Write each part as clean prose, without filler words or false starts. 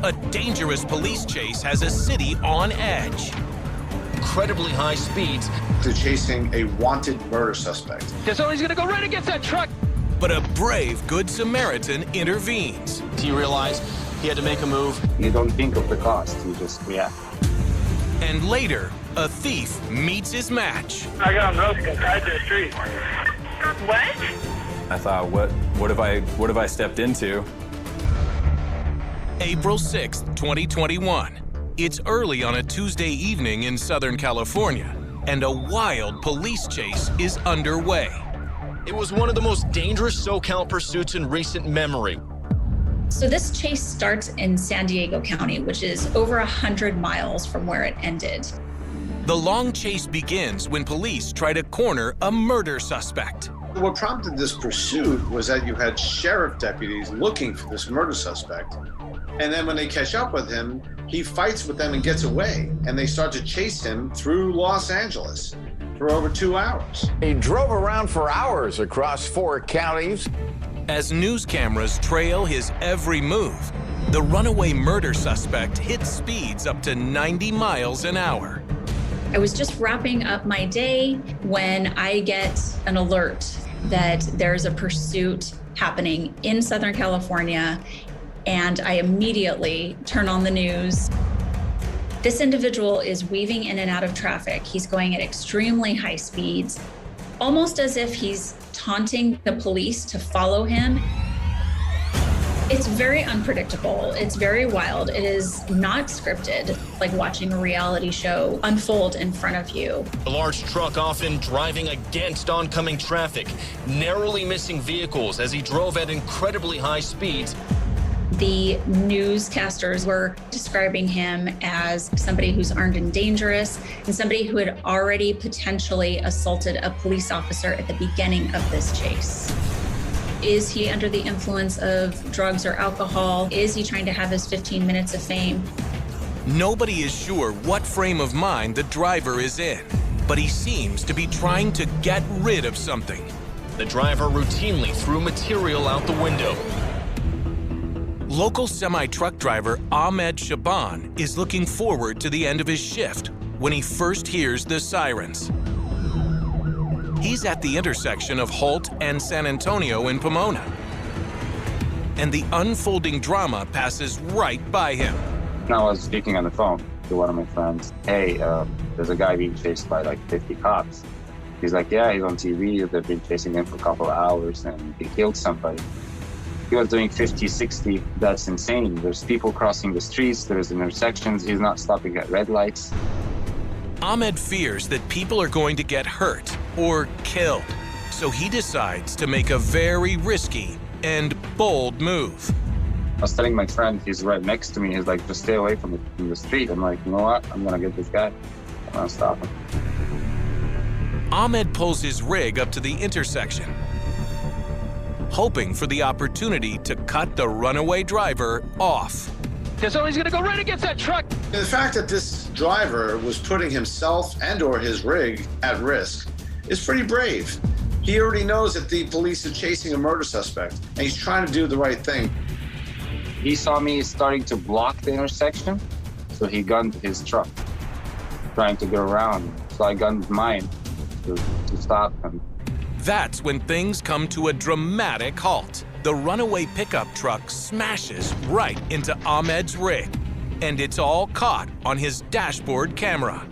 A dangerous police chase has a city on edge. Incredibly high speeds. They're chasing a wanted murder suspect. Somebody's gonna go right against that truck. But a brave Good Samaritan intervenes. He realized he had to make a move. You don't think of the cost, you just react. And later, a thief meets his match. I got him roasted tied to the street. What? I thought, what have I stepped into? April 6th, 2021. It's early on a Tuesday evening in Southern California, and a wild police chase is underway. It was one of the most dangerous SoCal pursuits in recent memory. So this chase starts in San Diego County, which is over 100 miles from where it ended. The long chase begins when police try to corner a murder suspect. What prompted this pursuit was that you had sheriff deputies looking for this murder suspect. And then when they catch up with him, he fights with them and gets away. And they start to chase him through Los Angeles for over 2 hours. He drove around for hours across 4 counties. As news cameras trail his every move, the runaway murder suspect hits speeds up to 90 miles an hour. I was just wrapping up my day when I get an alert that there's a pursuit happening in Southern California, and I immediately turn on the news. This individual is weaving in and out of traffic. He's going at extremely high speeds, almost as if he's taunting the police to follow him. It's very unpredictable. It's very wild. It is not scripted, like watching a reality show unfold in front of you. A large truck often driving against oncoming traffic, narrowly missing vehicles as he drove at incredibly high speeds. The newscasters were describing him as somebody who's armed and dangerous, and somebody who had already potentially assaulted a police officer at the beginning of this chase. Is he under the influence of drugs or alcohol? Is he trying to have his 15 minutes of fame? Nobody is sure what frame of mind the driver is in, but he seems to be trying to get rid of something. The driver routinely threw material out the window. Local semi-truck driver Ahmed Shaban is looking forward to the end of his shift when he first hears the sirens. He's at the intersection of Holt and San Antonio in Pomona. And the unfolding drama passes right by him. I was speaking on the phone to one of my friends. Hey, there's a guy being chased by like 50 cops. He's like, yeah, he's on TV. They've been chasing him for a couple of hours and he killed somebody. He was doing 50, 60. That's insane. There's people crossing the streets. There's intersections. He's not stopping at red lights. Ahmed fears that people are going to get hurt or killed, so he decides to make a very risky and bold move. I was telling my friend, he's right next to me. He's like, just stay away from the street. I'm like, you know what? I'm gonna get this guy. I'm gonna stop him. Ahmed pulls his rig up to the intersection, hoping for the opportunity to cut the runaway driver off. Somebody's gonna go right against that truck. And the fact that this driver was putting himself and or his rig at risk is pretty brave. He already knows that the police are chasing a murder suspect, and he's trying to do the right thing. He saw me starting to block the intersection, so he gunned his truck, trying to go around. So I gunned mine to stop him. That's when things come to a dramatic halt. The runaway pickup truck smashes right into Ahmed's rig, and it's all caught on his dashboard camera.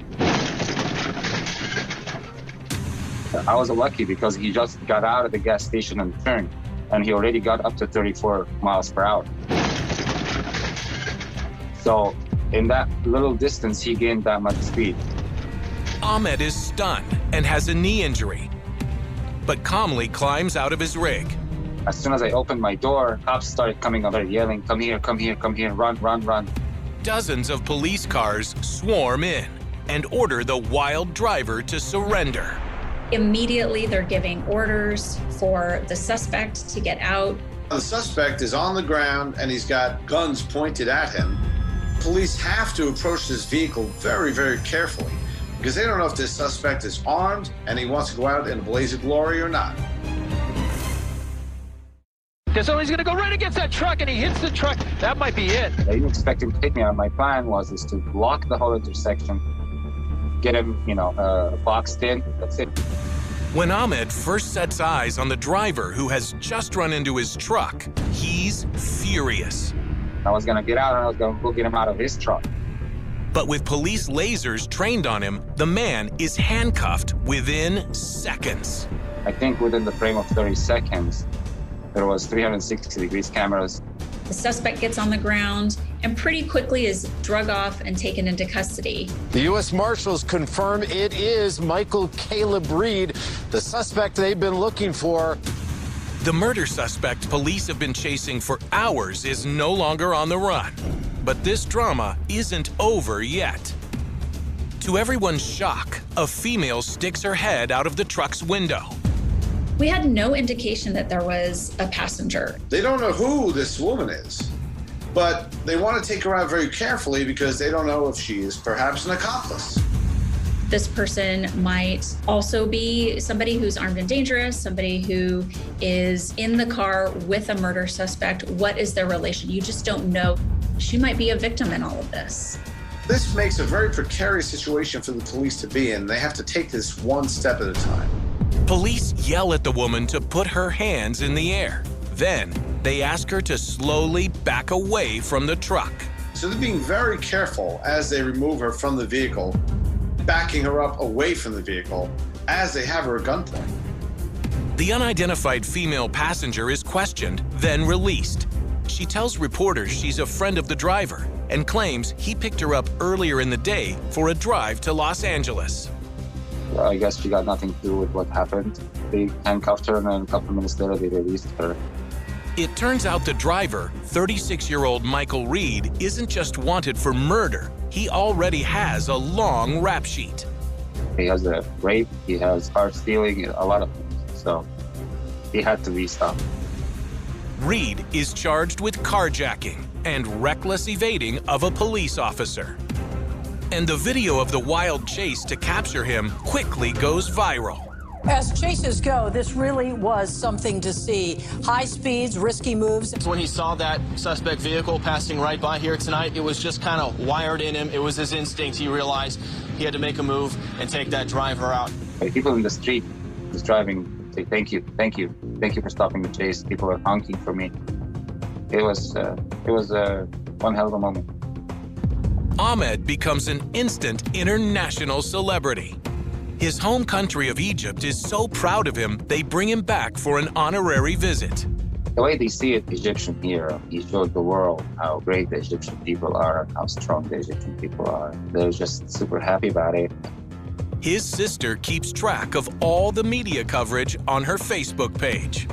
I was lucky because he just got out of the gas station and turned, and he already got up to 34 miles per hour. So in that little distance, he gained that much speed. Ahmed is stunned and has a knee injury, but calmly climbs out of his rig. As soon as I opened my door, cops started coming over yelling, come here, come here, come here, run, run, run. Dozens of police cars swarm in and order the wild driver to surrender. Immediately, they're giving orders for the suspect to get out. The suspect is on the ground and he's got guns pointed at him. Police have to approach this vehicle very, very carefully because they don't know if this suspect is armed and he wants to go out in a blaze of glory or not. So he's going to go right against that truck, and he hits the truck. That might be it. I didn't expect him to hit me. My plan was to block the whole intersection, get him, boxed in. That's it. When Ahmed first sets eyes on the driver who has just run into his truck, he's furious. I was going to get out and I was going to go get him out of his truck. But with police lasers trained on him, the man is handcuffed within seconds. I think within the frame of 30 seconds, there was 360 degrees cameras. The suspect gets on the ground and pretty quickly is drug off and taken into custody. The U.S. Marshals confirm it is Michael Caleb Reed, the suspect they've been looking for. The murder suspect police have been chasing for hours is no longer on the run. But this drama isn't over yet. To everyone's shock, a female sticks her head out of the truck's window. We had no indication that there was a passenger. They don't know who this woman is, but they want to take her out very carefully because they don't know if she is perhaps an accomplice. This person might also be somebody who's armed and dangerous, somebody who is in the car with a murder suspect. What is their relation? You just don't know. She might be a victim in all of this. This makes a very precarious situation for the police to be in. They have to take this one step at a time. Police yell at the woman to put her hands in the air. Then they ask her to slowly back away from the truck. So they're being very careful as they remove her from the vehicle, backing her up away from the vehicle as they have her at gunpoint. The unidentified female passenger is questioned, then released. She tells reporters she's a friend of the driver and claims he picked her up earlier in the day for a drive to Los Angeles. I guess she got nothing to do with what happened. They handcuffed her and then a couple minutes later they released her. It turns out the driver, 36-year-old Michael Reed, isn't just wanted for murder. He already has a long rap sheet. He has a rape, he has car stealing, a lot of things. So he had to be stopped. Reed is charged with carjacking and reckless evading of a police officer. And the video of the wild chase to capture him quickly goes viral. As chases go, this really was something to see. High speeds, risky moves. When he saw that suspect vehicle passing right by here tonight, it was just kind of wired in him. It was his instinct. He realized he had to make a move and take that driver out. People in the street just driving say, thank you for stopping the chase. People are honking for me. It was one hell of a moment. Ahmed becomes an instant international celebrity. His home country of Egypt is so proud of him, they bring him back for an honorary visit. The way they see it, Egyptian hero, he showed the world how great the Egyptian people are, how strong the Egyptian people are. They're just super happy about it. His sister keeps track of all the media coverage on her Facebook page.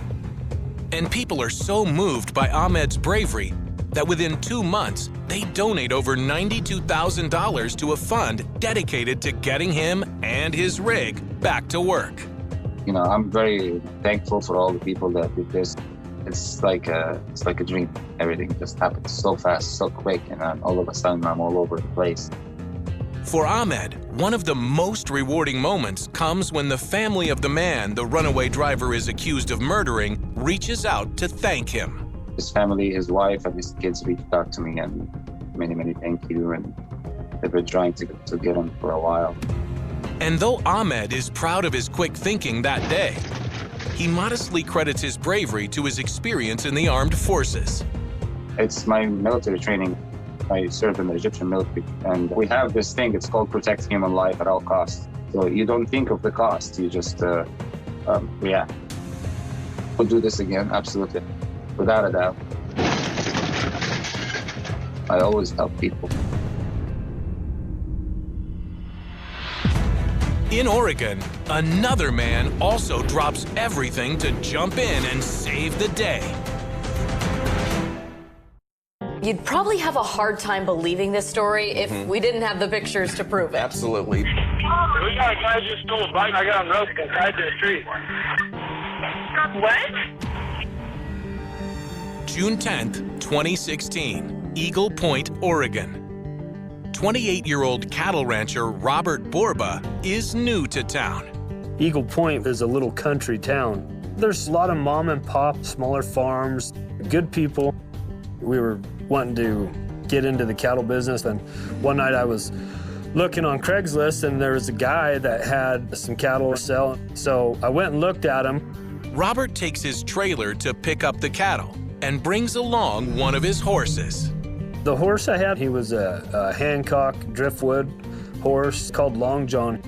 And people are so moved by Ahmed's bravery that within 2 months, they donate over $92,000 to a fund dedicated to getting him and his rig back to work. I'm very thankful for all the people that did this. It's like a dream. Everything just happened so fast, so quick, and all of a sudden I'm all over the place. For Ahmed, one of the most rewarding moments comes when the family of the man the runaway driver is accused of murdering reaches out to thank him. His family, his wife, and his kids reached out to me and many thank you, and they've been trying to get him for a while. And though Ahmed is proud of his quick thinking that day, he modestly credits his bravery to his experience in the armed forces. It's my military training. I served in the Egyptian military, and we have this thing, it's called protect human life at all costs. So you don't think of the cost, you just react. We'll do this again, absolutely. Without a doubt. I always help people. In Oregon, another man also drops everything to jump in and save the day. You'd probably have a hard time believing this story if we didn't have the pictures to prove it. Absolutely. We got a guy just stole a bike. I got him roped and tied to the street. What? June 10th, 2016, Eagle Point, Oregon. 28-year-old cattle rancher Robert Borba is new to town. Eagle Point is a little country town. There's a lot of mom and pop, smaller farms, good people. We were wanting to get into the cattle business, and one night I was looking on Craigslist, and there was a guy that had some cattle to sell. So I went and looked at him. Robert takes his trailer to pick up the cattle and brings along one of his horses. The horse I had, he was a Hancock Driftwood horse called Long John.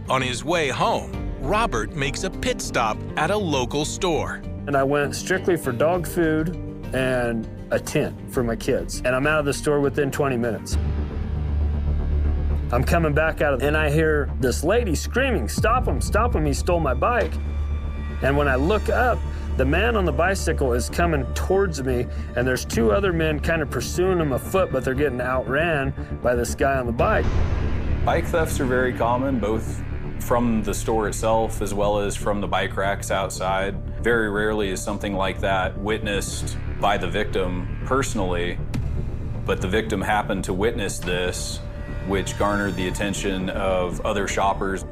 On his way home, Robert makes a pit stop at a local store. And I went strictly for dog food and a tent for my kids. And I'm out of the store within 20 minutes. I'm coming back out, and I hear this lady screaming, "Stop him, stop him, he stole my bike." And when I look up, the man on the bicycle is coming towards me, and there's two other men kind of pursuing him afoot, but they're getting outran by this guy on the bike. Bike thefts are very common, both from the store itself as well as from the bike racks outside. Very rarely is something like that witnessed by the victim personally, but the victim happened to witness this, which garnered the attention of other shoppers.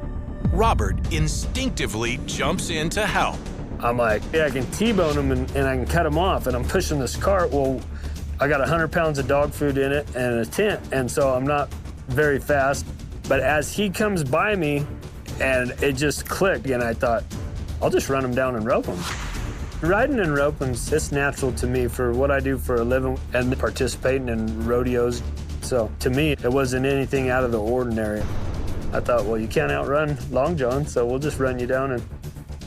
Robert instinctively jumps in to help. I'm like, yeah, I can T-bone him and I can cut him off, and I'm pushing this cart. Well, I got 100 pounds of dog food in it and a tent, and so I'm not very fast. But as he comes by me, and it just clicked, and I thought, I'll just run him down and rope him. Riding and roping, it's natural to me for what I do for a living and participating in rodeos. So to me, it wasn't anything out of the ordinary. I thought, well, you can't outrun Long John, so we'll just run you down and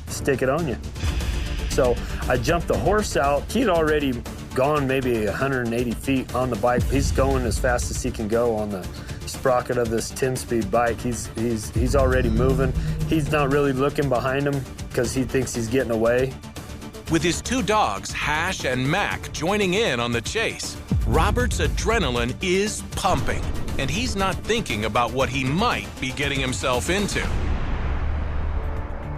stick it on you. So I jumped the horse out. He'd already gone maybe 180 feet on the bike. He's going as fast as he can go on the sprocket of this 10-speed bike. He's already moving. He's not really looking behind him because he thinks he's getting away. With his two dogs, Hash and Mac, joining in on the chase, Robert's adrenaline is pumping, and he's not thinking about what he might be getting himself into.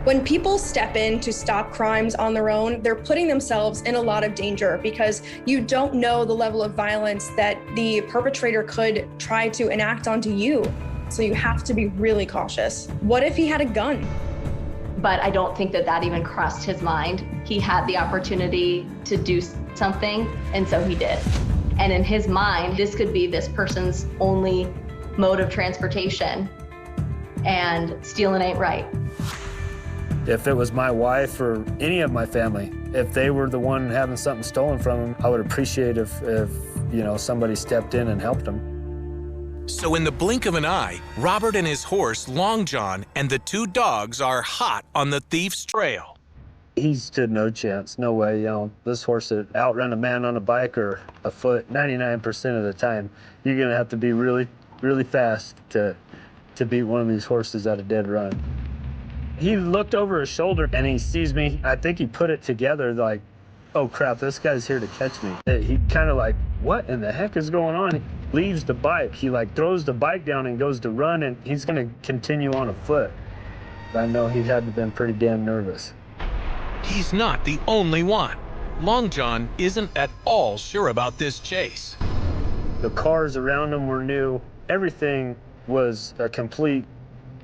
When people step in to stop crimes on their own, they're putting themselves in a lot of danger because you don't know the level of violence that the perpetrator could try to enact onto you. So you have to be really cautious. What if he had a gun? But I don't think that that even crossed his mind. He had the opportunity to do something, and so he did. And in his mind, this could be this person's only mode of transportation, and stealing ain't right. If it was my wife or any of my family, if they were the one having something stolen from them, I would appreciate if somebody stepped in and helped them. So in the blink of an eye, Robert and his horse, Long John, and the two dogs are hot on the thief's trail. He stood no chance, no way. This horse would outrun a man on a bike or a foot 99% of the time. You're gonna have to be really, really fast to beat one of these horses at a dead run. He looked over his shoulder and he sees me. I think he put it together like, oh crap, this guy's here to catch me. He kind of like, what in the heck is going on? He leaves the bike. He like throws the bike down and goes to run, and he's gonna continue on afoot. I know he had to have been pretty damn nervous. He's not the only one. Long John isn't at all sure about this chase. The cars around him were new. Everything was a complete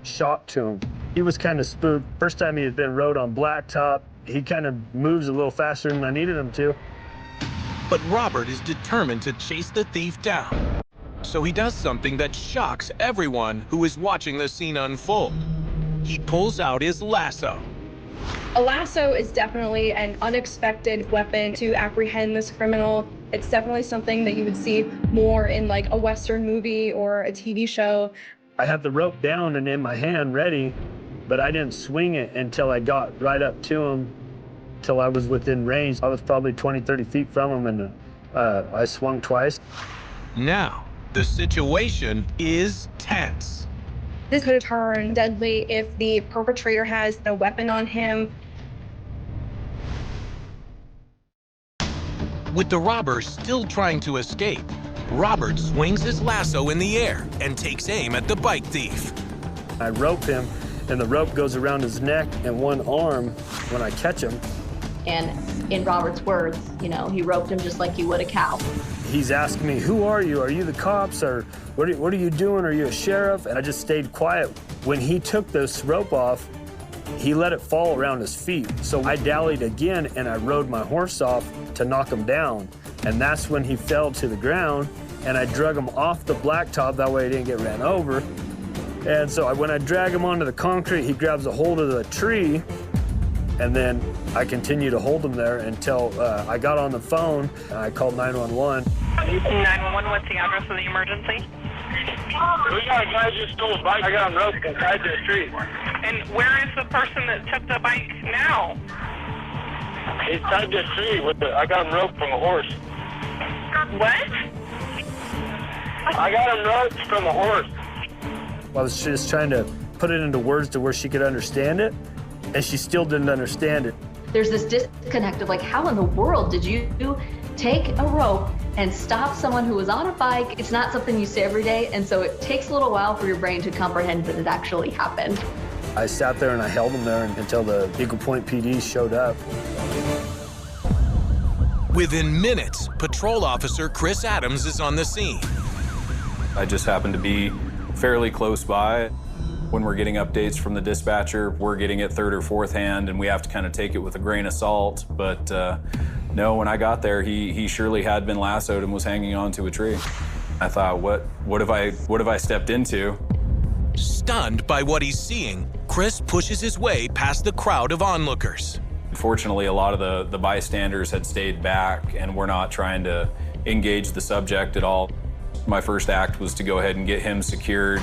shock to him. He was kind of spooked. First time he had been rode on blacktop. He kind of moves a little faster than I needed him to. But Robert is determined to chase the thief down. So he does something that shocks everyone who is watching the scene unfold. He pulls out his lasso. A lasso is definitely an unexpected weapon to apprehend this criminal. It's definitely something that you would see more in like a Western movie or a TV show. I had the rope down and in my hand ready, but I didn't swing it until I got right up to him, till I was within range. I was probably 20, 30 feet from him, and I swung twice. Now, the situation is tense. This could turn deadly if the perpetrator has a weapon on him. With the robber still trying to escape, Robert swings his lasso in the air and takes aim at the bike thief. I rope him, and the rope goes around his neck and one arm when I catch him. And in Robert's words, he roped him just like you would a cow. He's asking me, who are you? Are you the cops? Or what are you doing? Are you a sheriff? And I just stayed quiet. When he took this rope off, he let it fall around his feet. So I dallied again and I rode my horse off to knock him down. And that's when he fell to the ground, and I drug him off the blacktop, that way he didn't get ran over. And so when I drag him onto the concrete, he grabs a hold of the tree, and then I continue to hold him there until I got on the phone and I called 911. 911, what's the address of the emergency? We got a guy just stole a bike. I got him roped and tied to the tree. And where is the person that took the bike now? He's tied to a tree. I got him roped from a horse. What? I got him roped from a horse. I was just trying to put it into words to where she could understand it, and she still didn't understand it. There's this disconnect of like, how in the world did you take a rope and stop someone who was on a bike? It's not something you say every day, and so it takes a little while for your brain to comprehend that it actually happened. I sat there and I held him there until the Eagle Point PD showed up. Within minutes, Patrol Officer Chris Adams is on the scene. I just happened to be fairly close by. When we're getting updates from the dispatcher, we're getting it third or fourth hand, and we have to kind of take it with a grain of salt. But no, when I got there, he surely had been lassoed and was hanging onto a tree. I thought, what have I stepped into? Stunned by what he's seeing, Chris pushes his way past the crowd of onlookers. Fortunately, a lot of the bystanders had stayed back and were not trying to engage the subject at all. My first act was to go ahead and get him secured.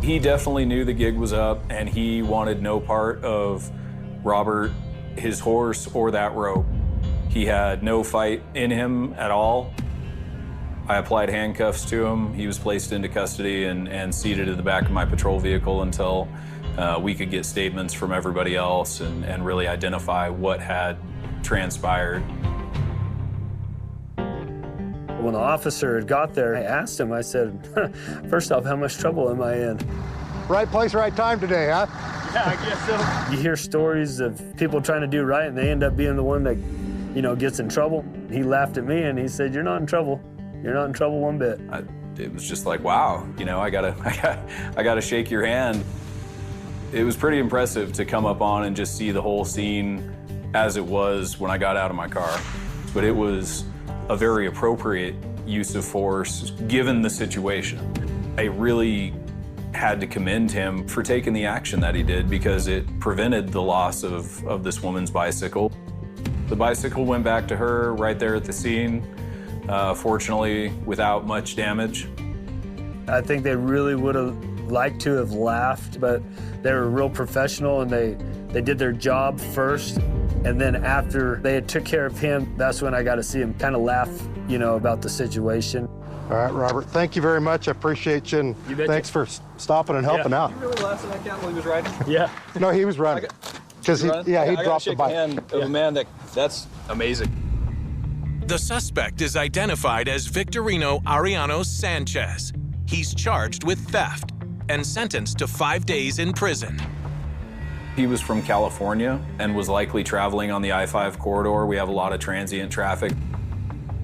He definitely knew the gig was up, and he wanted no part of Robert, his horse, or that rope. He had no fight in him at all. I applied handcuffs to him. He was placed into custody and seated in the back of my patrol vehicle until we could get statements from everybody else and really identify what had transpired. When the officer had got there, I asked him, I said, first off, how much trouble am I in? Right place, right time today, huh? Yeah, I guess so. You hear stories of people trying to do right and they end up being the one that, gets in trouble. He laughed at me and he said, you're not in trouble. You're not in trouble one bit. It was just like, wow, I gotta shake your hand. It was pretty impressive to come up on and just see the whole scene as it was when I got out of my car. But it was a very appropriate use of force given the situation. I really had to commend him for taking the action that he did because it prevented the loss of this woman's bicycle. The bicycle went back to her right there at the scene, fortunately without much damage. I think they really would have liked to have laughed, but they were real professional and they did their job first. And then after they had took care of him, that's when I got to see him kind of laugh, about the situation. All right, Robert, thank you very much. I appreciate you, and thanks for stopping and helping out. You really laughed at that cat while he was riding? Yeah. No, he was running. Because he dropped the bike. I hand of a man that's amazing. The suspect is identified as Victorino Ariano Sanchez. He's charged with theft and sentenced to 5 days in prison. He was from California and was likely traveling on the I-5 corridor. We have a lot of transient traffic.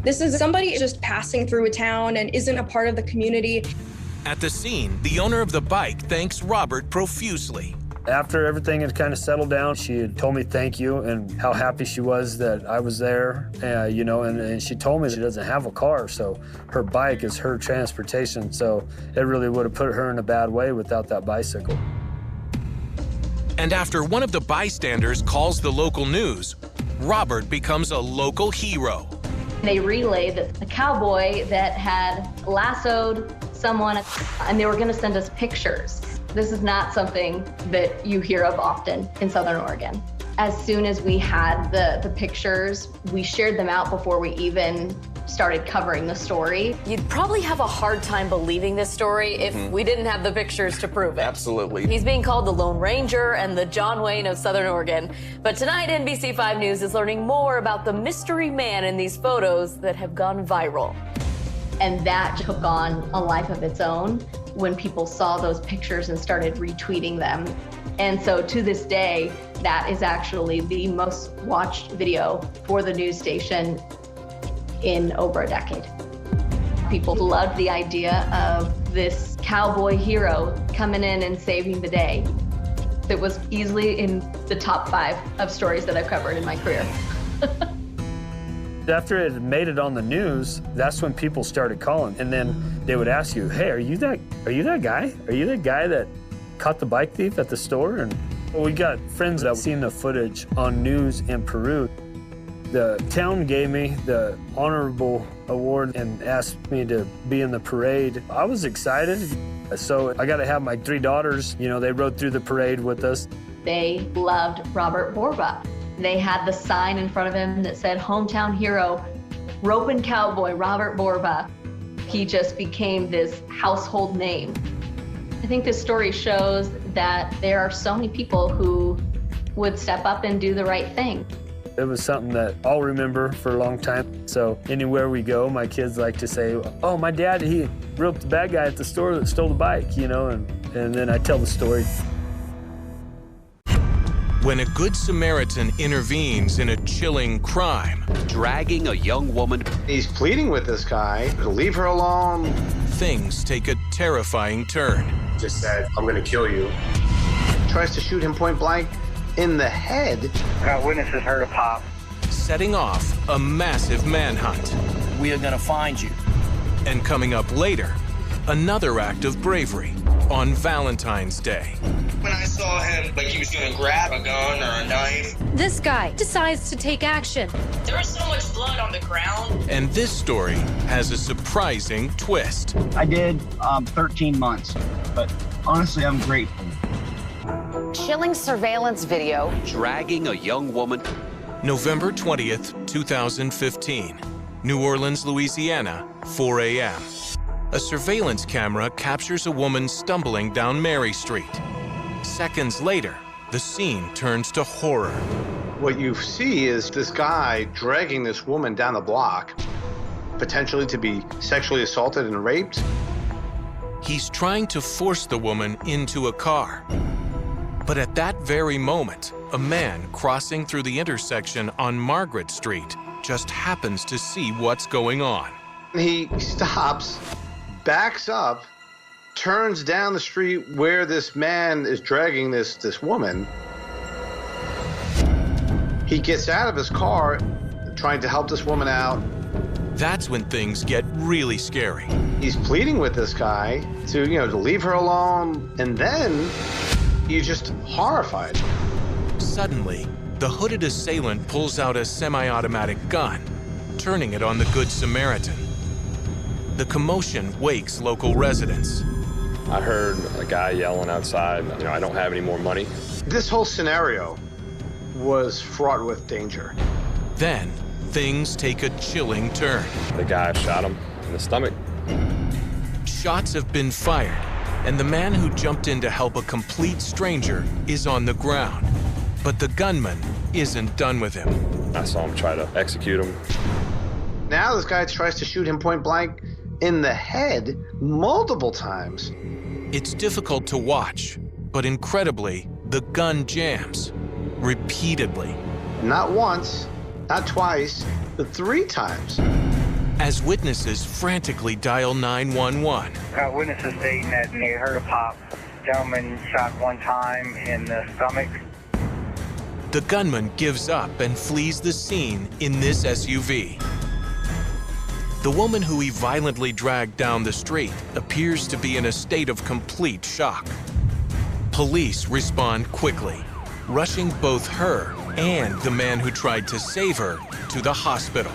This is somebody just passing through a town and isn't a part of the community. At the scene, the owner of the bike thanks Robert profusely. After everything had kind of settled down, she had told me thank you and how happy she was that I was there, and she told me she doesn't have a car, so her bike is her transportation, so it really would have put her in a bad way without that bicycle. And after one of the bystanders calls the local news, Robert becomes a local hero. They relayed that the cowboy that had lassoed someone, and they were going to send us pictures. This is not something that you hear of often in Southern Oregon. As soon as we had the pictures, we shared them out before we even started covering the story. You'd probably have a hard time believing this story if we didn't have the pictures to prove it. Absolutely. He's being called the Lone Ranger and the John Wayne of Southern Oregon. But tonight, NBC5 News is learning more about the mystery man in these photos that have gone viral. And that took on a life of its own when people saw those pictures and started retweeting them. And so to this day, that is actually the most watched video for the news station in over a decade. People love the idea of this cowboy hero coming in and saving the day. It was easily in the top 5 of stories that I've covered in my career. After it had made it on the news, that's when people started calling. And then they would ask you, hey, are you that guy? Are you the guy that caught the bike thief at the store? And we got friends that seen the footage on news in Peru. The town gave me the honorable award and asked me to be in the parade. I was excited. So I got to have my 3 daughters, you know, they rode through the parade with us. They loved Robert Borba. They had the sign in front of him that said, hometown hero, roping cowboy, Robert Borba. He just became this household name. I think this story shows that there are so many people who would step up and do the right thing. It was something that I'll remember for a long time. So anywhere we go, my kids like to say, oh, my dad, he roped the bad guy at the store that stole the bike, you know, and then I tell the story. When a Good Samaritan intervenes in a chilling crime, dragging a young woman. He's pleading with this guy to leave her alone. Things take a terrifying turn. Just said, I'm gonna kill you. Tries to shoot him point blank in the head. Witnesses heard a pop. Setting off a massive manhunt. We are gonna find you. And coming up later, another act of bravery on Valentine's Day. When I saw him, like he was gonna grab a gun or a knife. This guy decides to take action. There was so much blood on the ground. And this story has a surprising twist. I did 13 months, but honestly, I'm grateful. Chilling surveillance video. Dragging a young woman. November 20th, 2015. New Orleans, Louisiana, 4 a.m. A surveillance camera captures a woman stumbling down Mary Street. Seconds later, the scene turns to horror. What you see is this guy dragging this woman down the block, potentially to be sexually assaulted and raped. He's trying to force the woman into a car. But at that very moment, a man crossing through the intersection on Margaret Street just happens to see what's going on. He stops, backs up, turns down the street where this man is dragging this woman. He gets out of his car, trying to help this woman out. That's when things get really scary. He's pleading with this guy to leave her alone, and then you're just horrified. Suddenly, the hooded assailant pulls out a semi-automatic gun, turning it on the Good Samaritan. The commotion wakes local residents. I heard a guy yelling outside, I don't have any more money. This whole scenario was fraught with danger. Then, things take a chilling turn. The guy shot him in the stomach. Shots have been fired, and the man who jumped in to help a complete stranger is on the ground. But the gunman isn't done with him. I saw him try to execute him. Now this guy tries to shoot him point blank in the head multiple times. It's difficult to watch, but incredibly, the gun jams repeatedly. Not once, not twice, but 3 times. As witnesses frantically dial 911. Got witnesses stating that they heard a pop. Gentleman shot 1 time in the stomach. The gunman gives up and flees the scene in this SUV. The woman who he violently dragged down the street appears to be in a state of complete shock. Police respond quickly, rushing both her and the man who tried to save her to the hospital.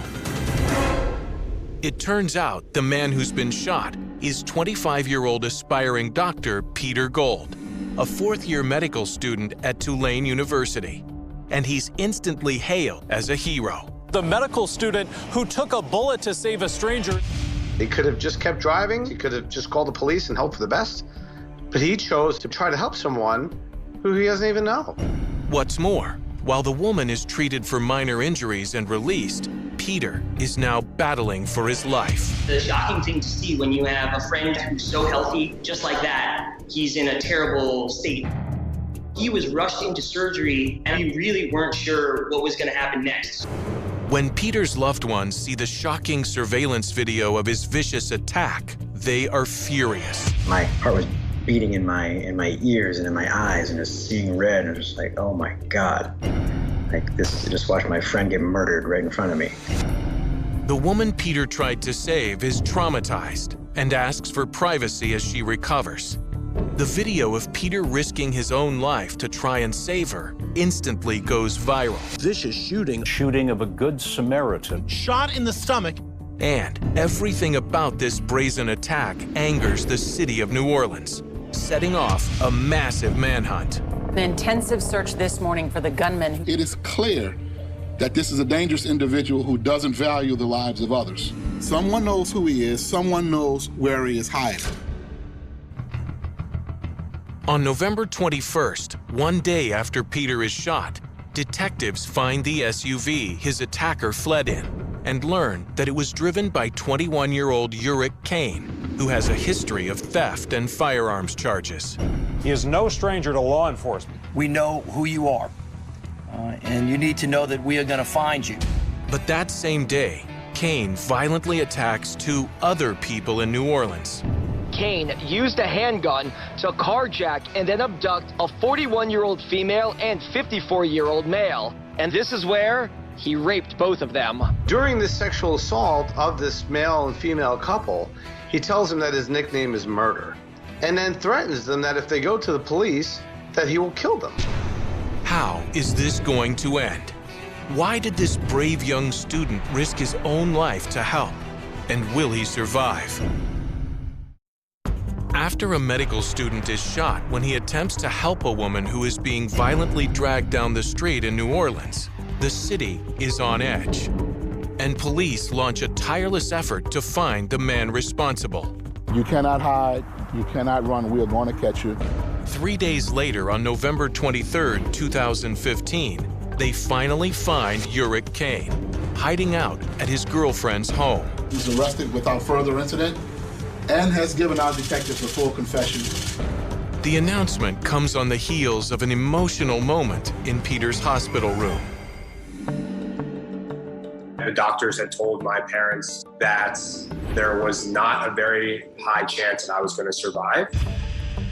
It turns out the man who's been shot is 25-year-old aspiring doctor Peter Gold, a 4th-year medical student at Tulane University, and he's instantly hailed as a hero. The medical student who took a bullet to save a stranger. He could have just kept driving. He could have just called the police and hoped for the best. But he chose to try to help someone who he doesn't even know. What's more, while the woman is treated for minor injuries and released, Peter is now battling for his life. The shocking thing to see when you have a friend who's so healthy, just like that, he's in a terrible state. He was rushed into surgery and we really weren't sure what was going to happen next. When Peter's loved ones see the shocking surveillance video of his vicious attack, they are furious. My heart was beating in my ears and in my eyes and just seeing red and just like, oh my God. Like this, just watching my friend get murdered right in front of me. The woman Peter tried to save is traumatized and asks for privacy as she recovers. The video of Peter risking his own life to try and save her instantly goes viral. Vicious shooting of a good Samaritan. Shot in the stomach. And everything about this brazen attack angers the city of New Orleans, setting off a massive manhunt. An intensive search this morning for the gunman. It is clear that this is a dangerous individual who doesn't value the lives of others. Someone knows who he is, someone knows where he is hiding. On November 21st, one day after Peter is shot, detectives find the SUV his attacker fled in and learn that it was driven by 21-year-old Uric Kane, who has a history of theft and firearms charges. He is no stranger to law enforcement. We know who you are, and you need to know that we are going to find you. But that same day, Kane violently attacks 2 other people in New Orleans. Kane used a handgun to carjack and then abduct a 41-year-old female and 54-year-old male. And this is where he raped both of them. During this sexual assault of this male and female couple, he tells them that his nickname is Murder, and then threatens them that if they go to the police, that he will kill them. How is this going to end? Why did this brave young student risk his own life to help? And will he survive? After a medical student is shot when he attempts to help a woman who is being violently dragged down the street in New Orleans, the city is on edge. And police launch a tireless effort to find the man responsible. You cannot hide, you cannot run, we are going to catch you. 3 days later, on November 23rd, 2015, they finally find Uric Kane, hiding out at his girlfriend's home. He's arrested without further incident and has given our detectives a full confession. The announcement comes on the heels of an emotional moment in Peter's hospital room. The doctors had told my parents that there was not a very high chance that I was going to survive.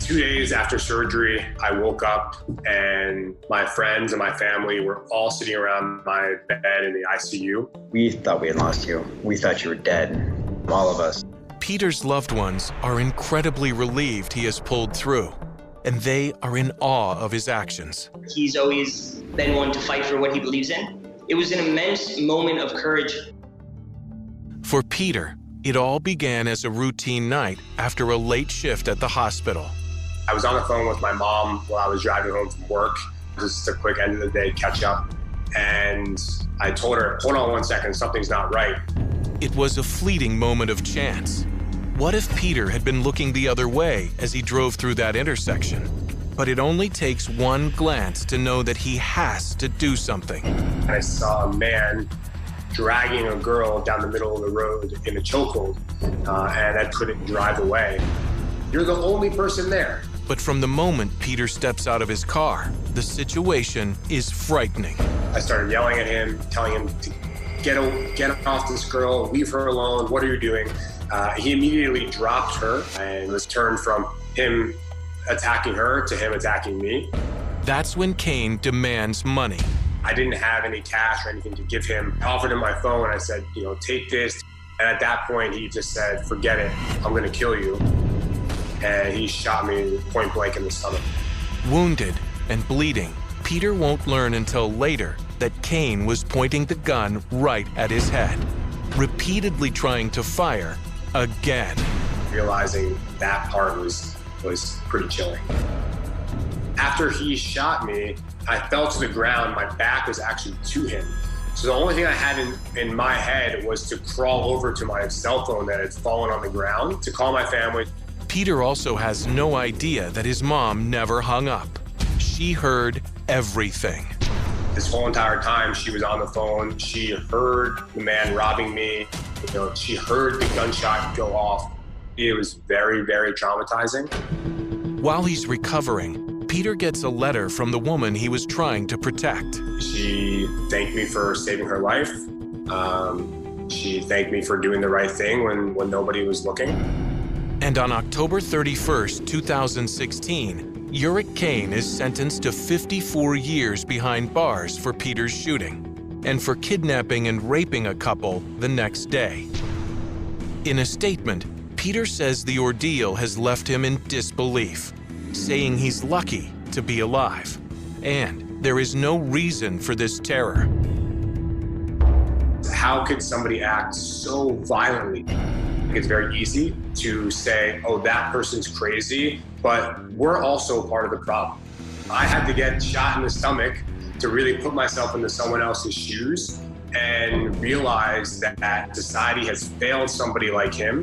2 days after surgery, I woke up and my friends and my family were all sitting around my bed in the ICU. We thought we had lost you. We thought you were dead, all of us. Peter's loved ones are incredibly relieved he has pulled through, and they are in awe of his actions. He's always been one to fight for what he believes in. It was an immense moment of courage. For Peter, it all began as a routine night after a late shift at the hospital. I was on the phone with my mom while I was driving home from work. Just a quick end of the day catch up. And I told her, hold on 1 second, something's not right. It was a fleeting moment of chance. What if Peter had been looking the other way as he drove through that intersection? But it only takes one glance to know that he has to do something. I saw a man dragging a girl down the middle of the road in a chokehold, and I couldn't drive away. You're the only person there. But from the moment Peter steps out of his car, the situation is frightening. I started yelling at him, telling him to get off this girl, leave her alone, what are you doing? He immediately dropped her and was turned from him attacking her to him attacking me. That's when Kane demands money. I didn't have any cash or anything to give him. I offered him my phone. I said, take this. And at that point, he just said, forget it. I'm going to kill you. And he shot me point blank in the stomach. Wounded and bleeding, Peter won't learn until later that Kane was pointing the gun right at his head, repeatedly trying to fire again. Realizing that part was pretty chilling. After he shot me, I fell to the ground. My back was actually to him. So the only thing I had in my head was to crawl over to my cell phone that had fallen on the ground to call my family. Peter also has no idea that his mom never hung up. She heard everything. This whole entire time she was on the phone. She heard the man robbing me. She heard the gunshot go off. It was very, very traumatizing. While he's recovering, Peter gets a letter from the woman he was trying to protect. She thanked me for saving her life. She thanked me for doing the right thing when nobody was looking. And on October 31st, 2016, Uric Kane is sentenced to 54 years behind bars for Peter's shooting and for kidnapping and raping a couple the next day. In a statement, Peter says the ordeal has left him in disbelief, saying he's lucky to be alive, and there is no reason for this terror. How could somebody act so violently? It's very easy to say, oh, that person's crazy, but we're also part of the problem. I had to get shot in the stomach to really put myself into someone else's shoes and realize that society has failed somebody like him.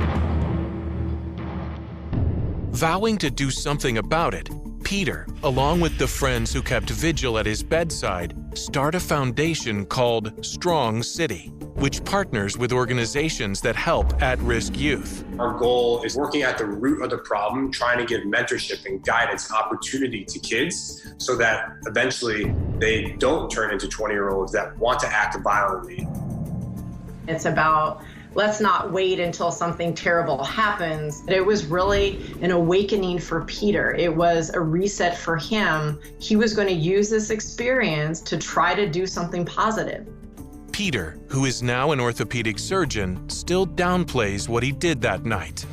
Vowing to do something about it, Peter, along with the friends who kept vigil at his bedside, start a foundation called Strong City, which partners with organizations that help at-risk youth. Our goal is working at the root of the problem, trying to give mentorship and guidance, opportunity to kids so that eventually they don't turn into 20-year-olds that want to act violently. It's about let's not wait until something terrible happens. It was really an awakening for Peter. It was a reset for him. He was going to use this experience to try to do something positive. Peter, who is now an orthopedic surgeon, still downplays what he did that night.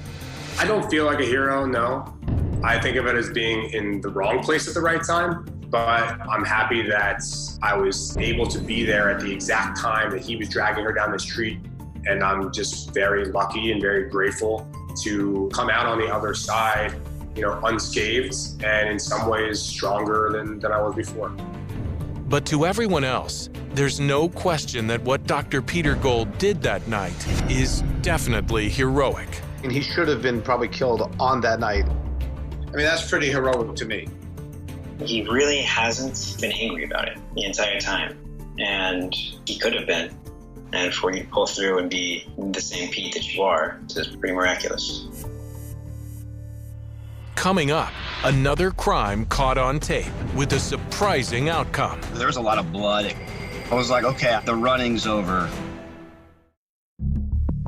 I don't feel like a hero, no. I think of it as being in the wrong place at the right time, but I'm happy that I was able to be there at the exact time that he was dragging her down the street. And I'm just very lucky and very grateful to come out on the other side, unscathed and in some ways stronger than I was before. But to everyone else, there's no question that what Dr. Peter Gold did that night is definitely heroic. And he should have been probably killed on that night. I mean, that's pretty heroic to me. He really hasn't been angry about it the entire time. And he could have been. And for you to pull through and be the same Pete that you are, is pretty miraculous. Coming up, another crime caught on tape with a surprising outcome. There was a lot of blood. I was like, okay, the running's over.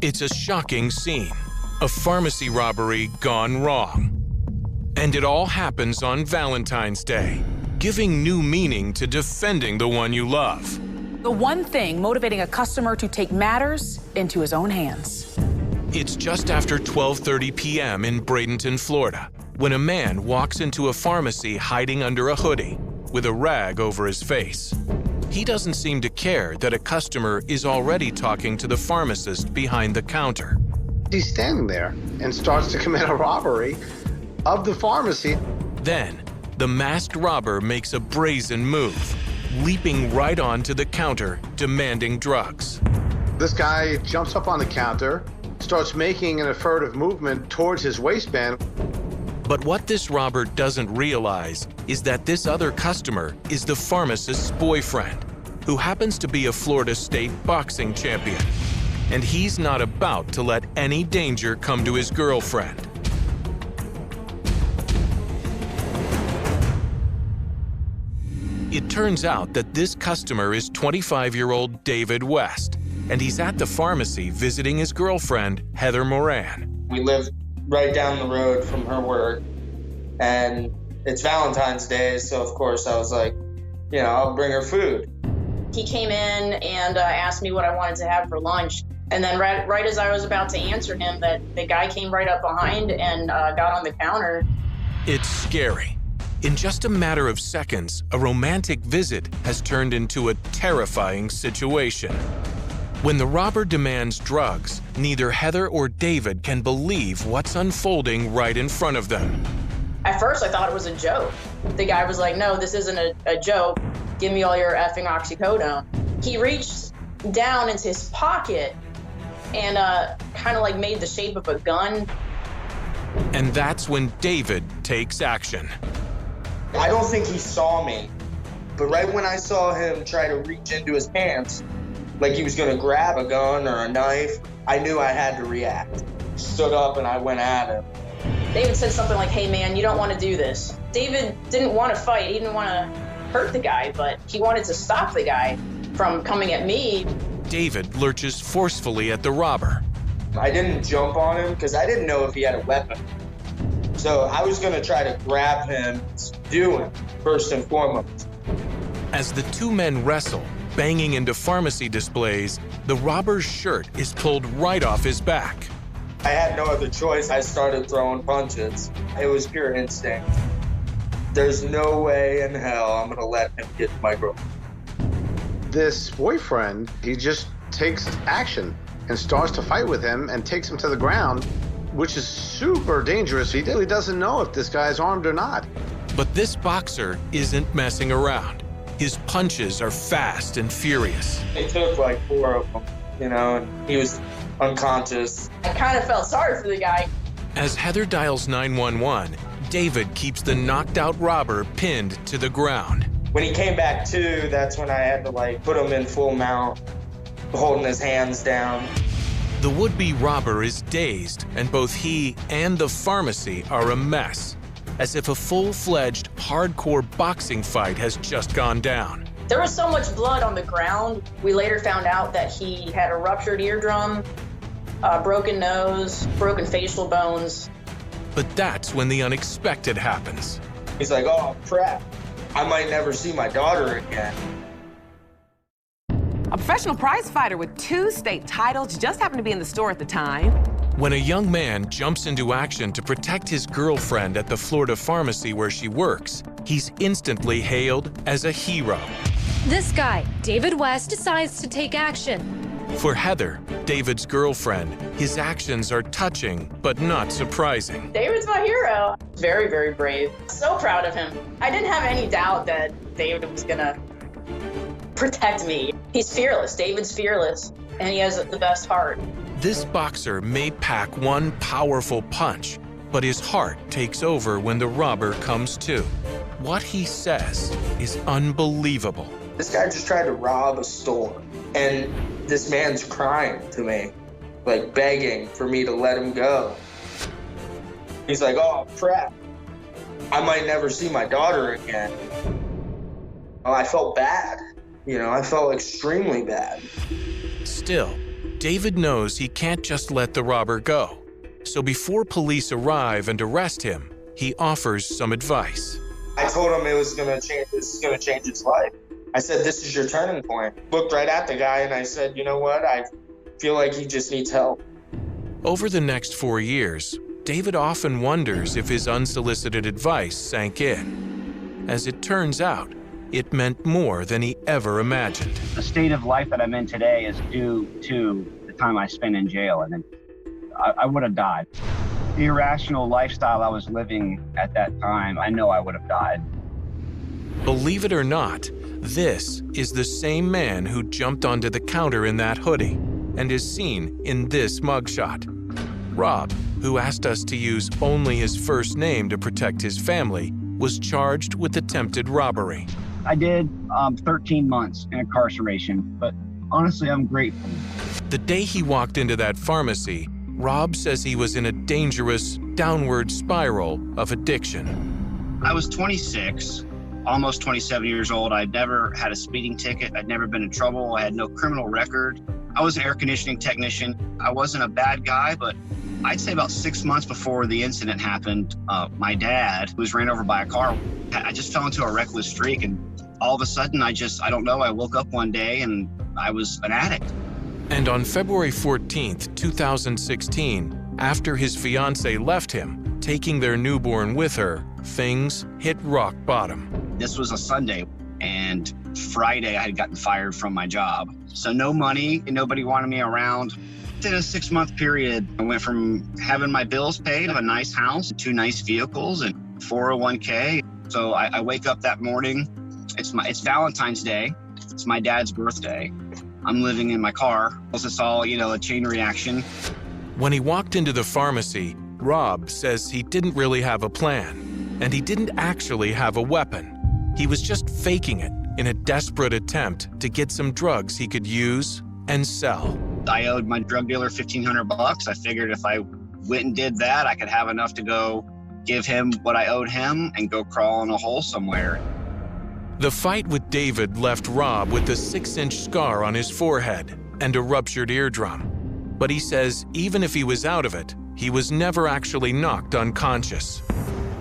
It's a shocking scene, a pharmacy robbery gone wrong. And it all happens on Valentine's Day, giving new meaning to defending the one you love. The one thing motivating a customer to take matters into his own hands. It's just after 12:30 p.m. in Bradenton, Florida, when a man walks into a pharmacy hiding under a hoodie with a rag over his face. He doesn't seem to care that a customer is already talking to the pharmacist behind the counter. He's standing there and starts to commit a robbery of the pharmacy. Then, the masked robber makes a brazen move, leaping right onto the counter, demanding drugs. This guy jumps up on the counter, starts making an furtive movement towards his waistband. But what this robber doesn't realize is that this other customer is the pharmacist's boyfriend, who happens to be a Florida State boxing champion. And he's not about to let any danger come to his girlfriend. It turns out that this customer is 25-year-old David West, and he's at the pharmacy visiting his girlfriend, Heather Moran. We live right down the road from her work, and it's Valentine's Day, so of course I was like, I'll bring her food. He came in and asked me what I wanted to have for lunch, and then right as I was about to answer him, that the guy came right up behind and got on the counter. It's scary. In just a matter of seconds, a romantic visit has turned into a terrifying situation. When the robber demands drugs, neither Heather or David can believe what's unfolding right in front of them. At first, I thought it was a joke. The guy was like, no, this isn't a joke. Give me all your effing oxycodone. He reached down into his pocket and kind of like made the shape of a gun. And that's when David takes action. I don't think he saw me, but right when I saw him try to reach into his pants, like he was gonna grab a gun or a knife, I knew I had to react. Stood up and I went at him. David said something like, hey man, you don't want to do this. David didn't want to fight, he didn't want to hurt the guy, but he wanted to stop the guy from coming at me. David lurches forcefully at the robber, I didn't jump on him because I didn't know if he had a weapon. So I was going to try to grab him, subdue him, first and foremost. As the two men wrestle, banging into pharmacy displays, the robber's shirt is pulled right off his back. I had no other choice. I started throwing punches. It was pure instinct. There's no way in hell I'm going to let him get my girl. This boyfriend, he just takes action and starts to fight with him and takes him to the ground, which is super dangerous. He really doesn't know if this guy's armed or not. But this boxer isn't messing around. His punches are fast and furious. It took like 4 of them, you know, and he was unconscious. I kind of felt sorry for the guy. As Heather dials 911, David keeps the knocked out robber pinned to the ground. When he came back to, that's when I had to like put him in full mount, holding his hands down. The would-be robber is dazed, and both he and the pharmacy are a mess, as if a full-fledged, hardcore boxing fight has just gone down. There was so much blood on the ground. We later found out that he had a ruptured eardrum, broken nose, broken facial bones. But that's when the unexpected happens. He's like, oh, crap. I might never see my daughter again. A professional prize fighter with 2 state titles just happened to be in the store at the time. When a young man jumps into action to protect his girlfriend at the Florida pharmacy where she works, he's instantly hailed as a hero. This guy, David West, decides to take action. For Heather, David's girlfriend, his actions are touching but not surprising. David's my hero. Very, very brave. So proud of him. I didn't have any doubt that David was gonna protect me. He's fearless. David's fearless, and he has the best heart. This boxer may pack one powerful punch, but his heart takes over when the robber comes to. What he says is unbelievable. This guy just tried to rob a store, and this man's crying to me, like begging for me to let him go. He's like, oh, crap. I might never see my daughter again. Oh, I felt bad. You know, I felt extremely bad. Still, David knows he can't just let the robber go. So before police arrive and arrest him, he offers some advice. I told him this is gonna change his life. I said, this is your turning point. Looked right at the guy and I said, you know what? I feel like he just needs help. Over the next 4 years, David often wonders if his unsolicited advice sank in. As it turns out, it meant more than he ever imagined. The state of life that I'm in today is due to the time I spent in jail, and then I would have died. The irrational lifestyle I was living at that time, I know I would have died. Believe it or not, this is the same man who jumped onto the counter in that hoodie and is seen in this mugshot. Rob, who asked us to use only his first name to protect his family, was charged with attempted robbery. I did 13 months in incarceration, but honestly, I'm grateful. The day he walked into that pharmacy, Rob says he was in a dangerous downward spiral of addiction. I was 26, almost 27 years old. I'd never had a speeding ticket. I'd never been in trouble. I had no criminal record. I was an air conditioning technician. I wasn't a bad guy, but I'd say about 6 months before the incident happened, my dad was ran over by a car. I just fell into a reckless streak, and all of a sudden, I don't know, I woke up one day and I was an addict. And on February 14th, 2016, after his fiancée left him, taking their newborn with her, things hit rock bottom. This was a Sunday, and Friday I had gotten fired from my job. So no money, nobody wanted me around. In a 6-month period, I went from having my bills paid, a nice house, 2 nice vehicles, and 401k. So I wake up that morning, it's Valentine's Day, it's my dad's birthday. I'm living in my car. It's all, a chain reaction. When he walked into the pharmacy, Rob says he didn't really have a plan, and he didn't actually have a weapon. He was just faking it in a desperate attempt to get some drugs he could use and sell. I owed my drug dealer $1,500. I figured if I went and did that, I could have enough to go give him what I owed him and go crawl in a hole somewhere. The fight with David left Rob with a 6-inch scar on his forehead and a ruptured eardrum. But he says even if he was out of it, he was never actually knocked unconscious.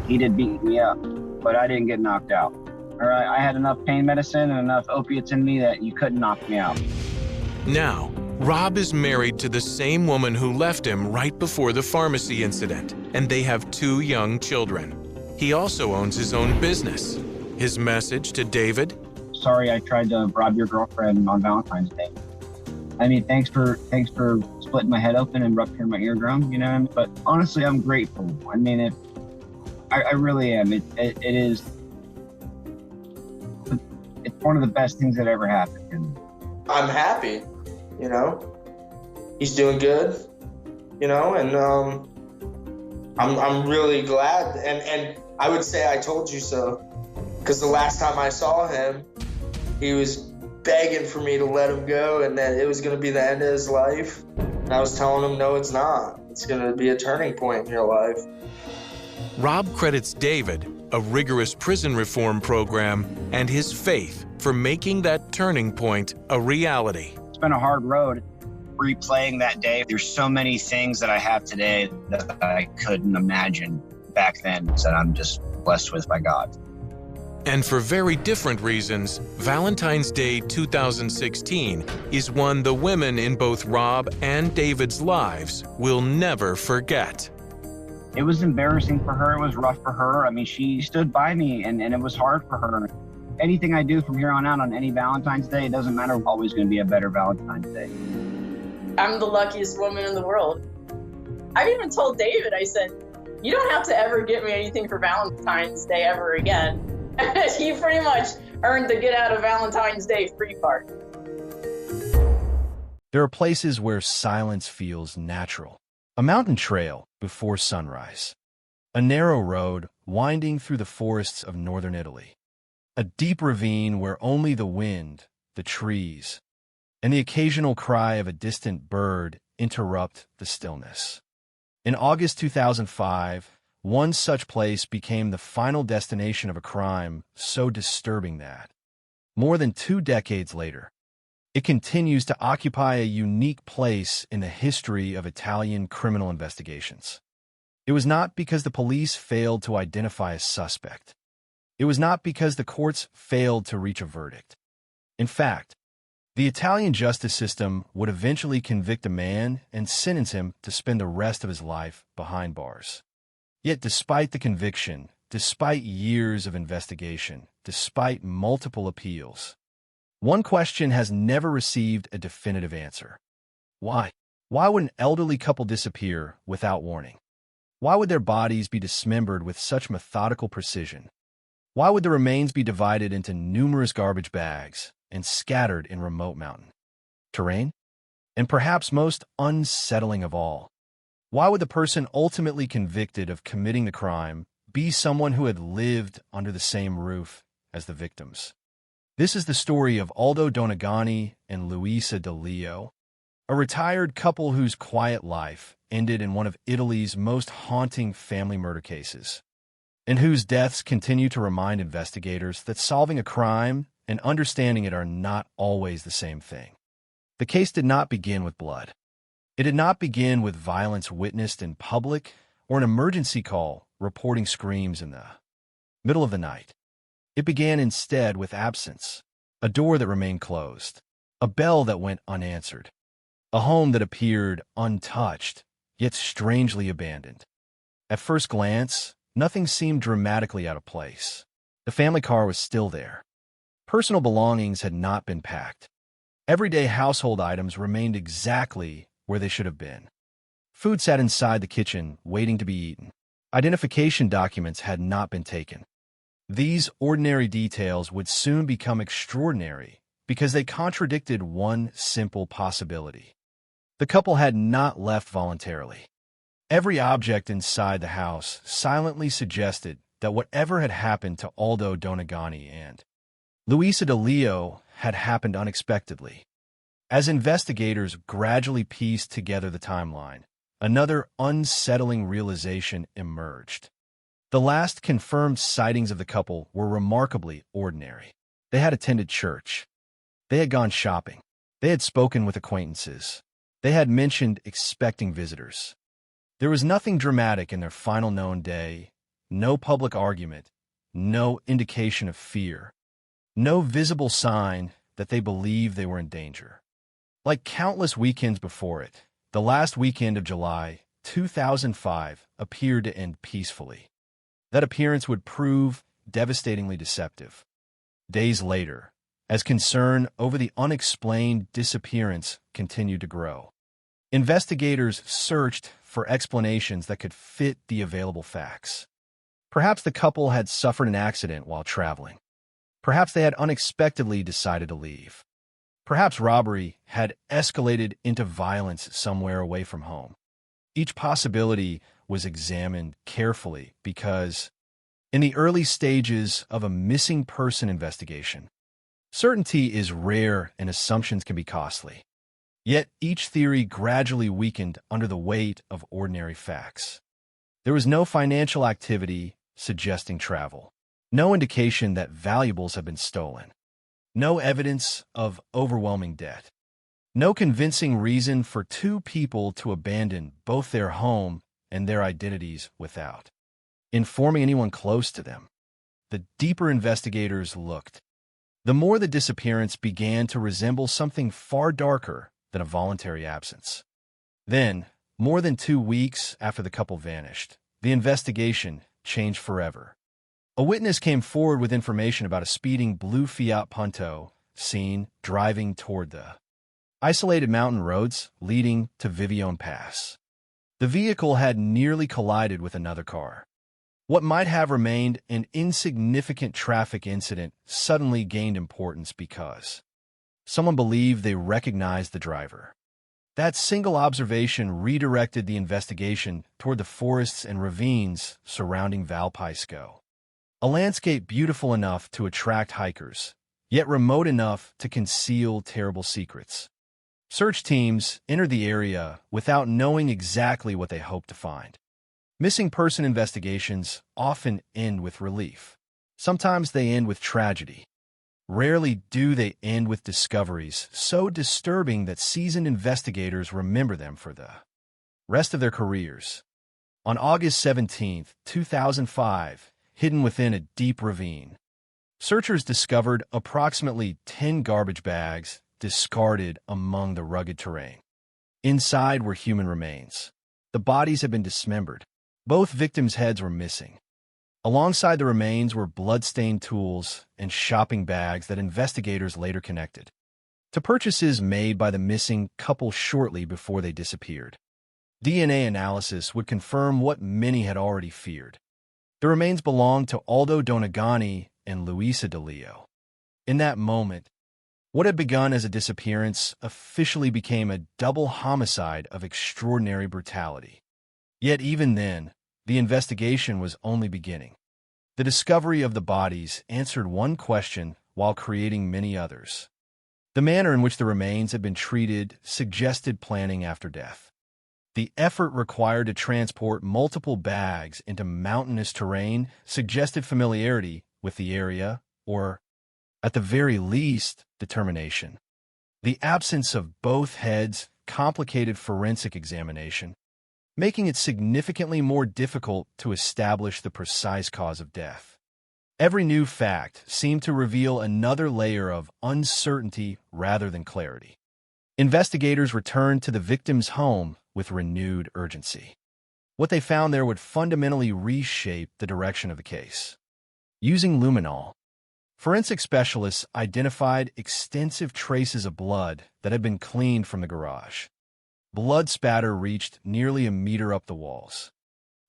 He did beat me up, but I didn't get knocked out. All right, I had enough pain medicine and enough opiates in me that you couldn't knock me out. Now, Rob is married to the same woman who left him right before the pharmacy incident, and they have 2 young children. He also owns his own business. His message to David? Sorry I tried to rob your girlfriend on Valentine's Day. I mean, thanks for splitting my head open and rupturing my eardrum, you know what I mean? But honestly, I'm grateful. I mean, I really am. It's one of the best things that ever happened to me. I'm happy, you know. He's doing good, you know, and I'm really glad. And I would say I told you so, because the last time I saw him, he was begging for me to let him go and that it was going to be the end of his life. And I was telling him, no, it's not. It's going to be a turning point in your life. Rob credits David, a rigorous prison reform program, and his faith for making that turning point a reality. It's been a hard road replaying that day. There's so many things that I have today that I couldn't imagine back then that I'm just blessed with by God. And for very different reasons, Valentine's Day 2016 is one the women in both Rob and David's lives will never forget. It was embarrassing for her. It was rough for her. I mean, she stood by me, and it was hard for her. Anything I do from here on out on any Valentine's Day, it doesn't matter. It's always going to be a better Valentine's Day. I'm the luckiest woman in the world. I've even told David, I said, you don't have to ever get me anything for Valentine's Day ever again. He pretty much earned the get out of Valentine's Day free card. There are places where silence feels natural. A mountain trail before sunrise. A narrow road winding through the forests of northern Italy. A deep ravine where only the wind, the trees, and the occasional cry of a distant bird interrupt the stillness. In August 2005, one such place became the final destination of a crime so disturbing that, more than 2 decades later, it continues to occupy a unique place in the history of Italian criminal investigations. It was not because the police failed to identify a suspect. It was not because the courts failed to reach a verdict. In fact, the Italian justice system would eventually convict a man and sentence him to spend the rest of his life behind bars. Yet despite the conviction, despite years of investigation, despite multiple appeals, one question has never received a definitive answer. Why? Why would an elderly couple disappear without warning? Why would their bodies be dismembered with such methodical precision? Why would the remains be divided into numerous garbage bags and scattered in remote mountain terrain? And perhaps most unsettling of all, why would the person ultimately convicted of committing the crime be someone who had lived under the same roof as the victims? This is the story of Aldo Donegani and Luisa De Leo, a retired couple whose quiet life ended in one of Italy's most haunting family murder cases, and whose deaths continue to remind investigators that solving a crime and understanding it are not always the same thing. The case did not begin with blood. It did not begin with violence witnessed in public or an emergency call reporting screams in the middle of the night. It began instead with absence, a door that remained closed, a bell that went unanswered, a home that appeared untouched, yet strangely abandoned. At first glance, nothing seemed dramatically out of place. The family car was still there. Personal belongings had not been packed. Everyday household items remained exactly where they should have been. Food sat inside the kitchen, waiting to be eaten. Identification documents had not been taken. These ordinary details would soon become extraordinary because they contradicted one simple possibility. The couple had not left voluntarily. Every object inside the house silently suggested that whatever had happened to Aldo Donegani and Luisa De Leo had happened unexpectedly. As investigators gradually pieced together the timeline, another unsettling realization emerged. The last confirmed sightings of the couple were remarkably ordinary. They had attended church. They had gone shopping. They had spoken with acquaintances. They had mentioned expecting visitors. There was nothing dramatic in their final known day, no public argument, no indication of fear, no visible sign that they believed they were in danger. Like countless weekends before it, the last weekend of July 2005 appeared to end peacefully. That appearance would prove devastatingly deceptive. Days later, as concern over the unexplained disappearance continued to grow, investigators searched for explanations that could fit the available facts. Perhaps the couple had suffered an accident while traveling. Perhaps they had unexpectedly decided to leave. Perhaps robbery had escalated into violence somewhere away from home. Each possibility was examined carefully because, in the early stages of a missing person investigation, certainty is rare and assumptions can be costly. Yet each theory gradually weakened under the weight of ordinary facts. There was no financial activity suggesting travel, no indication that valuables had been stolen, no evidence of overwhelming debt, no convincing reason for two people to abandon both their home and their identities without informing anyone close to them. The deeper investigators looked, the more the disappearance began to resemble something far darker than a voluntary absence. Then, more than 2 weeks after the couple vanished, the investigation changed forever. A witness came forward with information about a speeding blue Fiat Punto seen driving toward the isolated mountain roads leading to Vivione Pass. The vehicle had nearly collided with another car. What might have remained an insignificant traffic incident suddenly gained importance because someone believed they recognized the driver. That single observation redirected the investigation toward the forests and ravines surrounding Valpaisco, a landscape beautiful enough to attract hikers, yet remote enough to conceal terrible secrets. Search teams entered the area without knowing exactly what they hoped to find. Missing person investigations often end with relief. Sometimes they end with tragedy. Rarely do they end with discoveries so disturbing that seasoned investigators remember them for the rest of their careers. On August 17, 2005, hidden within a deep ravine, searchers discovered approximately 10 garbage bags discarded among the rugged terrain. Inside were human remains. The bodies had been dismembered. Both victims' heads were missing. Alongside the remains were blood-stained tools and shopping bags that investigators later connected to purchases made by the missing couple shortly before they disappeared. DNA analysis would confirm what many had already feared. The remains belonged to Aldo Donegani and Luisa DeLeo. In that moment, what had begun as a disappearance officially became a double homicide of extraordinary brutality. Yet even then, the investigation was only beginning. The discovery of the bodies answered one question while creating many others. The manner in which the remains had been treated suggested planning after death. The effort required to transport multiple bags into mountainous terrain suggested familiarity with the area, or, at the very least, determination. The absence of both heads complicated forensic examination, making it significantly more difficult to establish the precise cause of death. Every new fact seemed to reveal another layer of uncertainty rather than clarity. Investigators returned to the victim's home with renewed urgency. What they found there would fundamentally reshape the direction of the case. Using luminol, forensic specialists identified extensive traces of blood that had been cleaned from the garage. Blood spatter reached nearly a meter up the walls.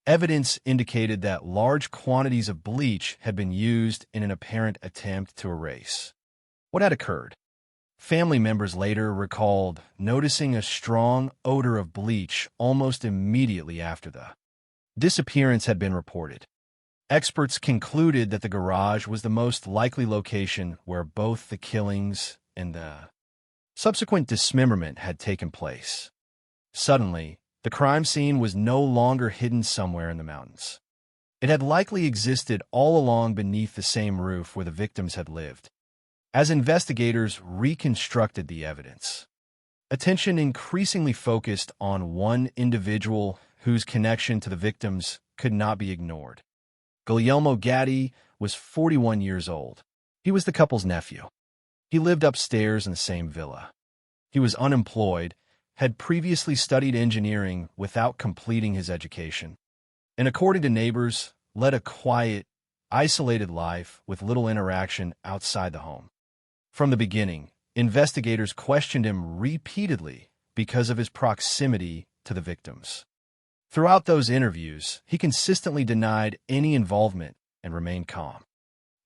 Evidence indicated that large quantities of bleach had been used in an apparent attempt to erase what had occurred. Family members later recalled noticing a strong odor of bleach almost immediately after the disappearance had been reported. Experts concluded that the garage was the most likely location where both the killings and the subsequent dismemberment had taken place. Suddenly, the crime scene was no longer hidden somewhere in the mountains. It had likely existed all along beneath the same roof where the victims had lived. As investigators reconstructed the evidence, Attention increasingly focused on one individual whose connection to the victims could not be ignored. Guglielmo Gatti was 41 years old. He was the couple's nephew. He lived upstairs in the same villa. He was unemployed, had previously studied engineering without completing his education, and according to neighbors, led a quiet, isolated life with little interaction outside the home. From the beginning, investigators questioned him repeatedly because of his proximity to the victims. Throughout those interviews, he consistently denied any involvement and remained calm.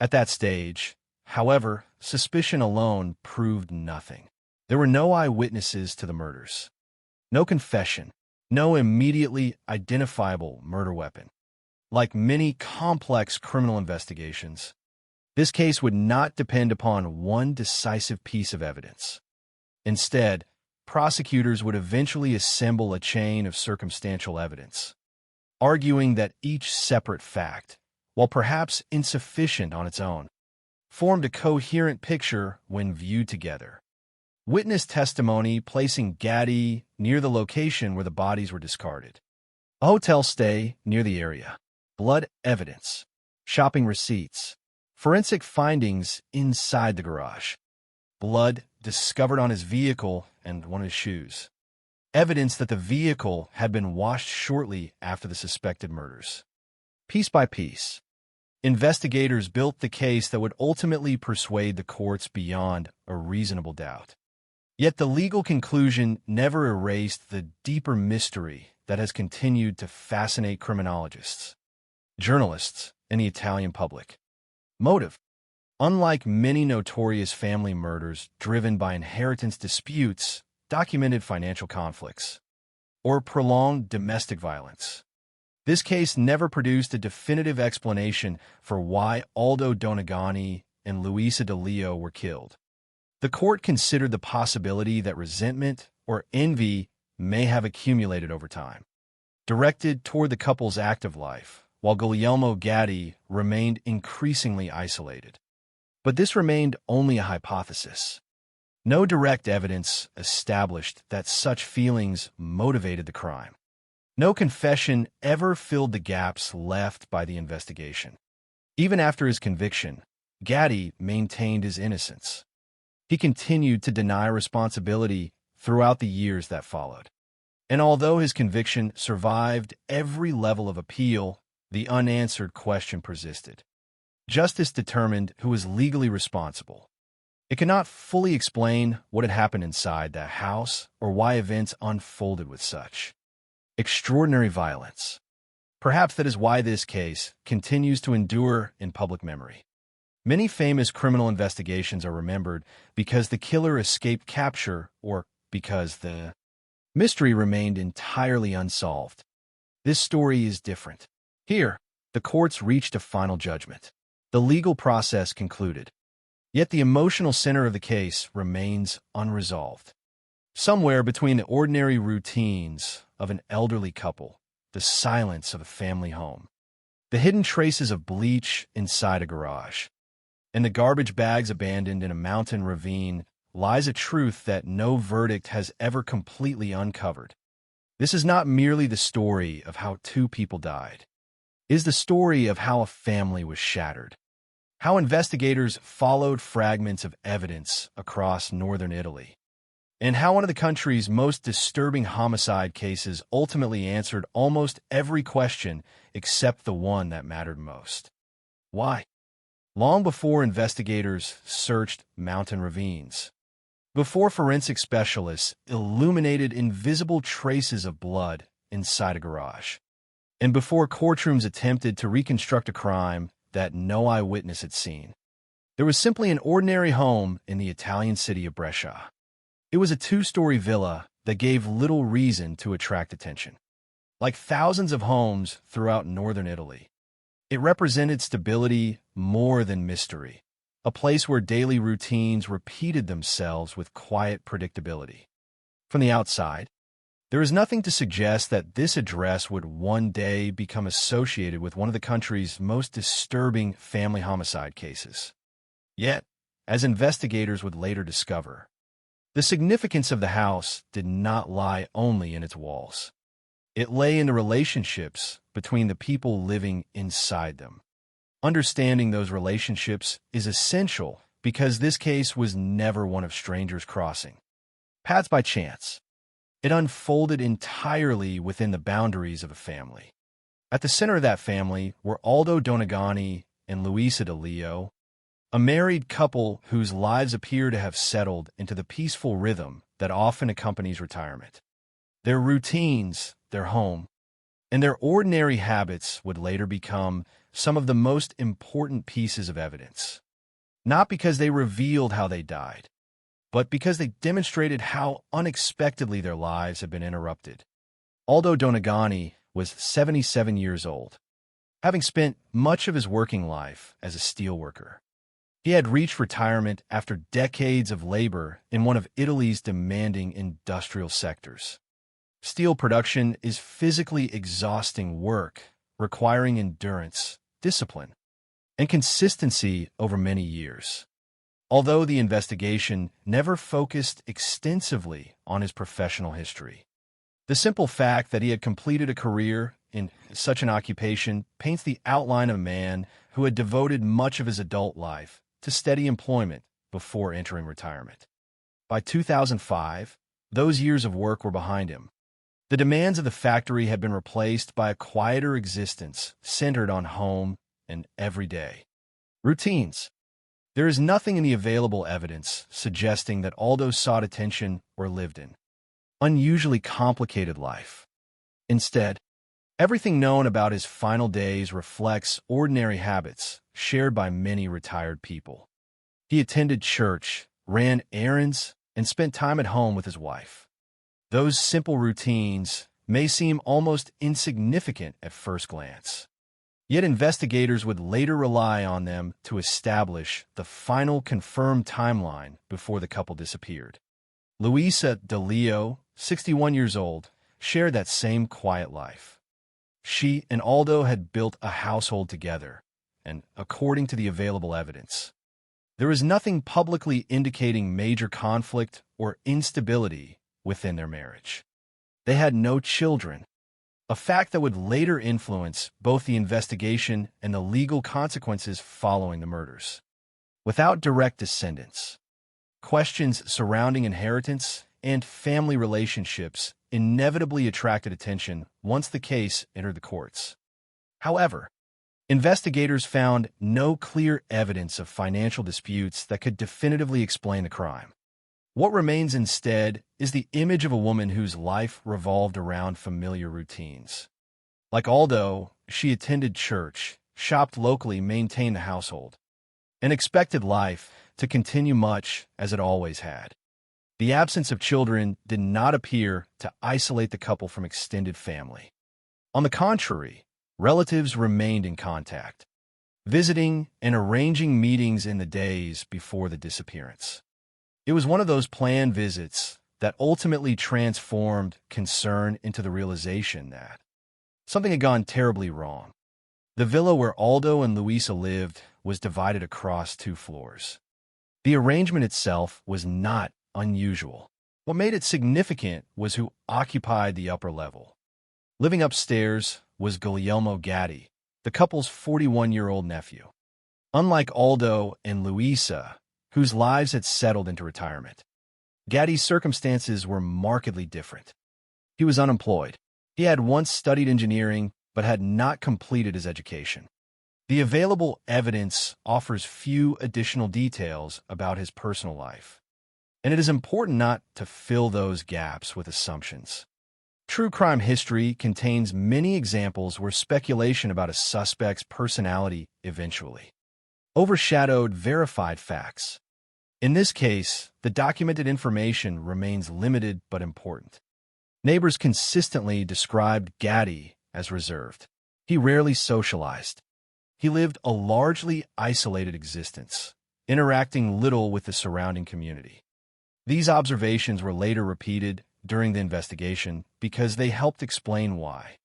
At that stage, however, suspicion alone proved nothing. There were no eyewitnesses to the murders, no confession, no immediately identifiable murder weapon. Like many complex criminal investigations, this case would not depend upon one decisive piece of evidence. Instead, prosecutors would eventually assemble a chain of circumstantial evidence, arguing that each separate fact, while perhaps insufficient on its own, formed a coherent picture when viewed together. Witness testimony placing Gatti near the location where the bodies were discarded, a hotel stay near the area, blood evidence, shopping receipts, forensic findings inside the garage, blood discovered on his vehicle and one of his shoes, evidence that the vehicle had been washed shortly after the suspected murders. Piece by piece, investigators built the case that would ultimately persuade the courts beyond a reasonable doubt. Yet the legal conclusion never erased the deeper mystery that has continued to fascinate criminologists, journalists, and the Italian public. Motive. Unlike many notorious family murders driven by inheritance disputes, documented financial conflicts, or prolonged domestic violence, this case never produced a definitive explanation for why Aldo Donegani and Luisa De Leo were killed. The court considered the possibility that resentment or envy may have accumulated over time, directed toward the couple's active life, while Guglielmo Gatti remained increasingly isolated. But this remained only a hypothesis. No direct evidence established that such feelings motivated the crime. No confession ever filled the gaps left by the investigation. Even after his conviction, Gatti maintained his innocence. He continued to deny responsibility throughout the years that followed. And although his conviction survived every level of appeal, the unanswered question persisted. Justice determined who was legally responsible. It cannot fully explain what had happened inside that house or why events unfolded with such extraordinary violence. Perhaps that is why this case continues to endure in public memory. Many famous criminal investigations are remembered because the killer escaped capture or because the mystery remained entirely unsolved. This story is different. Here, the courts reached a final judgment. The legal process concluded. Yet the emotional center of the case remains unresolved. Somewhere between the ordinary routines of an elderly couple, the silence of a family home, the hidden traces of bleach inside a garage, and the garbage bags abandoned in a mountain ravine lies a truth that no verdict has ever completely uncovered. This is not merely the story of how two people died. It is the story of how a family was shattered, how investigators followed fragments of evidence across northern Italy, and how one of the country's most disturbing homicide cases ultimately answered almost every question except the one that mattered most. Why? Long before investigators searched mountain ravines, before forensic specialists illuminated invisible traces of blood inside a garage, and before courtrooms attempted to reconstruct a crime that no eyewitness had seen, there was simply an ordinary home in the Italian city of Brescia. It was a two-story villa that gave little reason to attract attention. Like thousands of homes throughout northern Italy, it represented stability more than mystery, a place where daily routines repeated themselves with quiet predictability. From the outside, there is nothing to suggest that this address would one day become associated with one of the country's most disturbing family homicide cases. Yet, as investigators would later discover, The significance of the house did not lie only in its walls. It lay in the relationships between the people living inside them. Understanding those relationships is essential because this case was never one of strangers crossing paths by chance. It unfolded entirely within the boundaries of a family. At the center of that family were Aldo Donegani and Luisa DeLeo, a married couple whose lives appear to have settled into the peaceful rhythm that often accompanies retirement. Their routines, their home, and their ordinary habits would later become some of the most important pieces of evidence. Not because they revealed how they died, but because they demonstrated how unexpectedly their lives had been interrupted. Aldo Donegani was 77 years old, having spent much of his working life as a steelworker. He had reached retirement after decades of labor in one of Italy's demanding industrial sectors. Steel production is physically exhausting work, requiring endurance, discipline, and consistency over many years. Although the investigation never focused extensively on his professional history, the simple fact that he had completed a career in such an occupation paints the outline of a man who had devoted much of his adult life to steady employment before entering retirement. By 2005, those years of work were behind him. The demands of the factory had been replaced by a quieter existence centered on home and everyday routines. There is nothing in the available evidence suggesting that Aldo sought attention or lived an unusually complicated life. Instead, everything known about his final days reflects ordinary habits shared by many retired people. He attended church, ran errands, and spent time at home with his wife. Those simple routines may seem almost insignificant at first glance. Yet investigators would later rely on them to establish the final confirmed timeline before the couple disappeared. Luisa DeLeo, 61 years old, shared that same quiet life. She and Aldo had built a household together, and according to the available evidence, there is nothing publicly indicating major conflict or instability within their marriage. They had no children, a fact that would later influence both the investigation and the legal consequences following the murders. Without direct descendants, questions surrounding inheritance and family relationships inevitably attracted attention once the case entered the courts. However, investigators found no clear evidence of financial disputes that could definitively explain the crime. What remains instead is the image of a woman whose life revolved around familiar routines. Like Aldo, she attended church, shopped locally, maintained the household, and expected life to continue much as it always had. The absence of children did not appear to isolate the couple from extended family. On the contrary, relatives remained in contact, visiting and arranging meetings in the days before the disappearance. It was one of those planned visits that ultimately transformed concern into the realization that something had gone terribly wrong. The villa where Aldo and Luisa lived was divided across 2 floors. The arrangement itself was not unusual. What made it significant was who occupied the upper level. Living upstairs was Guglielmo Gatti, the couple's 41-year-old nephew. Unlike Aldo and Luisa, whose lives had settled into retirement, Gatti's circumstances were markedly different. He was unemployed. He had once studied engineering, but had not completed his education. The available evidence offers few additional details about his personal life, and it is important not to fill those gaps with assumptions. True crime history contains many examples where speculation about a suspect's personality eventually overshadowed verified facts. In this case, the documented information remains limited but important. Neighbors consistently described Gatti as reserved. He rarely socialized. He lived a largely isolated existence, interacting little with the surrounding community. These observations were later repeated during the investigation because they helped explain why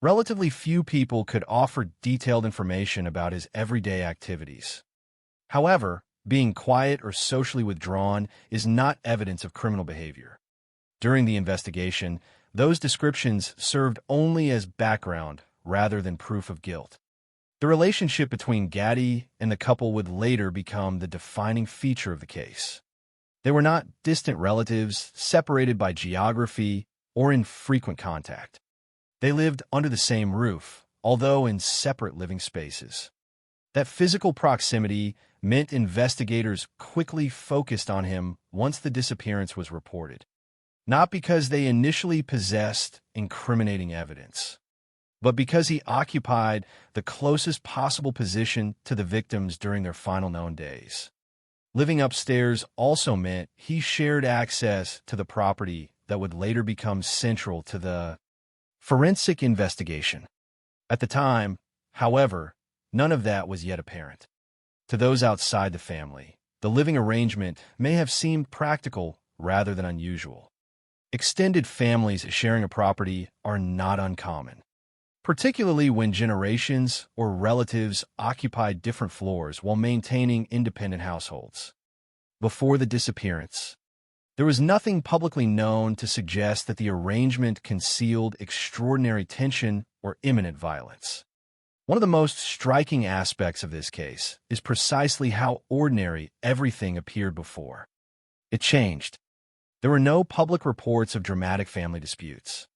relatively few people could offer detailed information about his everyday activities. However, being quiet or socially withdrawn is not evidence of criminal behavior. During the investigation, those descriptions served only as background rather than proof of guilt. The relationship between Gaddy and the couple would later become the defining feature of the case. They were not distant relatives, separated by geography, or in frequent contact. They lived under the same roof, although in separate living spaces. That physical proximity meant investigators quickly focused on him once the disappearance was reported, not because they initially possessed incriminating evidence, but because he occupied the closest possible position to the victims during their final known days. Living upstairs also meant he shared access to the property that would later become central to the forensic investigation. At the time, however, none of that was yet apparent. To those outside the family, the living arrangement may have seemed practical rather than unusual. Extended families sharing a property are not uncommon, particularly when generations or relatives occupied different floors while maintaining independent households. Before the disappearance, there was nothing publicly known to suggest that the arrangement concealed extraordinary tension or imminent violence. One of the most striking aspects of this case is precisely how ordinary everything appeared before. It changed. There were no public reports of dramatic family disputes.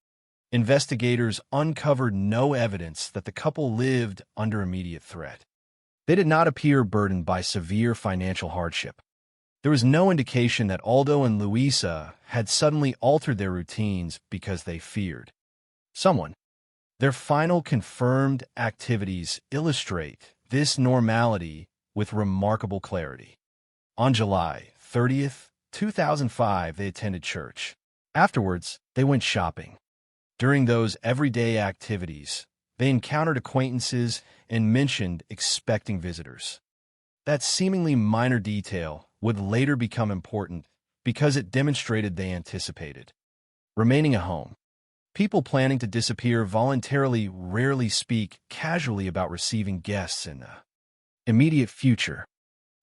Investigators uncovered no evidence that the couple lived under immediate threat. They did not appear burdened by severe financial hardship. There was no indication that Aldo and Luisa had suddenly altered their routines because they feared someone. Their final confirmed activities illustrate this normality with remarkable clarity. On July 30th, 2005, they attended church. Afterwards, they went shopping. During those everyday activities, they encountered acquaintances and mentioned expecting visitors. That seemingly minor detail would later become important because it demonstrated they anticipated remaining at home. People planning to disappear voluntarily rarely speak casually about receiving guests in the immediate future.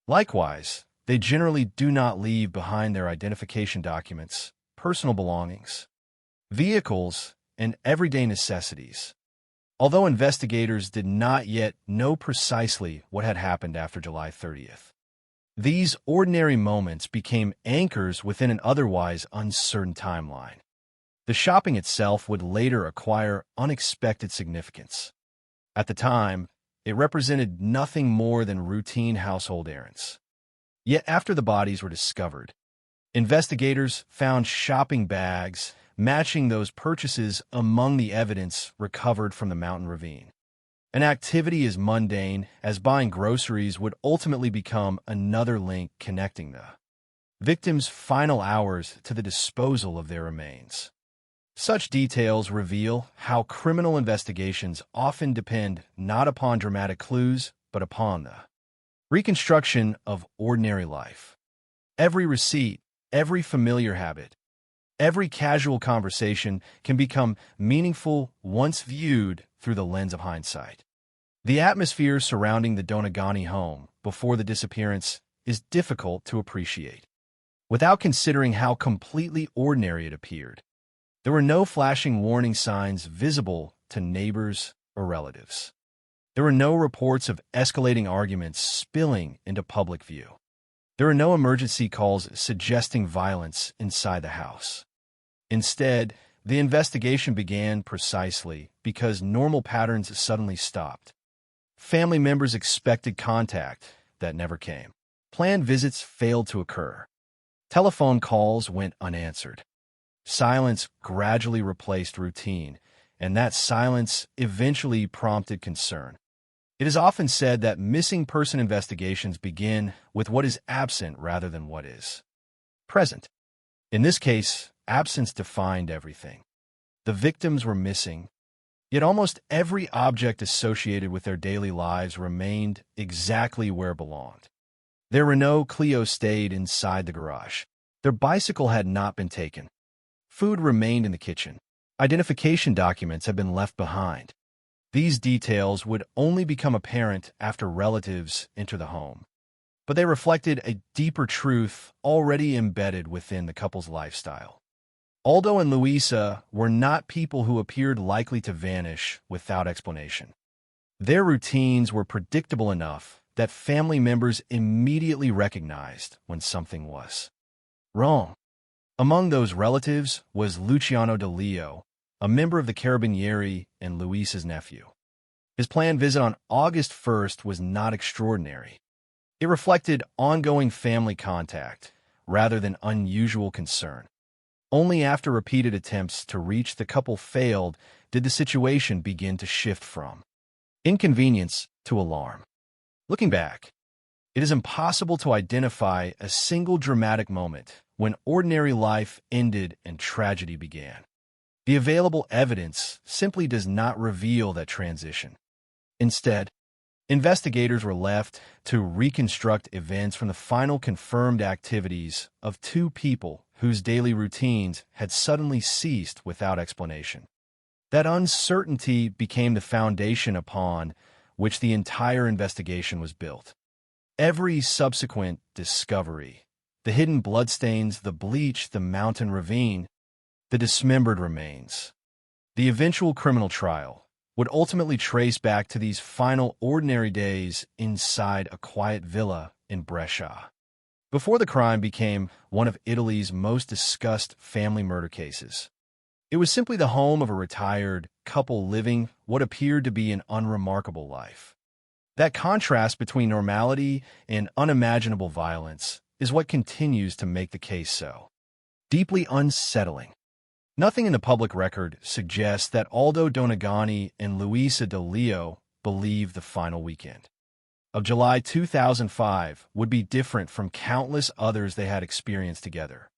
Likewise, they generally do not leave behind their identification documents, personal belongings, vehicles, and everyday necessities. Although investigators did not yet know precisely what had happened after July 30th, these ordinary moments became anchors within an otherwise uncertain timeline. The shopping itself would later acquire unexpected significance. At the time, it represented nothing more than routine household errands. Yet after the bodies were discovered, investigators found shopping bags matching those purchases among the evidence recovered from the mountain ravine. An activity as mundane as buying groceries would ultimately become another link connecting the victims' final hours to the disposal of their remains. Such details reveal how criminal investigations often depend not upon dramatic clues, but upon the reconstruction of ordinary life. Every receipt, every familiar habit, every casual conversation can become meaningful once viewed through the lens of hindsight. The atmosphere surrounding the Donegani home before the disappearance is difficult to appreciate without considering how completely ordinary it appeared. There were no flashing warning signs visible to neighbors or relatives. There were no reports of escalating arguments spilling into public view. There were no emergency calls suggesting violence inside the house. Instead, the investigation began precisely because normal patterns suddenly stopped. Family members expected contact that never came. Planned visits failed to occur. Telephone calls went unanswered. Silence gradually replaced routine, and that silence eventually prompted concern. It is often said that missing person investigations begin with what is absent rather than what is present. In this case, absence defined everything. The victims were missing, yet almost every object associated with their daily lives remained exactly where it belonged. Their Renault Clio stayed inside the garage. Their bicycle had not been taken. Food remained in the kitchen. Identification documents had been left behind. These details would only become apparent after relatives enter the home. but they reflected a deeper truth already embedded within the couple's lifestyle. Aldo and Luisa were not people who appeared likely to vanish without explanation. Their routines were predictable enough that family members immediately recognized when something was wrong. Among those relatives was Luciano De Leo, a member of the Carabinieri and Luisa's nephew. His planned visit on August 1st was not extraordinary. It reflected ongoing family contact rather than unusual concern. Only after repeated attempts to reach the couple failed did the situation begin to shift from inconvenience to alarm. Looking back, it is impossible to identify a single dramatic moment when ordinary life ended and tragedy began. The available evidence simply does not reveal that transition. Instead, investigators were left to reconstruct events from the final confirmed activities of two people whose daily routines had suddenly ceased without explanation. That uncertainty became the foundation upon which the entire investigation was built. Every subsequent discovery, the hidden bloodstains, the bleach, the mountain ravine, the dismembered remains, the eventual criminal trial, would ultimately trace back to these final ordinary days inside a quiet villa in Brescia. Before the crime became one of Italy's most discussed family murder cases, it was simply the home of a retired couple living what appeared to be an unremarkable life. That contrast between normality and unimaginable violence is what continues to make the case so deeply unsettling. Nothing in the public record suggests that Aldo Donegani and Luisa De Leo believed the final weekend of July 2005 would be different from countless others they had experienced together.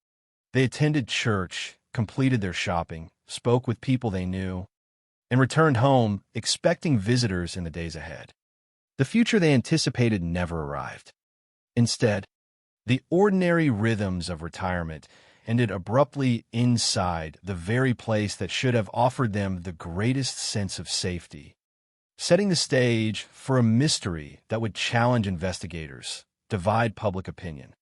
They attended church, completed their shopping, spoke with people they knew, and returned home expecting visitors in the days ahead. The future they anticipated never arrived. Instead, the ordinary rhythms of retirement ended abruptly inside the very place that should have offered them the greatest sense of safety, setting the stage for a mystery that would challenge investigators, divide public opinion,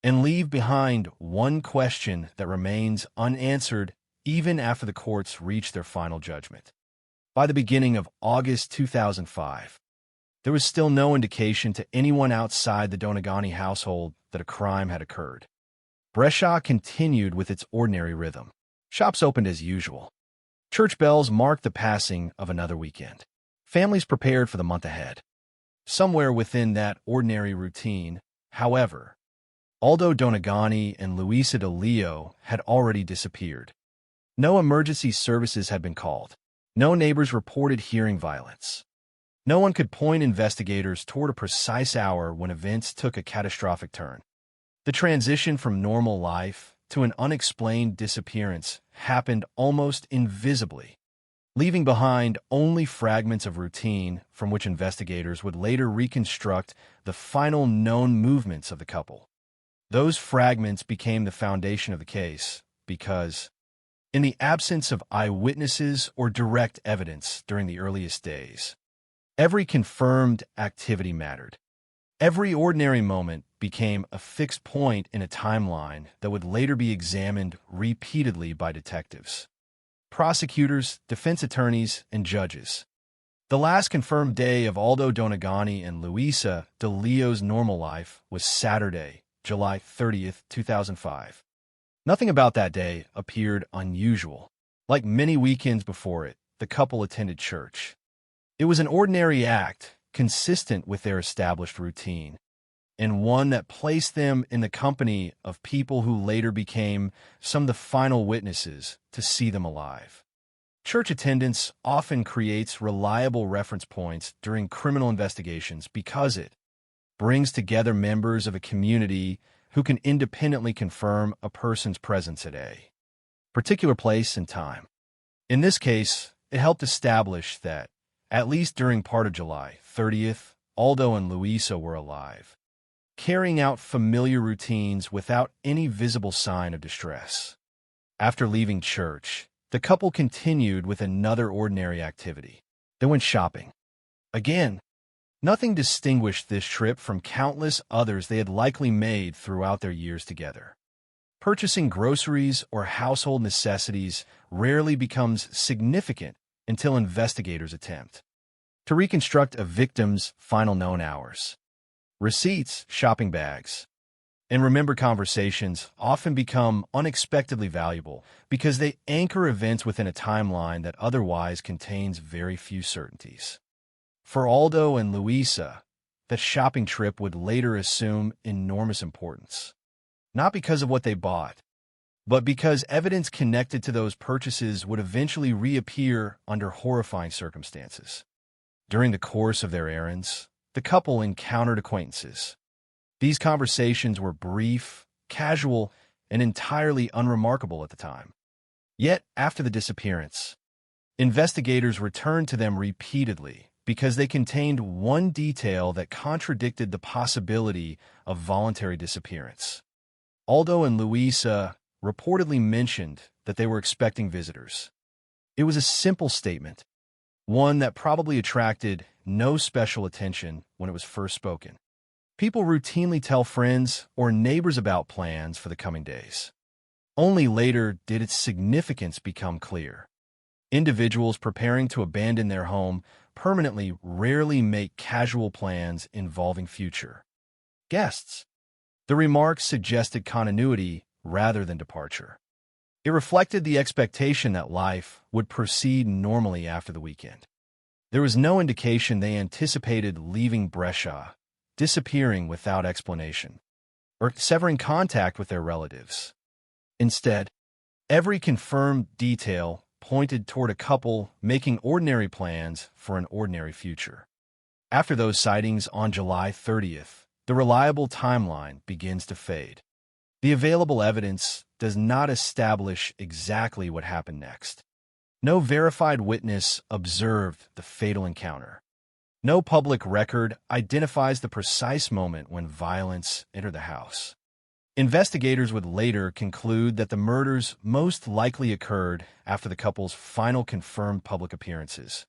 and leave behind one question that remains unanswered even after the courts reach their final judgment. By the beginning of August 2005, there was still no indication to anyone outside the Donegani household that a crime had occurred. Brescia continued with its ordinary rhythm. Shops opened as usual. Church bells marked the passing of another weekend. Families prepared for the month ahead. Somewhere within that ordinary routine, however, Aldo Donegani and Luisa De Leo had already disappeared. No emergency services had been called. No neighbors reported hearing violence. No one could point investigators toward a precise hour when events took a catastrophic turn. The transition from normal life to an unexplained disappearance happened almost invisibly, leaving behind only fragments of routine from which investigators would later reconstruct the final known movements of the couple. Those fragments became the foundation of the case because, in the absence of eyewitnesses or direct evidence during the earliest days, every confirmed activity mattered. Every ordinary moment became a fixed point in a timeline that would later be examined repeatedly by detectives, prosecutors, defense attorneys, and judges. The last confirmed day of Aldo Donegani and Luisa De Leo's normal life was Saturday, July 30th, 2005. Nothing about that day appeared unusual. Like many weekends before it, the couple attended church. It was an ordinary act, consistent with their established routine, and one that placed them in the company of people who later became some of the final witnesses to see them alive. Church attendance often creates reliable reference points during criminal investigations because it brings together members of a community who can independently confirm a person's presence at a particular place and time. In this case, it helped establish that, at least during part of July 30th, Aldo and Luisa were alive, carrying out familiar routines without any visible sign of distress. After leaving church, the couple continued with another ordinary activity. They went shopping. Again, Nothing distinguished this trip from countless others they had likely made throughout their years together. Purchasing groceries or household necessities rarely becomes significant until investigators attempt to reconstruct a victim's final known hours. Receipts, shopping bags, and remember conversations often become unexpectedly valuable because they anchor events within a timeline that otherwise contains very few certainties. For Aldo and Louisa, that shopping trip would later assume enormous importance. Not because of what they bought, but because evidence connected to those purchases would eventually reappear under horrifying circumstances. During the course of their errands, the couple encountered acquaintances. These conversations were brief, casual, and entirely unremarkable at the time. Yet, after the disappearance, investigators returned to them repeatedly because they contained one detail that contradicted the possibility of voluntary disappearance. Aldo and Louisa reportedly mentioned that they were expecting visitors. It was a simple statement, one that probably attracted no special attention when it was first spoken. People routinely tell friends or neighbors about plans for the coming days. Only later did its significance become clear. Individuals preparing to abandon their home permanently rarely make casual plans involving future guests. The remarks suggested continuity rather than departure. It reflected the expectation that life would proceed normally after the weekend. There was no indication they anticipated leaving Brescia, disappearing without explanation, or severing contact with their relatives. Instead, every confirmed detail pointed toward a couple making ordinary plans for an ordinary future. After those sightings on July 30th, the reliable timeline begins to fade. The available evidence does not establish exactly what happened next. No verified witness observed the fatal encounter. No public record identifies the precise moment when violence entered the house. Investigators would later conclude that the murders most likely occurred after the couple's final confirmed public appearances.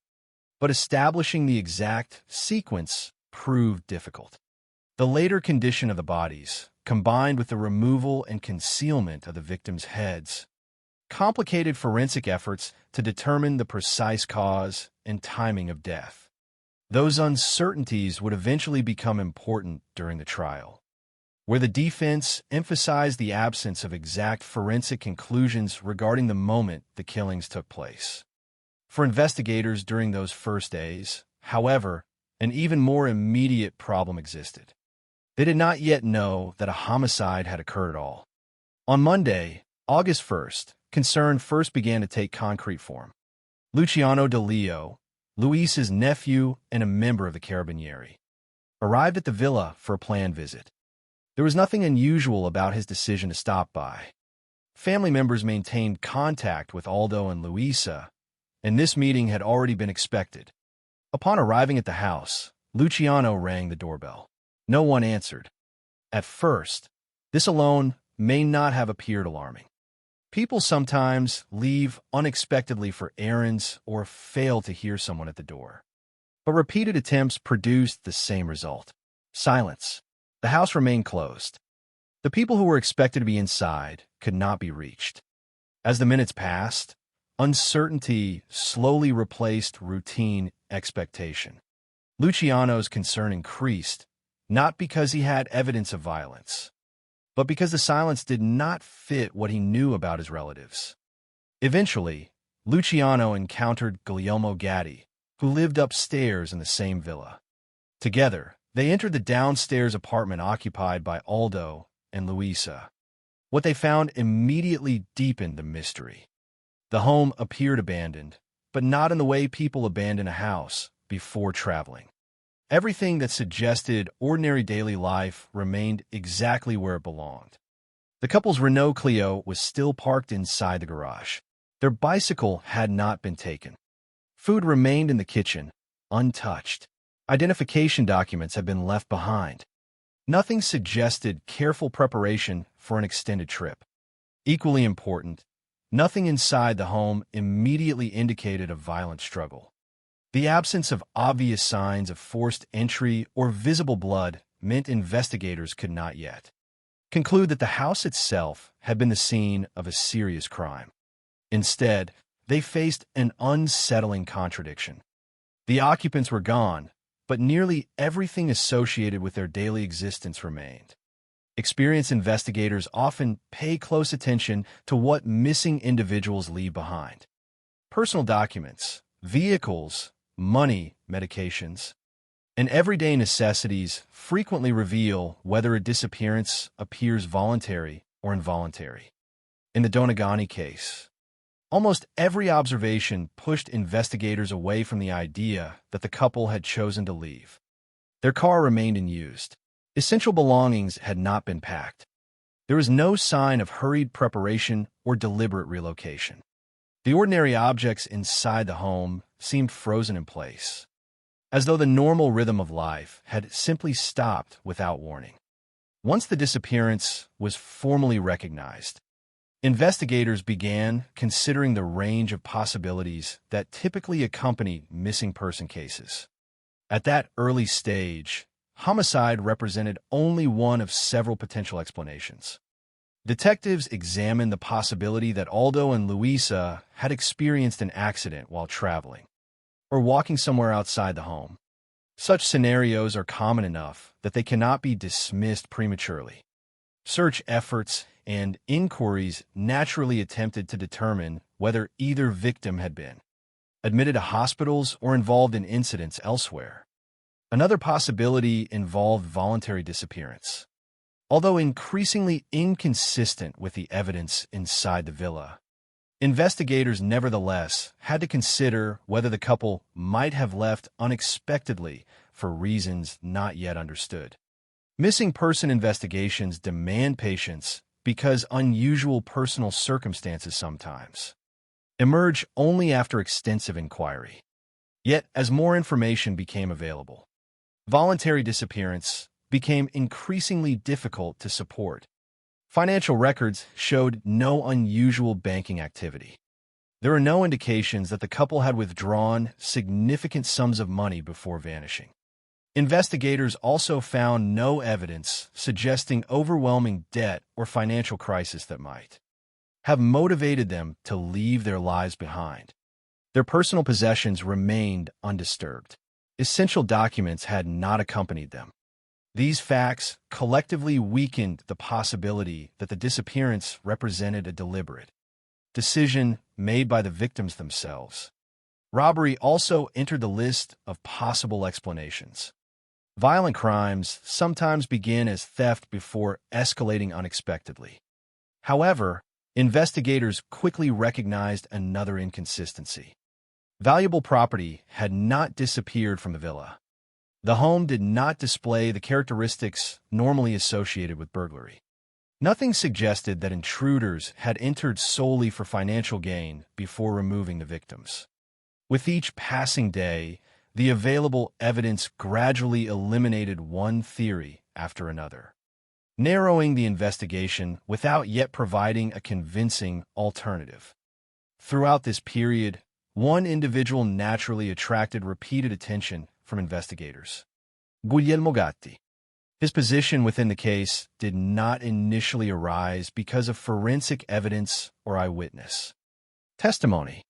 But establishing the exact sequence proved difficult. The later condition of the bodies, combined with the removal and concealment of the victims' heads, complicated forensic efforts to determine the precise cause and timing of death. Those uncertainties would eventually become important during the trial, where the defense emphasized the absence of exact forensic conclusions regarding the moment the killings took place. For investigators during those first days, however, an even more immediate problem existed. They did not yet know that a homicide had occurred at all. On Monday, August 1st, concern first began to take concrete form. Luciano De Leo, Luis's nephew and a member of the Carabinieri, arrived at the villa for a planned visit. There was nothing unusual about his decision to stop by. Family members maintained contact with Aldo and Louisa, and this meeting had already been expected. Upon arriving at the house, Luciano rang the doorbell. No one answered. At first, this alone may not have appeared alarming. People sometimes leave unexpectedly for errands or fail to hear someone at the door. But repeated attempts produced the same result. Silence. The house remained closed. The people who were expected to be inside could not be reached. As the minutes passed, uncertainty slowly replaced routine expectation. Luciano's concern increased, not because he had evidence of violence, but because the silence did not fit what he knew about his relatives. Eventually, Luciano encountered Guglielmo Gatti, who lived upstairs in the same villa. Together, they entered the downstairs apartment occupied by Aldo and Louisa. What they found immediately deepened the mystery. The home appeared abandoned, but not in the way people abandon a house before traveling. Everything that suggested ordinary daily life remained exactly where it belonged. The couple's Renault Clio was still parked inside the garage. Their bicycle had not been taken. Food remained in the kitchen, untouched. Identification documents had been left behind. Nothing suggested careful preparation for an extended trip. Equally important, nothing inside the home immediately indicated a violent struggle. The absence of obvious signs of forced entry or visible blood meant investigators could not yet conclude that the house itself had been the scene of a serious crime. Instead, they faced an unsettling contradiction. The occupants were gone, but nearly everything associated with their daily existence remained. Experienced investigators often pay close attention to what missing individuals leave behind. Personal documents, vehicles, money, medications, and everyday necessities frequently reveal whether a disappearance appears voluntary or involuntary. In the Donegani case, almost every observation pushed investigators away from the idea that the couple had chosen to leave. Their car remained unused. Essential belongings had not been packed. There was no sign of hurried preparation or deliberate relocation. The ordinary objects inside the home seemed frozen in place, as though the normal rhythm of life had simply stopped without warning. Once the disappearance was formally recognized, investigators began considering the range of possibilities that typically accompany missing person cases. At that early stage, homicide represented only one of several potential explanations. Detectives examined the possibility that Aldo and Luisa had experienced an accident while traveling or walking somewhere outside the home. Such scenarios are common enough that they cannot be dismissed prematurely. Search efforts and inquiries naturally attempted to determine whether either victim had been admitted to hospitals or involved in incidents elsewhere. Another possibility involved voluntary disappearance. Although increasingly inconsistent with the evidence inside the villa, investigators nevertheless had to consider whether the couple might have left unexpectedly for reasons not yet understood. Missing person investigations demand patience because unusual personal circumstances sometimes emerge only after extensive inquiry. Yet, as more information became available, voluntary disappearance became increasingly difficult to support. Financial records showed no unusual banking activity. There were no indications that the couple had withdrawn significant sums of money before vanishing. Investigators also found no evidence suggesting overwhelming debt or financial crisis that might have motivated them to leave their lives behind. Their personal possessions remained undisturbed. Essential documents had not accompanied them. These facts collectively weakened the possibility that the disappearance represented a deliberate decision made by the victims themselves. Robbery also entered the list of possible explanations. Violent crimes sometimes begin as theft before escalating unexpectedly. However, investigators quickly recognized another inconsistency. Valuable property had not disappeared from the villa. The home did not display the characteristics normally associated with burglary. Nothing suggested that intruders had entered solely for financial gain before removing the victims. With each passing day, the available evidence gradually eliminated one theory after another, narrowing the investigation without yet providing a convincing alternative. Throughout this period, one individual naturally attracted repeated attention from investigators: Guglielmo Gatti. His position within the case did not initially arise because of forensic evidence or eyewitness testimony.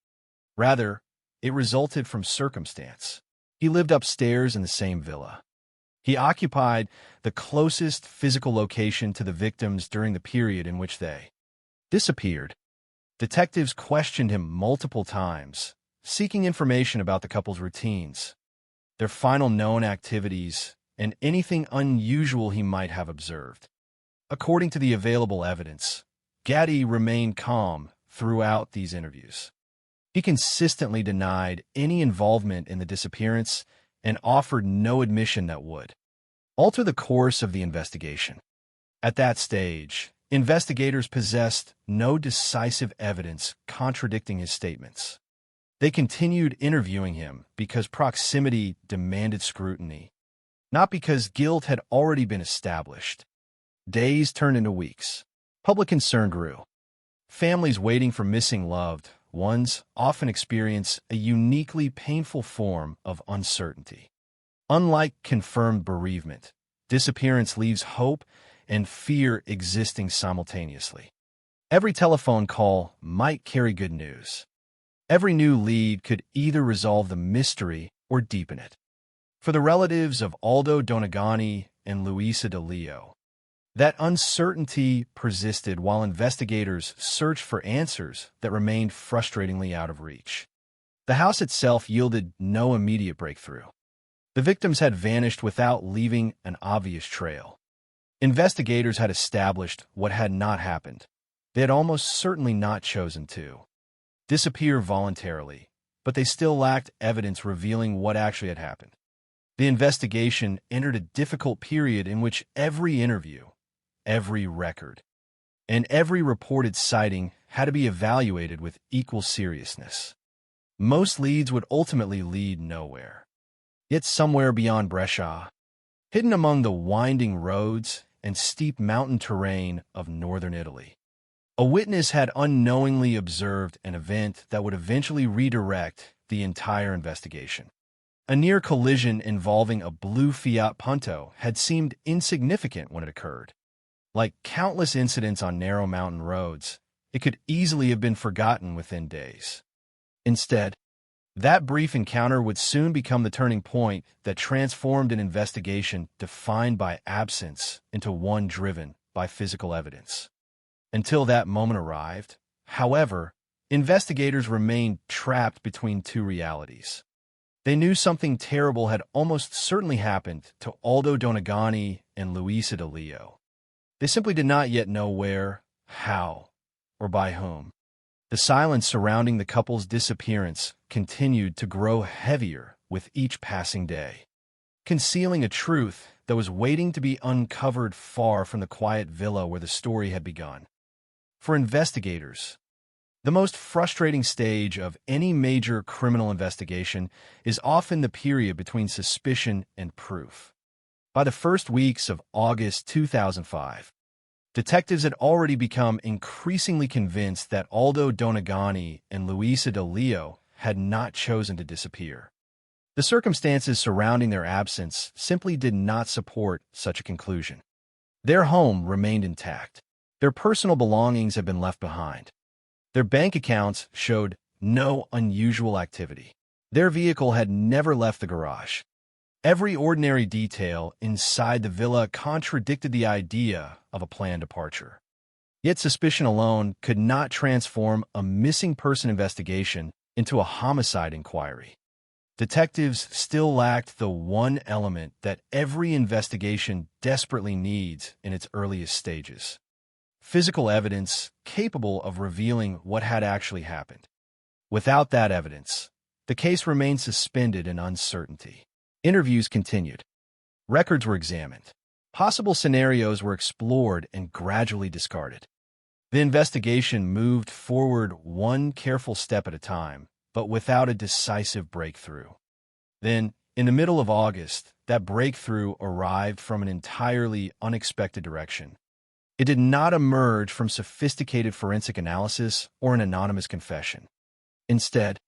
Rather, it resulted from circumstance. He lived upstairs in the same villa. He occupied the closest physical location to the victims during the period in which they disappeared. Detectives questioned him multiple times, seeking information about the couple's routines, their final known activities, and anything unusual he might have observed. According to the available evidence, Gatti remained calm throughout these interviews. He consistently denied any involvement in the disappearance and offered no admission that would alter the course of the investigation. At that stage, investigators possessed no decisive evidence contradicting his statements. They continued interviewing him because proximity demanded scrutiny, not because guilt had already been established. Days turned into weeks. Public concern grew. Families waiting for missing loved ones often experience a uniquely painful form of uncertainty. Unlike confirmed bereavement, disappearance leaves hope and fear existing simultaneously. Every telephone call might carry good news. Every new lead could either resolve the mystery or deepen it. For the relatives of Aldo Donegani and Luisa DeLeo, that uncertainty persisted while investigators searched for answers that remained frustratingly out of reach. The house itself yielded no immediate breakthrough. The victims had vanished without leaving an obvious trail. Investigators had established what had not happened. They had almost certainly not chosen to disappear voluntarily, but they still lacked evidence revealing what actually had happened. The investigation entered a difficult period in which every interview, every record, and every reported sighting had to be evaluated with equal seriousness. Most leads would ultimately lead nowhere. Yet somewhere beyond Brescia, hidden among the winding roads and steep mountain terrain of northern Italy, a witness had unknowingly observed an event that would eventually redirect the entire investigation. A near collision involving a blue Fiat Punto had seemed insignificant when it occurred. Like countless incidents on narrow mountain roads, it could easily have been forgotten within days. Instead, that brief encounter would soon become the turning point that transformed an investigation defined by absence into one driven by physical evidence. Until that moment arrived, however, investigators remained trapped between two realities. They knew something terrible had almost certainly happened to Aldo Donegani and Luisa DeLeo. They simply did not yet know where, how, or by whom. The silence surrounding the couple's disappearance continued to grow heavier with each passing day, concealing a truth that was waiting to be uncovered far from the quiet villa where the story had begun. For investigators, the most frustrating stage of any major criminal investigation is often the period between suspicion and proof. By the first weeks of August 2005, detectives had already become increasingly convinced that Aldo Donegani and Luisa DeLeo had not chosen to disappear. The circumstances surrounding their absence simply did not support such a conclusion. Their home remained intact. Their personal belongings had been left behind. Their bank accounts showed no unusual activity. Their vehicle had never left the garage. Every ordinary detail inside the villa contradicted the idea of a planned departure. Yet suspicion alone could not transform a missing person investigation into a homicide inquiry. Detectives still lacked the one element that every investigation desperately needs in its earliest stages: physical evidence capable of revealing what had actually happened. Without that evidence, the case remained suspended in uncertainty. Interviews continued. Records were examined. Possible scenarios were explored and gradually discarded. The investigation moved forward one careful step at a time, but without a decisive breakthrough. Then, in the middle of August, that breakthrough arrived from an entirely unexpected direction. It did not emerge from sophisticated forensic analysis or an anonymous confession. Instead,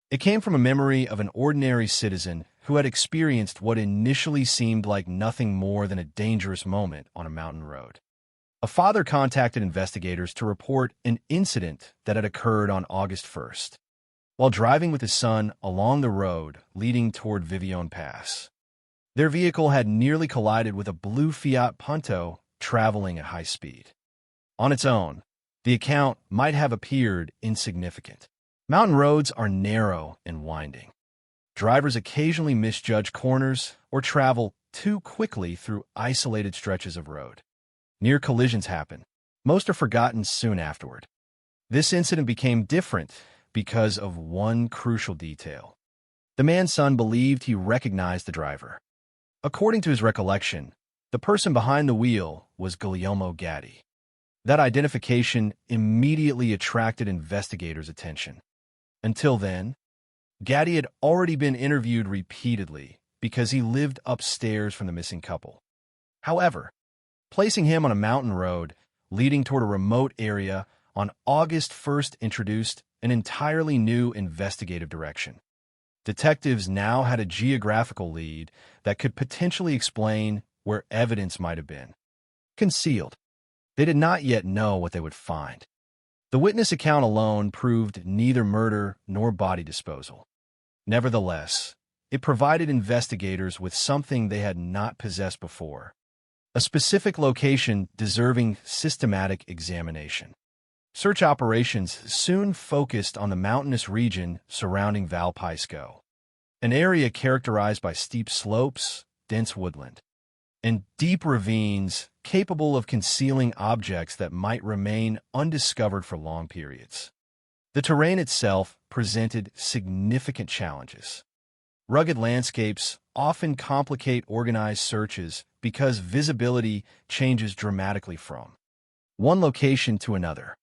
it came from a memory of an ordinary citizen who had experienced what initially seemed like nothing more than a dangerous moment on a mountain road. A father contacted investigators to report an incident that had occurred on August 1st, while driving with his son along the road leading toward Vivione Pass. Their vehicle had nearly collided with a blue Fiat Punto traveling at high speed. On its own, the account might have appeared insignificant. Mountain roads are narrow and winding. Drivers occasionally misjudge corners or travel too quickly through isolated stretches of road. Near collisions happen. Most are forgotten soon afterward. This incident became different because of one crucial detail. The man's son believed he recognized the driver. According to his recollection, the person behind the wheel was Guglielmo Gatti. That identification immediately attracted investigators' attention. Until then, Gatti had already been interviewed repeatedly because he lived upstairs from the missing couple. However, placing him on a mountain road leading toward a remote area on August 1st introduced an entirely new investigative direction. Detectives now had a geographical lead that could potentially explain where evidence might have been concealed. They did not yet know what they would find. The witness account alone proved neither murder nor body disposal. Nevertheless, it provided investigators with something they had not possessed before: a specific location deserving systematic examination. Search operations soon focused on the mountainous region surrounding Valparaiso, an area characterized by steep slopes, dense woodland, and deep ravines capable of concealing objects that might remain undiscovered for long periods. The terrain itself presented significant challenges. Rugged landscapes often complicate organized searches because visibility changes dramatically from one location to another.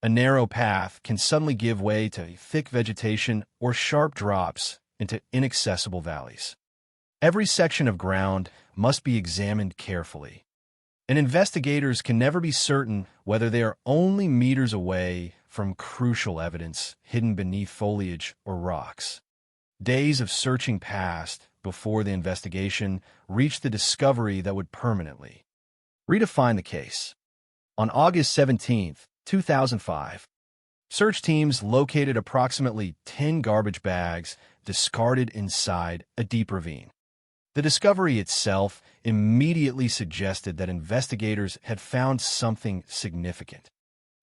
A narrow path can suddenly give way to thick vegetation or sharp drops into inaccessible valleys. Every section of ground must be examined carefully, and investigators can never be certain whether they are only meters away from crucial evidence hidden beneath foliage or rocks. Days of searching passed before the investigation reached the discovery that would permanently redefine the case. On August 17, 2005, search teams located approximately 10 garbage bags discarded inside a deep ravine. The discovery itself immediately suggested that investigators had found something significant.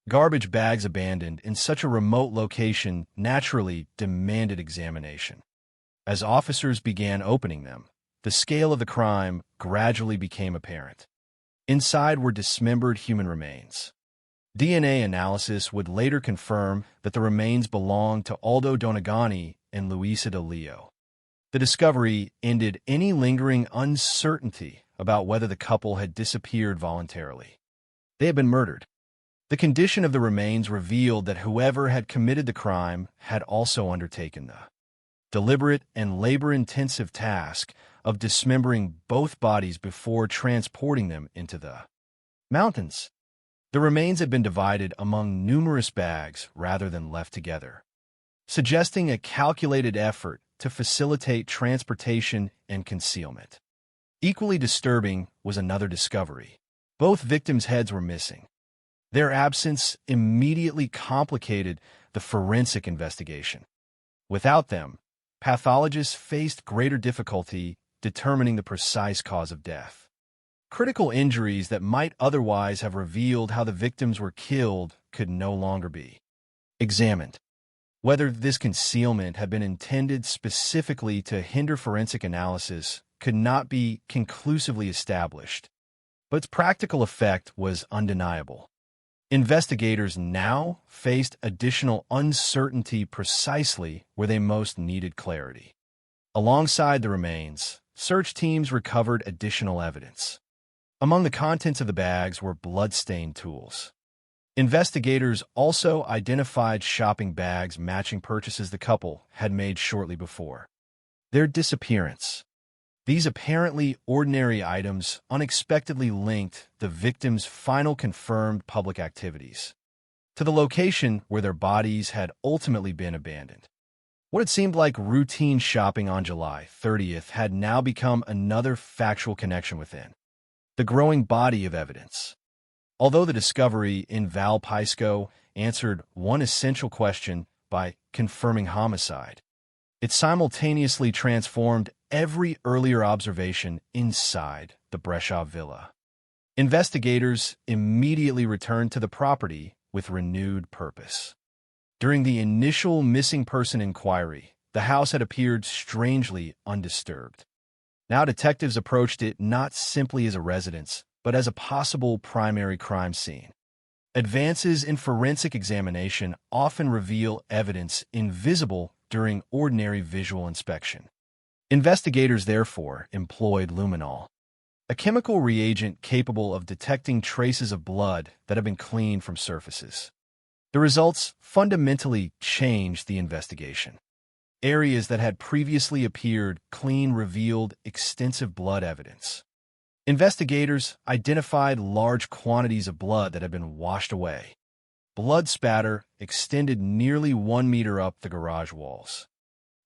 Garbage bags abandoned in such a remote location naturally demanded examination. As officers began opening them, the scale of the crime gradually became apparent. Inside were dismembered human remains. DNA analysis would later confirm that the remains belonged to Aldo Donegani and Luisa De Leo. The discovery ended any lingering uncertainty about whether the couple had disappeared voluntarily. They had been murdered. The condition of the remains revealed that whoever had committed the crime had also undertaken the deliberate and labor-intensive task of dismembering both bodies before transporting them into the mountains. The remains had been divided among numerous bags rather than left together, suggesting a calculated effort to facilitate transportation and concealment. Equally disturbing was another discovery. Both victims' heads were missing. Their absence immediately complicated the forensic investigation. Without them, pathologists faced greater difficulty determining the precise cause of death. Critical injuries that might otherwise have revealed how the victims were killed could no longer be examined. Whether this concealment had been intended specifically to hinder forensic analysis could not be conclusively established, but its practical effect was undeniable. Investigators now faced additional uncertainty precisely where they most needed clarity. Alongside the remains, search teams recovered additional evidence. Among the contents of the bags were blood-stained tools. Investigators also identified shopping bags matching purchases the couple had made shortly before their disappearance. These apparently ordinary items unexpectedly linked the victims' final confirmed public activities to the location where their bodies had ultimately been abandoned. What had seemed like routine shopping on July 30th had now become another factual connection within the growing body of evidence. Although the discovery in Valparaiso answered one essential question by confirming homicide, it simultaneously transformed every earlier observation inside the Brezov villa. Investigators immediately returned to the property with renewed purpose. During the initial missing person inquiry, the house had appeared strangely undisturbed. Now detectives approached it not simply as a residence, but as a possible primary crime scene. Advances in forensic examination often reveal evidence invisible during ordinary visual inspection. Investigators therefore employed luminol, a chemical reagent capable of detecting traces of blood that have been cleaned from surfaces. The results fundamentally changed the investigation. Areas that had previously appeared clean revealed extensive blood evidence. Investigators identified large quantities of blood that had been washed away. blood spatter extended nearly 1 meter up the garage walls.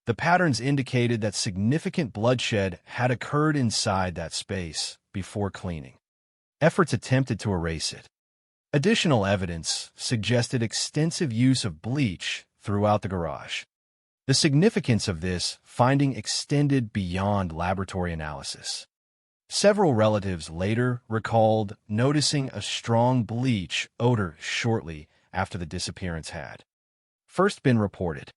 The patterns indicated that significant bloodshed had occurred inside that space before cleaning. Efforts attempted to erase it. Additional evidence suggested extensive use of bleach throughout the garage. The significance of this finding extended beyond laboratory analysis. Several relatives later recalled noticing a strong bleach odor shortly after the disappearance had first been reported.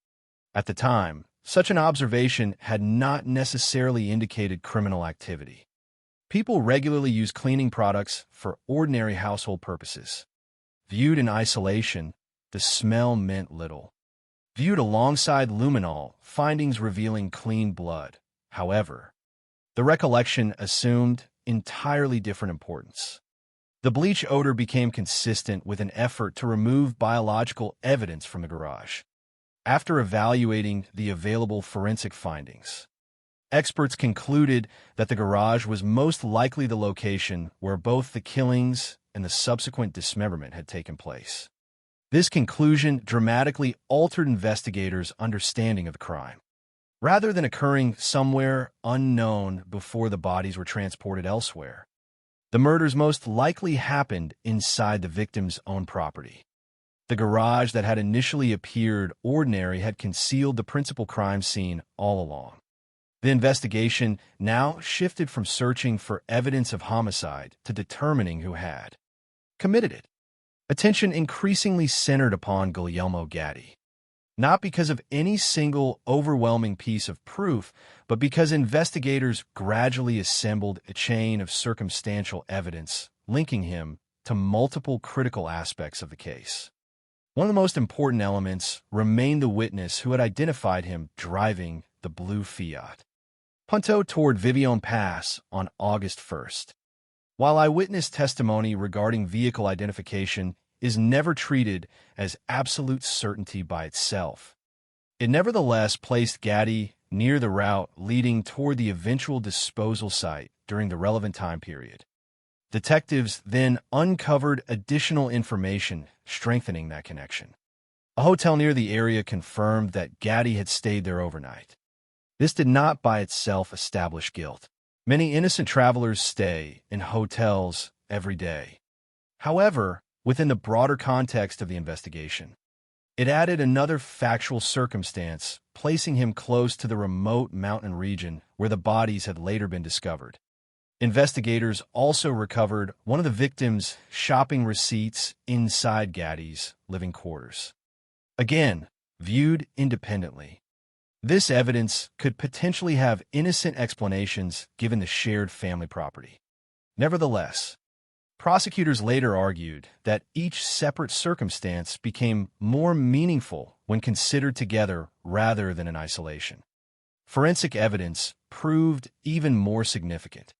At the time, such an observation had not necessarily indicated criminal activity. People regularly use cleaning products for ordinary household purposes. Viewed in isolation, the smell meant little. Viewed alongside luminol, findings revealing clean blood, however, the recollection assumed entirely different importance. The bleach odor became consistent with an effort to remove biological evidence from the garage. After evaluating the available forensic findings, experts concluded that the garage was most likely the location where both the killings and the subsequent dismemberment had taken place. This conclusion dramatically altered investigators' understanding of the crime. Rather than occurring somewhere unknown before the bodies were transported elsewhere, the murders most likely happened inside the victim's own property. The garage that had initially appeared ordinary had concealed the principal crime scene all along. The investigation now shifted from searching for evidence of homicide to determining who had committed it. Attention increasingly centered upon Guglielmo Gatti, not because of any single overwhelming piece of proof, but because investigators gradually assembled a chain of circumstantial evidence linking him to multiple critical aspects of the case. One of the most important elements remained the witness who had identified him driving the blue Fiat Punto toward Vivione Pass on August 1st. While eyewitness testimony regarding vehicle identification is never treated as absolute certainty by itself, it nevertheless placed Gatti near the route leading toward the eventual disposal site during the relevant time period. Detectives then uncovered additional information strengthening that connection. A hotel near the area confirmed that Gatti had stayed there overnight. This did not by itself establish guilt. Many innocent travelers stay in hotels every day. However, within the broader context of the investigation, it added another factual circumstance, placing him close to the remote mountain region where the bodies had later been discovered. Investigators also recovered one of the victim's shopping receipts inside Gatti's living quarters. Again, viewed independently, this evidence could potentially have innocent explanations given the shared family property. Nevertheless, prosecutors later argued that each separate circumstance became more meaningful when considered together rather than in isolation. Forensic evidence proved even more significant.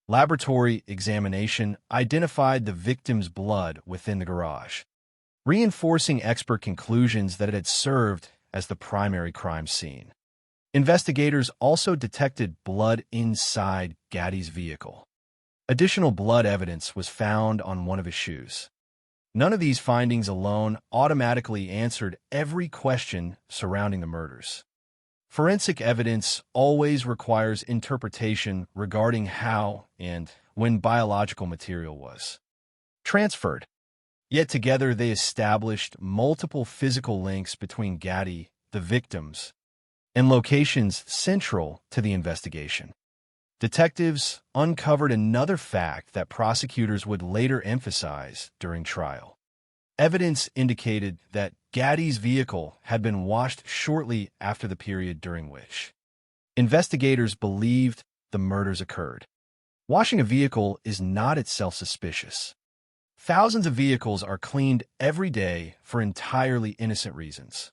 Laboratory examination identified the victim's blood within the garage, reinforcing expert conclusions that it had served as the primary crime scene. Investigators also detected blood inside Gatti's vehicle. Additional blood evidence was found on one of his shoes. None of these findings alone automatically answered every question surrounding the murders. Forensic evidence always requires interpretation regarding how and when biological material was transferred. Yet together they established multiple physical links between Gatti, the victims, and locations central to the investigation. Detectives uncovered another fact that prosecutors would later emphasize during trial. Evidence indicated that Gatti's vehicle had been washed shortly after the period during which investigators believed the murders occurred. Washing a vehicle is not itself suspicious. Thousands of vehicles are cleaned every day for entirely innocent reasons.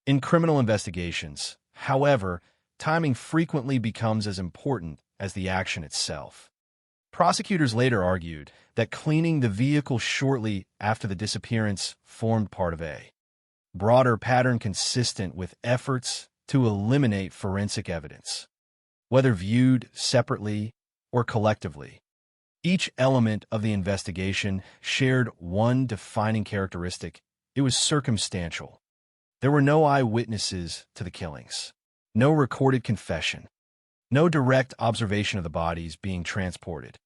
In criminal investigations, however, timing frequently becomes as important as the action itself. Prosecutors later argued that cleaning the vehicle shortly after the disappearance formed part of a broader pattern consistent with efforts to eliminate forensic evidence. Whether viewed separately or collectively, each element of the investigation shared one defining characteristic: It was circumstantial. There were no eyewitnesses to the killings, no recorded confession, no direct observation of the bodies being transported.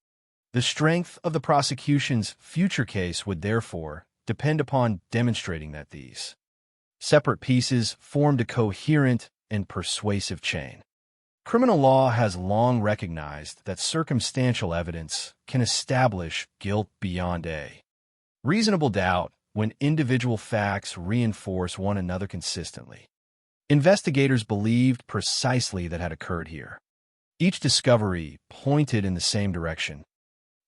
The strength of the prosecution's future case would therefore depend upon demonstrating that these separate pieces formed a coherent and persuasive chain. Criminal law has long recognized that circumstantial evidence can establish guilt beyond a reasonable doubt when individual facts reinforce one another consistently. Investigators believed precisely that had occurred here. Each discovery pointed in the same direction,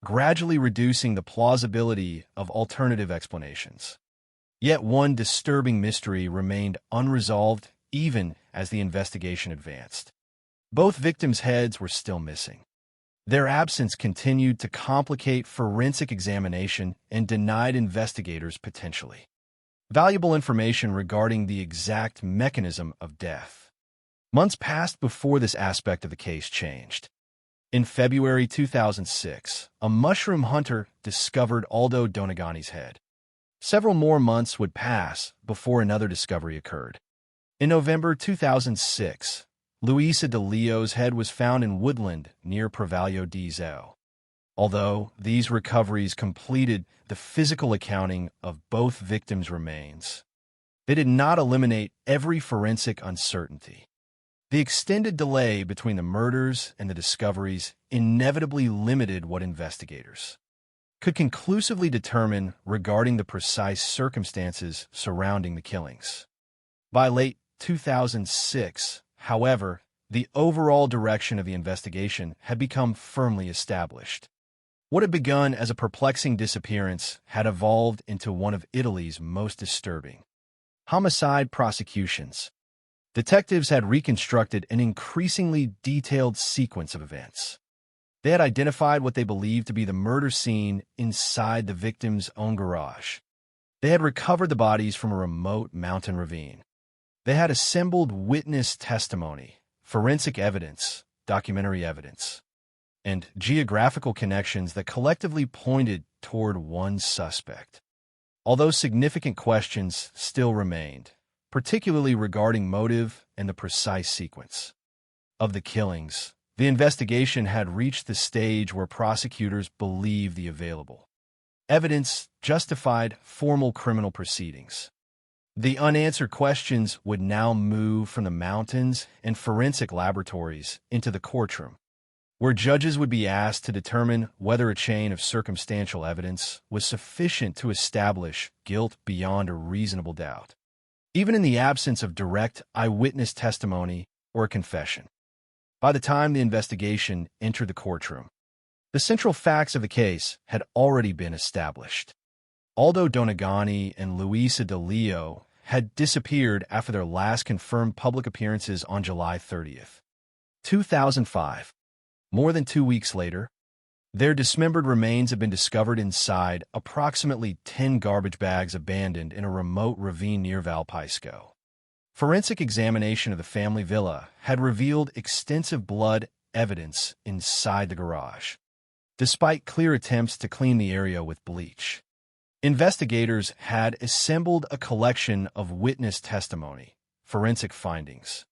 gradually reducing the plausibility of alternative explanations. Yet one disturbing mystery remained unresolved even as the investigation advanced. Both victims' heads were still missing. Their absence continued to complicate forensic examination and denied investigators potentially valuable information regarding the exact mechanism of death. Months passed before this aspect of the case changed. In February 2006, a mushroom hunter discovered Aldo Donegani's head. Several more months would pass before another discovery occurred. In November 2006, Luisa De Leo's head was found in woodland near Provalio di Zeo. Although these recoveries completed the physical accounting of both victims' remains, they did not eliminate every forensic uncertainty. The extended delay between the murders and the discoveries inevitably limited what investigators could conclusively determine regarding the precise circumstances surrounding the killings. By late 2006, however, the overall direction of the investigation had become firmly established. What had begun as a perplexing disappearance had evolved into one of Italy's most disturbing homicide prosecutions. Detectives had reconstructed an increasingly detailed sequence of events. They had identified what they believed to be the murder scene inside the victim's own garage. They had recovered the bodies from a remote mountain ravine. They had assembled witness testimony, forensic evidence, documentary evidence, and geographical connections that collectively pointed toward one suspect. Although significant questions still remained, particularly regarding motive and the precise sequence of the killings, the investigation had reached the stage where prosecutors believed the available evidence justified formal criminal proceedings. The unanswered questions would now move from the mountains and forensic laboratories into the courtroom, where judges would be asked to determine whether a chain of circumstantial evidence was sufficient to establish guilt beyond a reasonable doubt, even in the absence of direct eyewitness testimony or a confession. By the time the investigation entered the courtroom, the central facts of the case had already been established. Aldo Donegani and Luisa De Leo had disappeared after their last confirmed public appearances on July 30th, 2005. More than 2 weeks later, their dismembered remains have been discovered inside approximately 10 garbage bags abandoned in a remote ravine near Valpaisco. Forensic examination of the family villa had revealed extensive blood evidence inside the garage, despite clear attempts to clean the area with bleach. Investigators had assembled a collection of witness testimony, forensic findings,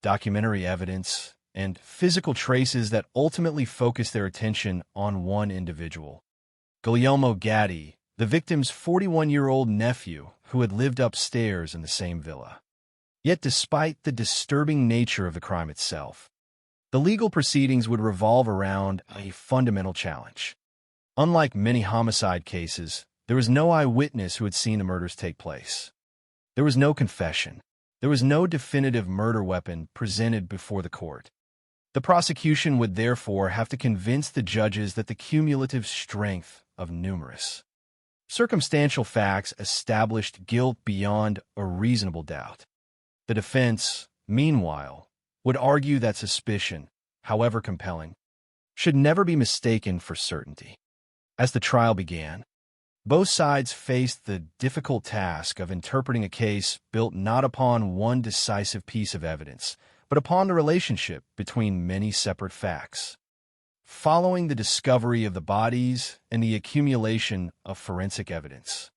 documentary evidence, and physical traces that ultimately focused their attention on one individual, Guglielmo Gatti, the victim's 41-year-old nephew who had lived upstairs in the same villa. Yet despite the disturbing nature of the crime itself, the legal proceedings would revolve around a fundamental challenge. Unlike many homicide cases, there was no eyewitness who had seen the murders take place. There was no confession. There was no definitive murder weapon presented before the court. The prosecution would therefore have to convince the judges that the cumulative strength of numerous circumstantial facts established guilt beyond a reasonable doubt. The defense, meanwhile, would argue that suspicion, however compelling, should never be mistaken for certainty. As the trial began, both sides faced the difficult task of interpreting a case built not upon one decisive piece of evidence, but upon the relationship between many separate facts. Following the discovery of the bodies and the accumulation of forensic evidence,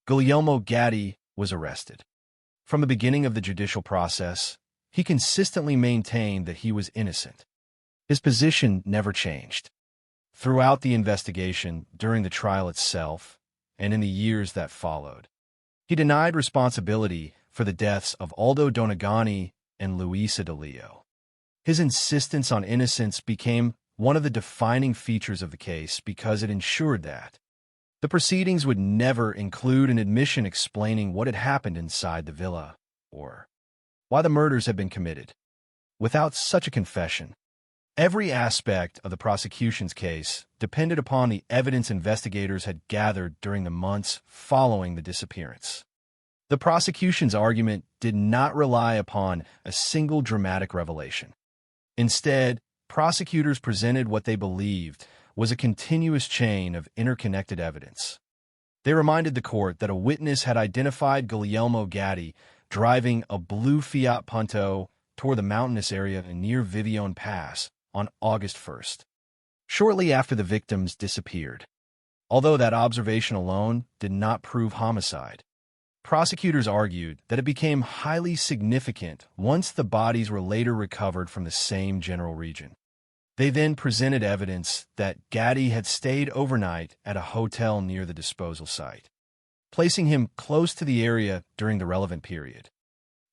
Guglielmo Gatti was arrested. From the beginning of the judicial process, he consistently maintained that he was innocent. His position never changed. Throughout the investigation, during the trial itself, and in the years that followed, he denied responsibility for the deaths of Aldo Donegani and Luisa DeLeo. His insistence on innocence became one of the defining features of the case because it ensured that the proceedings would never include an admission explaining what had happened inside the villa or why the murders had been committed. Without such a confession, every aspect of the prosecution's case depended upon the evidence investigators had gathered during the months following the disappearance. The prosecution's argument did not rely upon a single dramatic revelation. Instead, prosecutors presented what they believed was a continuous chain of interconnected evidence. They reminded the court that a witness had identified Guglielmo Gatti driving a blue Fiat Punto toward the mountainous area near Vivione Pass on August 1st, shortly after the victims disappeared. Although that observation alone did not prove homicide, prosecutors argued that it became highly significant once the bodies were later recovered from the same general region. They then presented evidence that Gatti had stayed overnight at a hotel near the disposal site, placing him close to the area during the relevant period.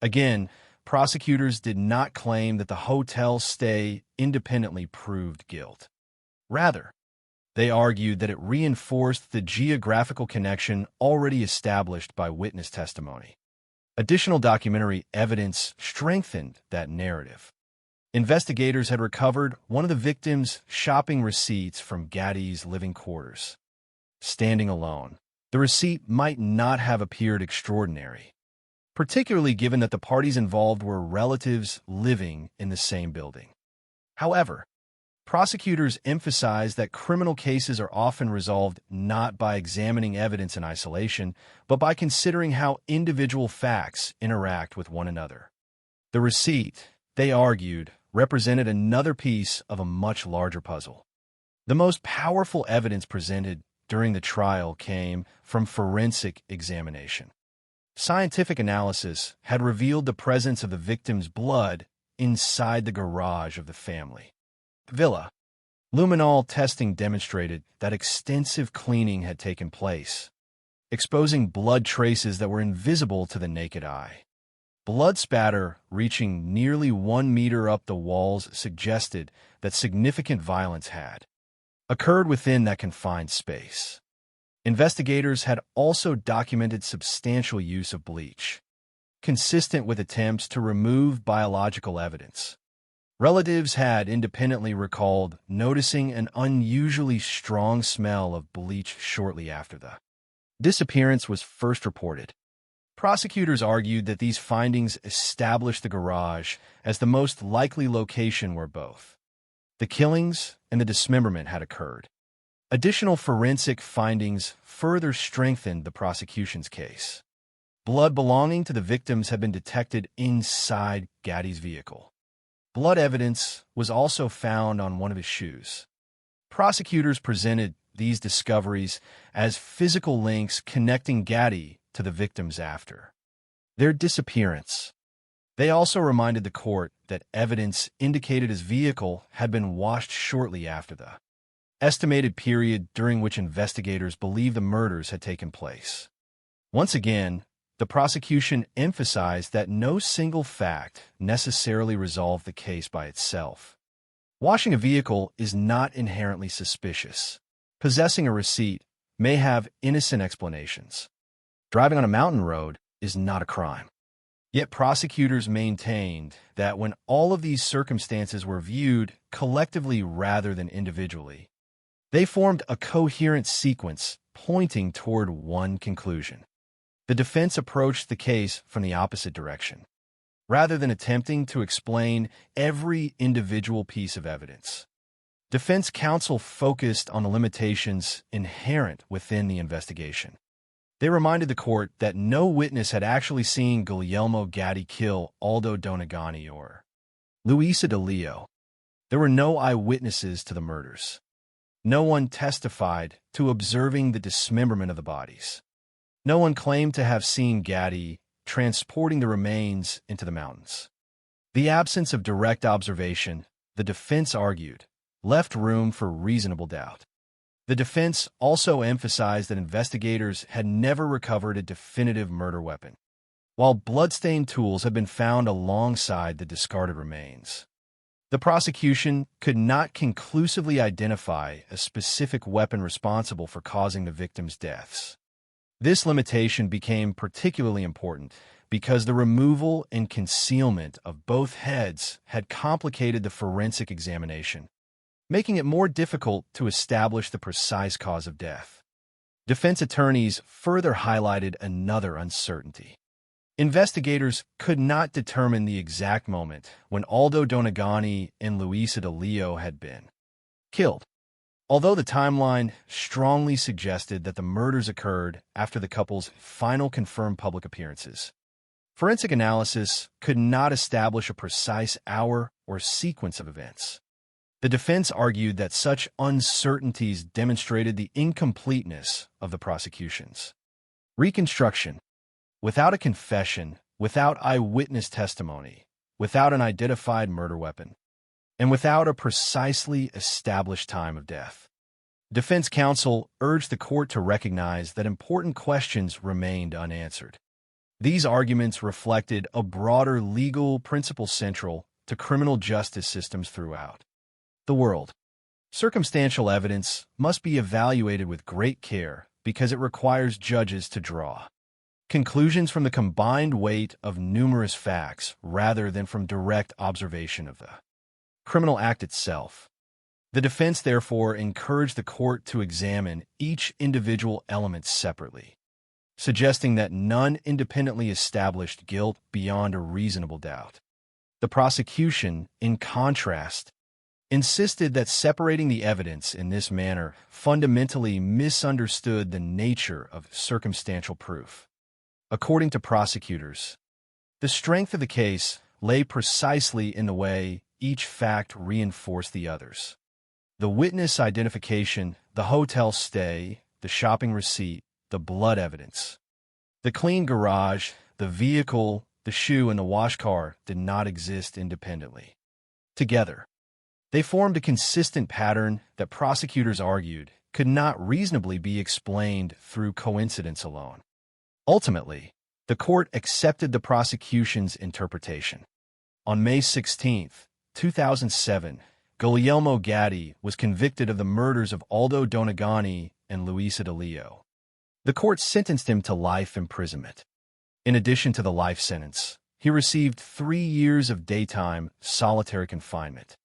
Again, prosecutors did not claim that the hotel stay independently proved guilt. Rather, they argued that it reinforced the geographical connection already established by witness testimony. Additional documentary evidence strengthened that narrative. Investigators had recovered one of the victims' shopping receipts from Gatti's living quarters. Standing alone, the receipt might not have appeared extraordinary, particularly given that the parties involved were relatives living in the same building. However, prosecutors emphasized that criminal cases are often resolved not by examining evidence in isolation, but by considering how individual facts interact with one another. The receipt, they argued, represented another piece of a much larger puzzle. The most powerful evidence presented during the trial came from forensic examination. Scientific analysis had revealed the presence of the victim's blood inside the garage of the family villa. Luminol testing demonstrated that extensive cleaning had taken place, exposing blood traces that were invisible to the naked eye. Blood spatter reaching nearly 1 meter up the walls suggested that significant violence had occurred within that confined space. Investigators had also documented substantial use of bleach, consistent with attempts to remove biological evidence. Relatives had independently recalled noticing an unusually strong smell of bleach shortly after the disappearance was first reported. Prosecutors argued that these findings established the garage as the most likely location where both the killings and the dismemberment had occurred. Additional forensic findings further strengthened the prosecution's case. Blood belonging to the victims had been detected inside Gatti's vehicle. Blood evidence was also found on one of his shoes. Prosecutors presented these discoveries as physical links connecting Gatti to the victims after their disappearance. They also reminded the court that evidence indicated his vehicle had been washed shortly after the estimated period during which investigators believe the murders had taken place. Once again, the prosecution emphasized that no single fact necessarily resolved the case by itself. Washing a vehicle is not inherently suspicious. Possessing a receipt may have innocent explanations. Driving on a mountain road is not a crime. Yet prosecutors maintained that when all of these circumstances were viewed collectively rather than individually, they formed a coherent sequence pointing toward one conclusion. The defense approached the case from the opposite direction. Rather than attempting to explain every individual piece of evidence, defense counsel focused on the limitations inherent within the investigation. They reminded the court that no witness had actually seen Guglielmo Gatti kill Aldo Donegani or Luisa DeLeo. There were no eyewitnesses to the murders. No one testified to observing the dismemberment of the bodies. No one claimed to have seen Gaddy transporting the remains into the mountains. The absence of direct observation, the defense argued, left room for reasonable doubt. The defense also emphasized that investigators had never recovered a definitive murder weapon, while bloodstained tools had been found alongside the discarded remains. The prosecution could not conclusively identify a specific weapon responsible for causing the victims' deaths. This limitation became particularly important because the removal and concealment of both heads had complicated the forensic examination, making it more difficult to establish the precise cause of death. Defense attorneys further highlighted another uncertainty. Investigators could not determine the exact moment when Aldo Donegani and Luisa DeLeo had been killed, although the timeline strongly suggested that the murders occurred after the couple's final confirmed public appearances. Forensic analysis could not establish a precise hour or sequence of events. The defense argued that such uncertainties demonstrated the incompleteness of the prosecution's reconstruction. Without a confession, without eyewitness testimony, without an identified murder weapon, and without a precisely established time of death, defense counsel urged the court to recognize that important questions remained unanswered. These arguments reflected a broader legal principle central to criminal justice systems throughout the world. Circumstantial evidence must be evaluated with great care because it requires judges to draw conclusions from the combined weight of numerous facts rather than from direct observation of the criminal act itself. The defense, therefore, encouraged the court to examine each individual element separately, suggesting that none independently established guilt beyond a reasonable doubt. The prosecution, in contrast, insisted that separating the evidence in this manner fundamentally misunderstood the nature of circumstantial proof. According to prosecutors, the strength of the case lay precisely in the way each fact reinforced the others. The witness identification, the hotel stay, the shopping receipt, the blood evidence. The clean garage, the vehicle, the shoe, and the wash car did not exist independently. Together, they formed a consistent pattern that prosecutors argued could not reasonably be explained through coincidence alone. Ultimately, the court accepted the prosecution's interpretation. On May 16, 2007, Guglielmo Gaddy was convicted of the murders of Aldo Donegani and Luisa DeLeo. The court sentenced him to life imprisonment. In addition to the life sentence, he received 3 years of daytime solitary confinement,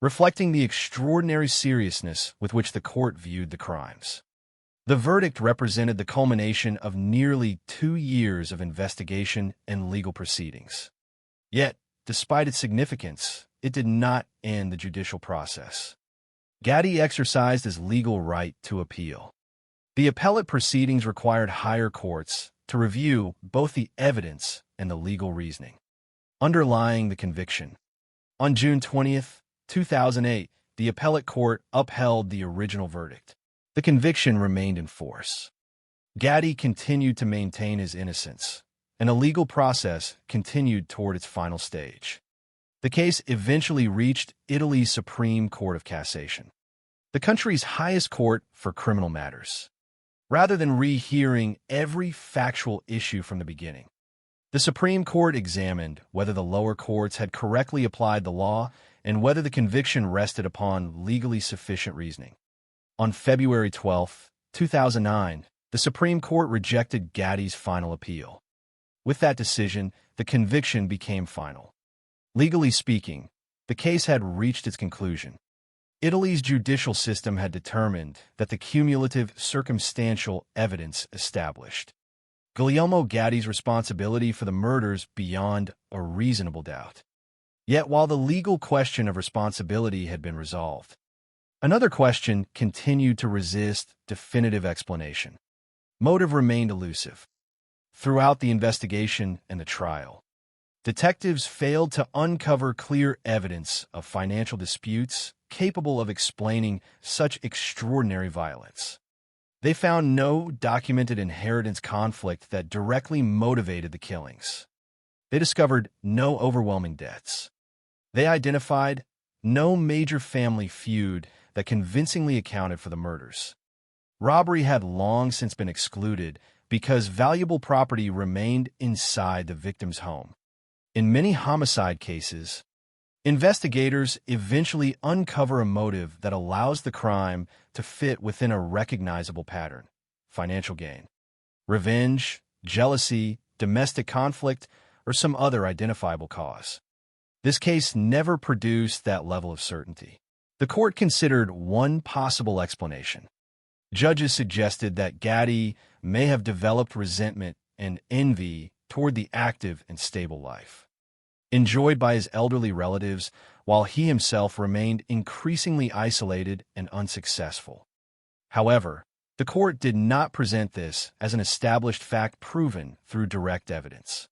reflecting the extraordinary seriousness with which the court viewed the crimes. The verdict represented the culmination of nearly 2 years of investigation and legal proceedings. Yet, despite its significance, it did not end the judicial process. Gaddy exercised his legal right to appeal. The appellate proceedings required higher courts to review both the evidence and the legal reasoning underlying the conviction. On June 20, 2008, the appellate court upheld the original verdict. The conviction remained in force. Gaddy continued to maintain his innocence, and a legal process continued toward its final stage. The case eventually reached Italy's Supreme Court of Cassation, the country's highest court for criminal matters. Rather than rehearing every factual issue from the beginning, the Supreme Court examined whether the lower courts had correctly applied the law and whether the conviction rested upon legally sufficient reasoning. On February 12, 2009, the Supreme Court rejected Gaddy's final appeal. With that decision, the conviction became final. Legally speaking, the case had reached its conclusion. Italy's judicial system had determined that the cumulative circumstantial evidence established Guglielmo Gaddy's responsibility for the murders beyond a reasonable doubt. Yet while the legal question of responsibility had been resolved, another question continued to resist definitive explanation. Motive remained elusive. Throughout the investigation and the trial, detectives failed to uncover clear evidence of financial disputes capable of explaining such extraordinary violence. They found no documented inheritance conflict that directly motivated the killings. They discovered no overwhelming deaths. They identified no major family feud that convincingly accounted for the murders. Robbery had long since been excluded because valuable property remained inside the victim's home. In many homicide cases, investigators eventually uncover a motive that allows the crime to fit within a recognizable pattern: financial gain, revenge, jealousy, domestic conflict, or some other identifiable cause. This case never produced that level of certainty. The court considered one possible explanation. Judges suggested that Gaddy may have developed resentment and envy toward the active and stable life enjoyed by his elderly relatives, while he himself remained increasingly isolated and unsuccessful. However, the court did not present this as an established fact proven through direct evidence.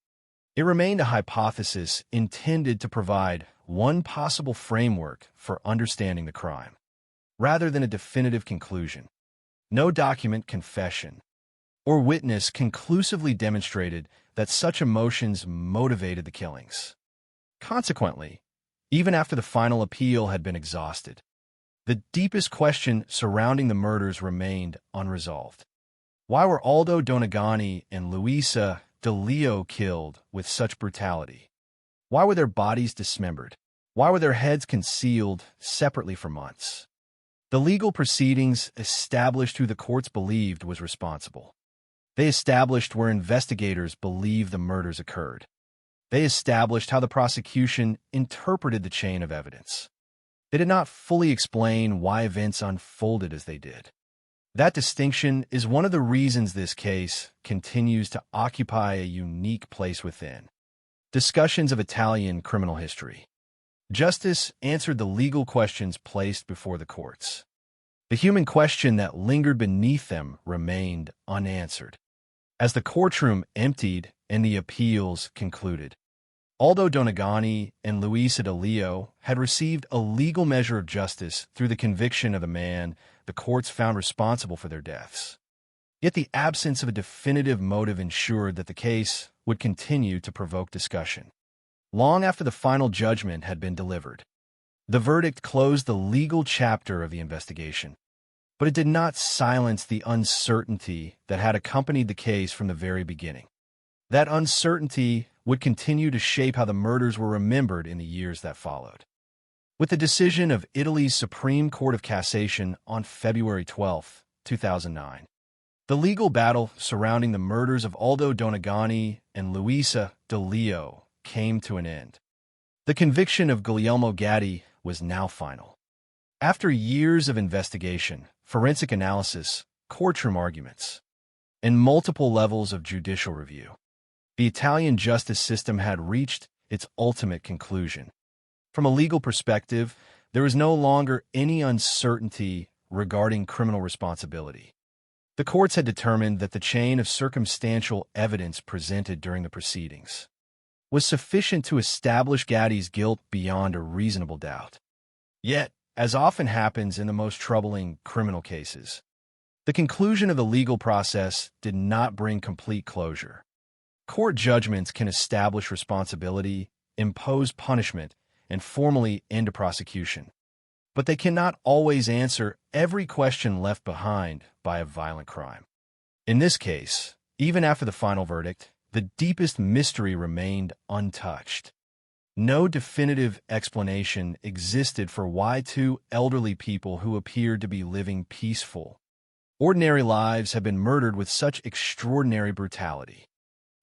It remained a hypothesis intended to provide one possible framework for understanding the crime, rather than a definitive conclusion. No document, confession, or witness conclusively demonstrated that such emotions motivated the killings. Consequently, even after the final appeal had been exhausted, the deepest question surrounding the murders remained unresolved. Why were Aldo Donegani and Luisa DeLeo killed with such brutality? Why were their bodies dismembered? Why were their heads concealed separately for months? The legal proceedings established who the courts believed was responsible. They established where investigators believed the murders occurred. They established how the prosecution interpreted the chain of evidence. They did not fully explain why events unfolded as they did. That distinction is one of the reasons this case continues to occupy a unique place within discussions of Italian criminal history. Justice answered the legal questions placed before the courts. The human question that lingered beneath them remained unanswered. As the courtroom emptied and the appeals concluded, Aldo Donegani and Luisa DeLeo had received a legal measure of justice through the conviction of the man the courts found responsible for their deaths. Yet the absence of a definitive motive ensured that the case would continue to provoke discussion. Long after the final judgment had been delivered, the verdict closed the legal chapter of the investigation, but it did not silence the uncertainty that had accompanied the case from the very beginning. That uncertainty would continue to shape how the murders were remembered in the years that followed. With the decision of Italy's Supreme Court of Cassation on February 12, 2009, the legal battle surrounding the murders of Aldo Donegani and Luisa DeLeo came to an end. The conviction of Guglielmo Gaddy was now final. After years of investigation, forensic analysis, courtroom arguments, and multiple levels of judicial review, the Italian justice system had reached its ultimate conclusion. From a legal perspective, there was no longer any uncertainty regarding criminal responsibility. The courts had determined that the chain of circumstantial evidence presented during the proceedings was sufficient to establish Gaddy's guilt beyond a reasonable doubt. Yet, as often happens in the most troubling criminal cases, the conclusion of the legal process did not bring complete closure. Court judgments can establish responsibility, impose punishment, and formally end a prosecution, but they cannot always answer every question left behind by a violent crime. In this case, even after the final verdict, the deepest mystery remained untouched. No definitive explanation existed for why two elderly people who appeared to be living peaceful, ordinary lives have been murdered with such extraordinary brutality.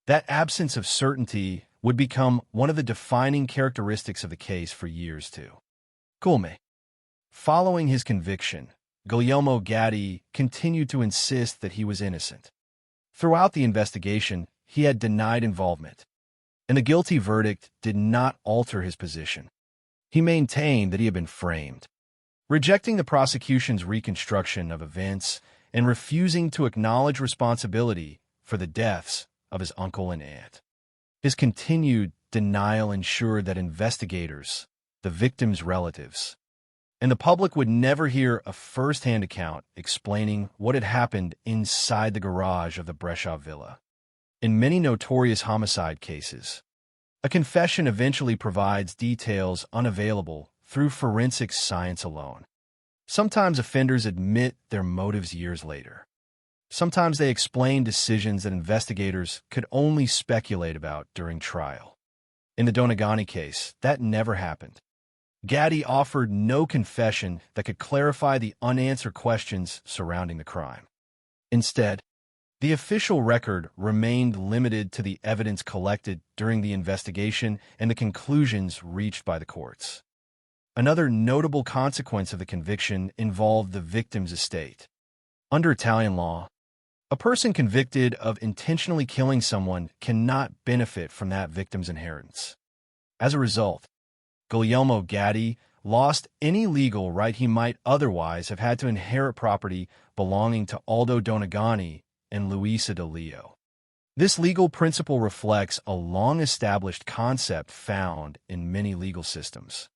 That absence of certainty would become one of the defining characteristics of the case for years to come. Following his conviction, Guglielmo Gaddy continued to insist that he was innocent. Throughout the investigation, he had denied involvement, and the guilty verdict did not alter his position. He maintained that he had been framed, rejecting the prosecution's reconstruction of events and refusing to acknowledge responsibility for the deaths of his uncle and aunt. His continued denial ensured that investigators, the victims' relatives, and the public would never hear a first-hand account explaining what had happened inside the garage of the Brescia villa. In many notorious homicide cases, a confession eventually provides details unavailable through forensic science alone. Sometimes offenders admit their motives years later. Sometimes they explain decisions that investigators could only speculate about during trial. In the Donegani case, that never happened. Gaddy offered no confession that could clarify the unanswered questions surrounding the crime. Instead, the official record remained limited to the evidence collected during the investigation and the conclusions reached by the courts. Another notable consequence of the conviction involved the victim's estate. Under Italian law, a person convicted of intentionally killing someone cannot benefit from that victim's inheritance. As a result, Guglielmo Gaddy lost any legal right he might otherwise have had to inherit property belonging to Aldo Donegani and Luisa De Leo. This legal principle reflects a long-established concept found in many legal systems.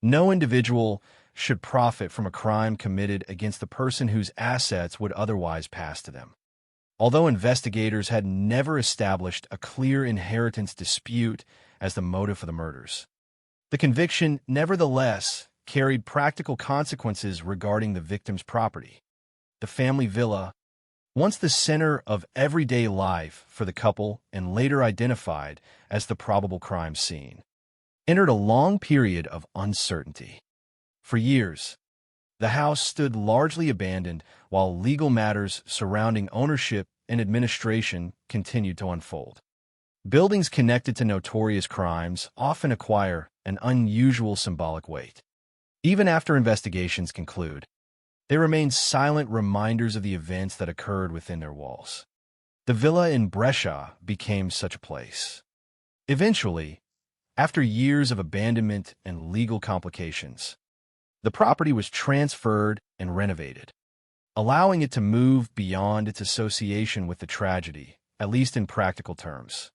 No individual should profit from a crime committed against the person whose assets would otherwise pass to them. Although investigators had never established a clear inheritance dispute as the motive for the murders, the conviction nevertheless carried practical consequences regarding the victim's property. The family villa, once the center of everyday life for the couple and later identified as the probable crime scene, entered a long period of uncertainty. For years, the house stood largely abandoned while legal matters surrounding ownership and administration continued to unfold. Buildings connected to notorious crimes often acquire an unusual symbolic weight. Even after investigations conclude, they remain silent reminders of the events that occurred within their walls. The villa in Brescia became such a place. Eventually, after years of abandonment and legal complications, the property was transferred and renovated, allowing it to move beyond its association with the tragedy, at least in practical terms.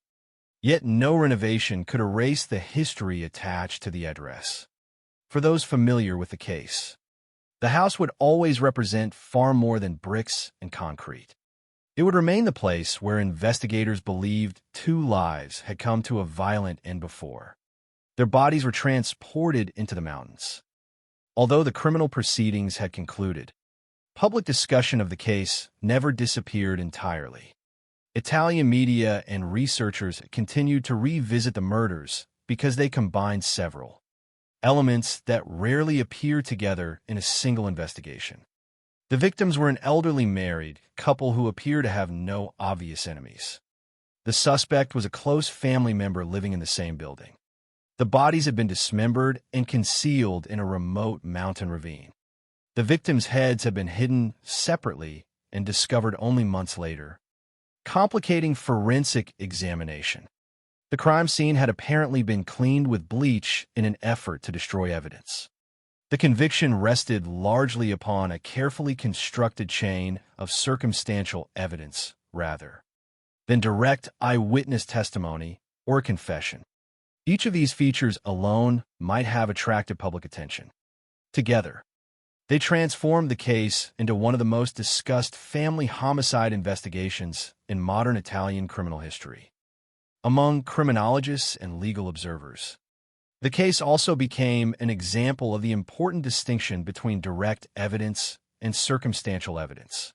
Yet no renovation could erase the history attached to the address. For those familiar with the case, the house would always represent far more than bricks and concrete. It would remain the place where investigators believed 2 lives had come to a violent end before. Their bodies were transported into the mountains. Although the criminal proceedings had concluded, public discussion of the case never disappeared entirely. Italian media and researchers continued to revisit the murders because they combined several elements that rarely appear together in a single investigation. The victims were an elderly married couple who appear to have no obvious enemies. The suspect was a close family member living in the same building. The bodies had been dismembered and concealed in a remote mountain ravine. The victims' heads had been hidden separately and discovered only months later, complicating forensic examination. The crime scene had apparently been cleaned with bleach in an effort to destroy evidence. The conviction rested largely upon a carefully constructed chain of circumstantial evidence, rather than direct eyewitness testimony or confession. Each of these features alone might have attracted public attention. Together, they transformed the case into one of the most discussed family homicide investigations in modern Italian criminal history. Among criminologists and legal observers, the case also became an example of the important distinction between direct evidence and circumstantial evidence.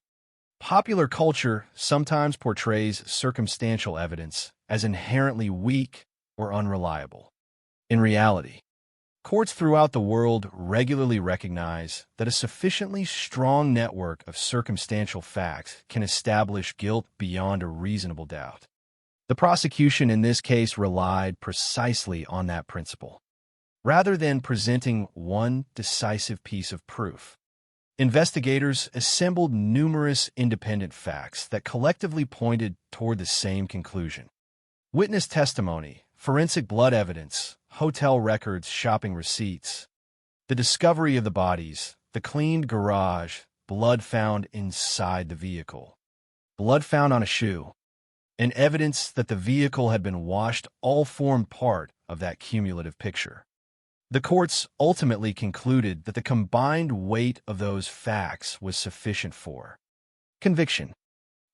Popular culture sometimes portrays circumstantial evidence as inherently weak or unreliable. In reality, courts throughout the world regularly recognize that a sufficiently strong network of circumstantial facts can establish guilt beyond a reasonable doubt. The prosecution in this case relied precisely on that principle. Rather than presenting one decisive piece of proof, investigators assembled numerous independent facts that collectively pointed toward the same conclusion. Witness testimony, forensic blood evidence, hotel records, shopping receipts, the discovery of the bodies, the cleaned garage, blood found inside the vehicle, blood found on a shoe, and evidence that the vehicle had been washed all formed part of that cumulative picture. The courts ultimately concluded that the combined weight of those facts was sufficient for conviction.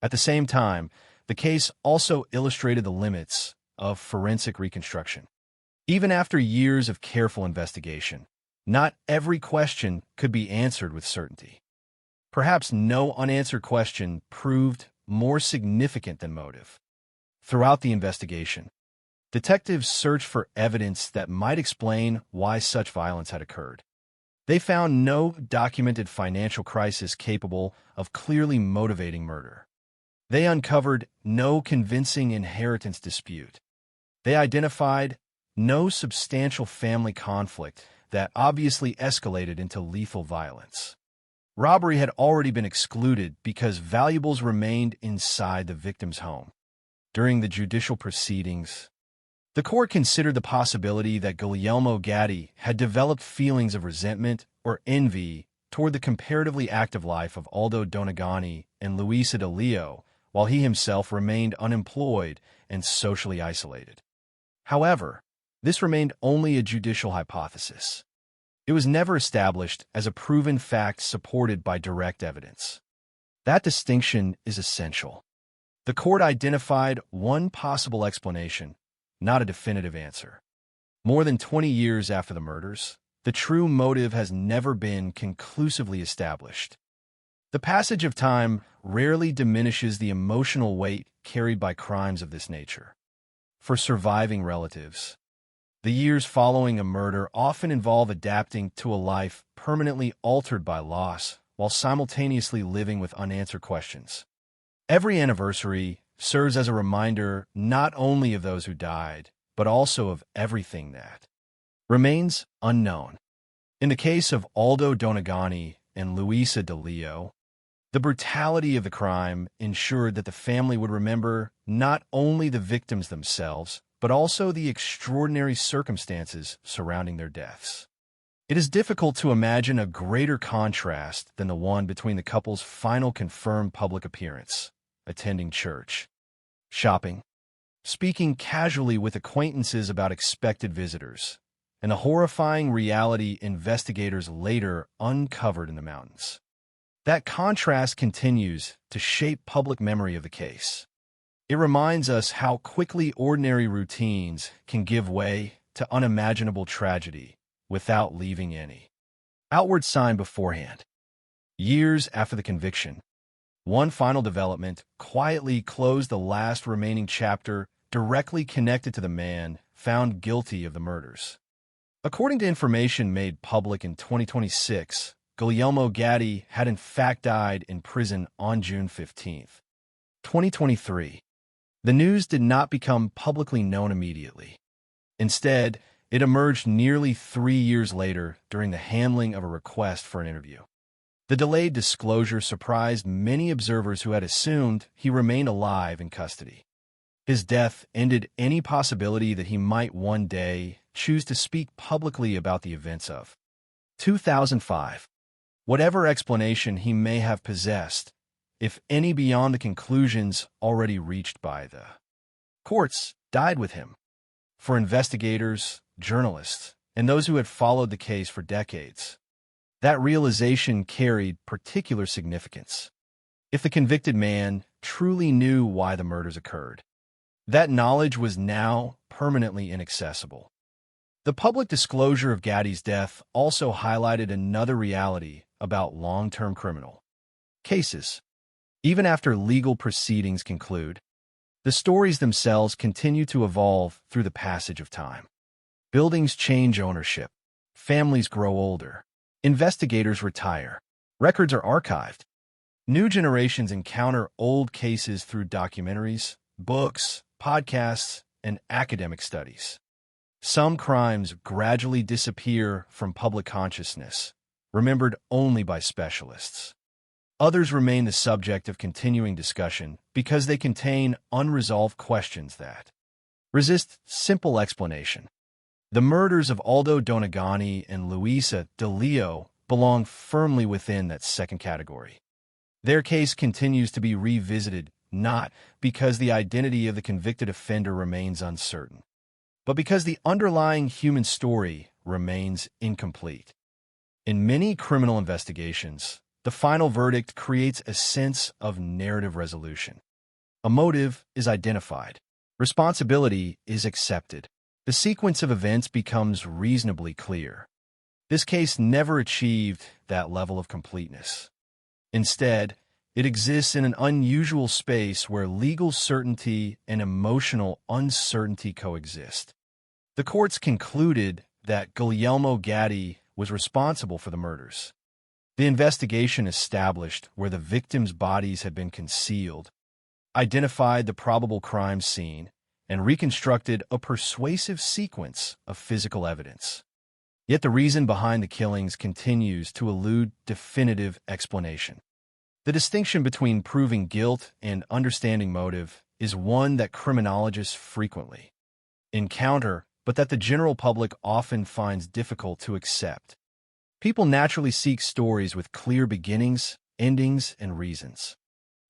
At the same time, the case also illustrated the limits of forensic reconstruction. Even after years of careful investigation, not every question could be answered with certainty. Perhaps no unanswered question proved more significant than motive. Throughout the investigation, detectives searched for evidence that might explain why such violence had occurred. They found no documented financial crisis capable of clearly motivating murder. They uncovered no convincing inheritance dispute. They identified no substantial family conflict that obviously escalated into lethal violence. Robbery had already been excluded because valuables remained inside the victim's home. During the judicial proceedings, the court considered the possibility that Guglielmo Gatti had developed feelings of resentment or envy toward the comparatively active life of Aldo Donegani and Luisa De Leo, while he himself remained unemployed and socially isolated. However, this remained only a judicial hypothesis. It was never established as a proven fact supported by direct evidence. That distinction is essential. The court identified one possible explanation, not a definitive answer. More than 20 years after the murders, the true motive has never been conclusively established. The passage of time rarely diminishes the emotional weight carried by crimes of this nature. For surviving relatives, the years following a murder often involve adapting to a life permanently altered by loss while simultaneously living with unanswered questions. Every anniversary serves as a reminder not only of those who died, but also of everything that remains unknown. In the case of Aldo Donegani and Luisa De Leo, the brutality of the crime ensured that the family would remember not only the victims themselves, but also the extraordinary circumstances surrounding their deaths. It is difficult to imagine a greater contrast than the one between the couple's final confirmed public appearance, attending church, shopping, speaking casually with acquaintances about expected visitors, and the horrifying reality investigators later uncovered in the mountains. That contrast continues to shape public memory of the case. It reminds us how quickly ordinary routines can give way to unimaginable tragedy without leaving any outward sign beforehand. Years after the conviction, one final development quietly closed the last remaining chapter directly connected to the man found guilty of the murders. According to information made public in 2026, Guglielmo Gatti had in fact died in prison on June 15, 2023. The news did not become publicly known immediately. Instead, it emerged nearly 3 years later during the handling of a request for an interview. The delayed disclosure surprised many observers who had assumed he remained alive in custody. His death ended any possibility that he might one day choose to speak publicly about the events of 2005. Whatever explanation he may have possessed, if any beyond the conclusions already reached by the courts, died with him. For investigators, journalists, and those who had followed the case for decades, that realization carried particular significance. If the convicted man truly knew why the murders occurred, that knowledge was now permanently inaccessible. The public disclosure of Gatti's death also highlighted another reality about long-term criminal cases. Even after legal proceedings conclude, the stories themselves continue to evolve through the passage of time. Buildings change ownership, families grow older, investigators retire, records are archived. New generations encounter old cases through documentaries, books, podcasts, and academic studies. Some crimes gradually disappear from public consciousness, remembered only by specialists. Others remain the subject of continuing discussion because they contain unresolved questions that resist simple explanation. The murders of Aldo Donegani and Luisa De Leo belong firmly within that second category. Their case continues to be revisited not because the identity of the convicted offender remains uncertain, but because the underlying human story remains incomplete. In many criminal investigations, the final verdict creates a sense of narrative resolution. A motive is identified. Responsibility is accepted. The sequence of events becomes reasonably clear. This case never achieved that level of completeness. Instead, it exists in an unusual space where legal certainty and emotional uncertainty coexist. The courts concluded that Guglielmo Gatti was responsible for the murders. The investigation established where the victims' bodies had been concealed, identified the probable crime scene, and reconstructed a persuasive sequence of physical evidence. Yet the reason behind the killings continues to elude definitive explanation. The distinction between proving guilt and understanding motive is one that criminologists frequently encounter, but that the general public often finds difficult to accept. People naturally seek stories with clear beginnings, endings, and reasons.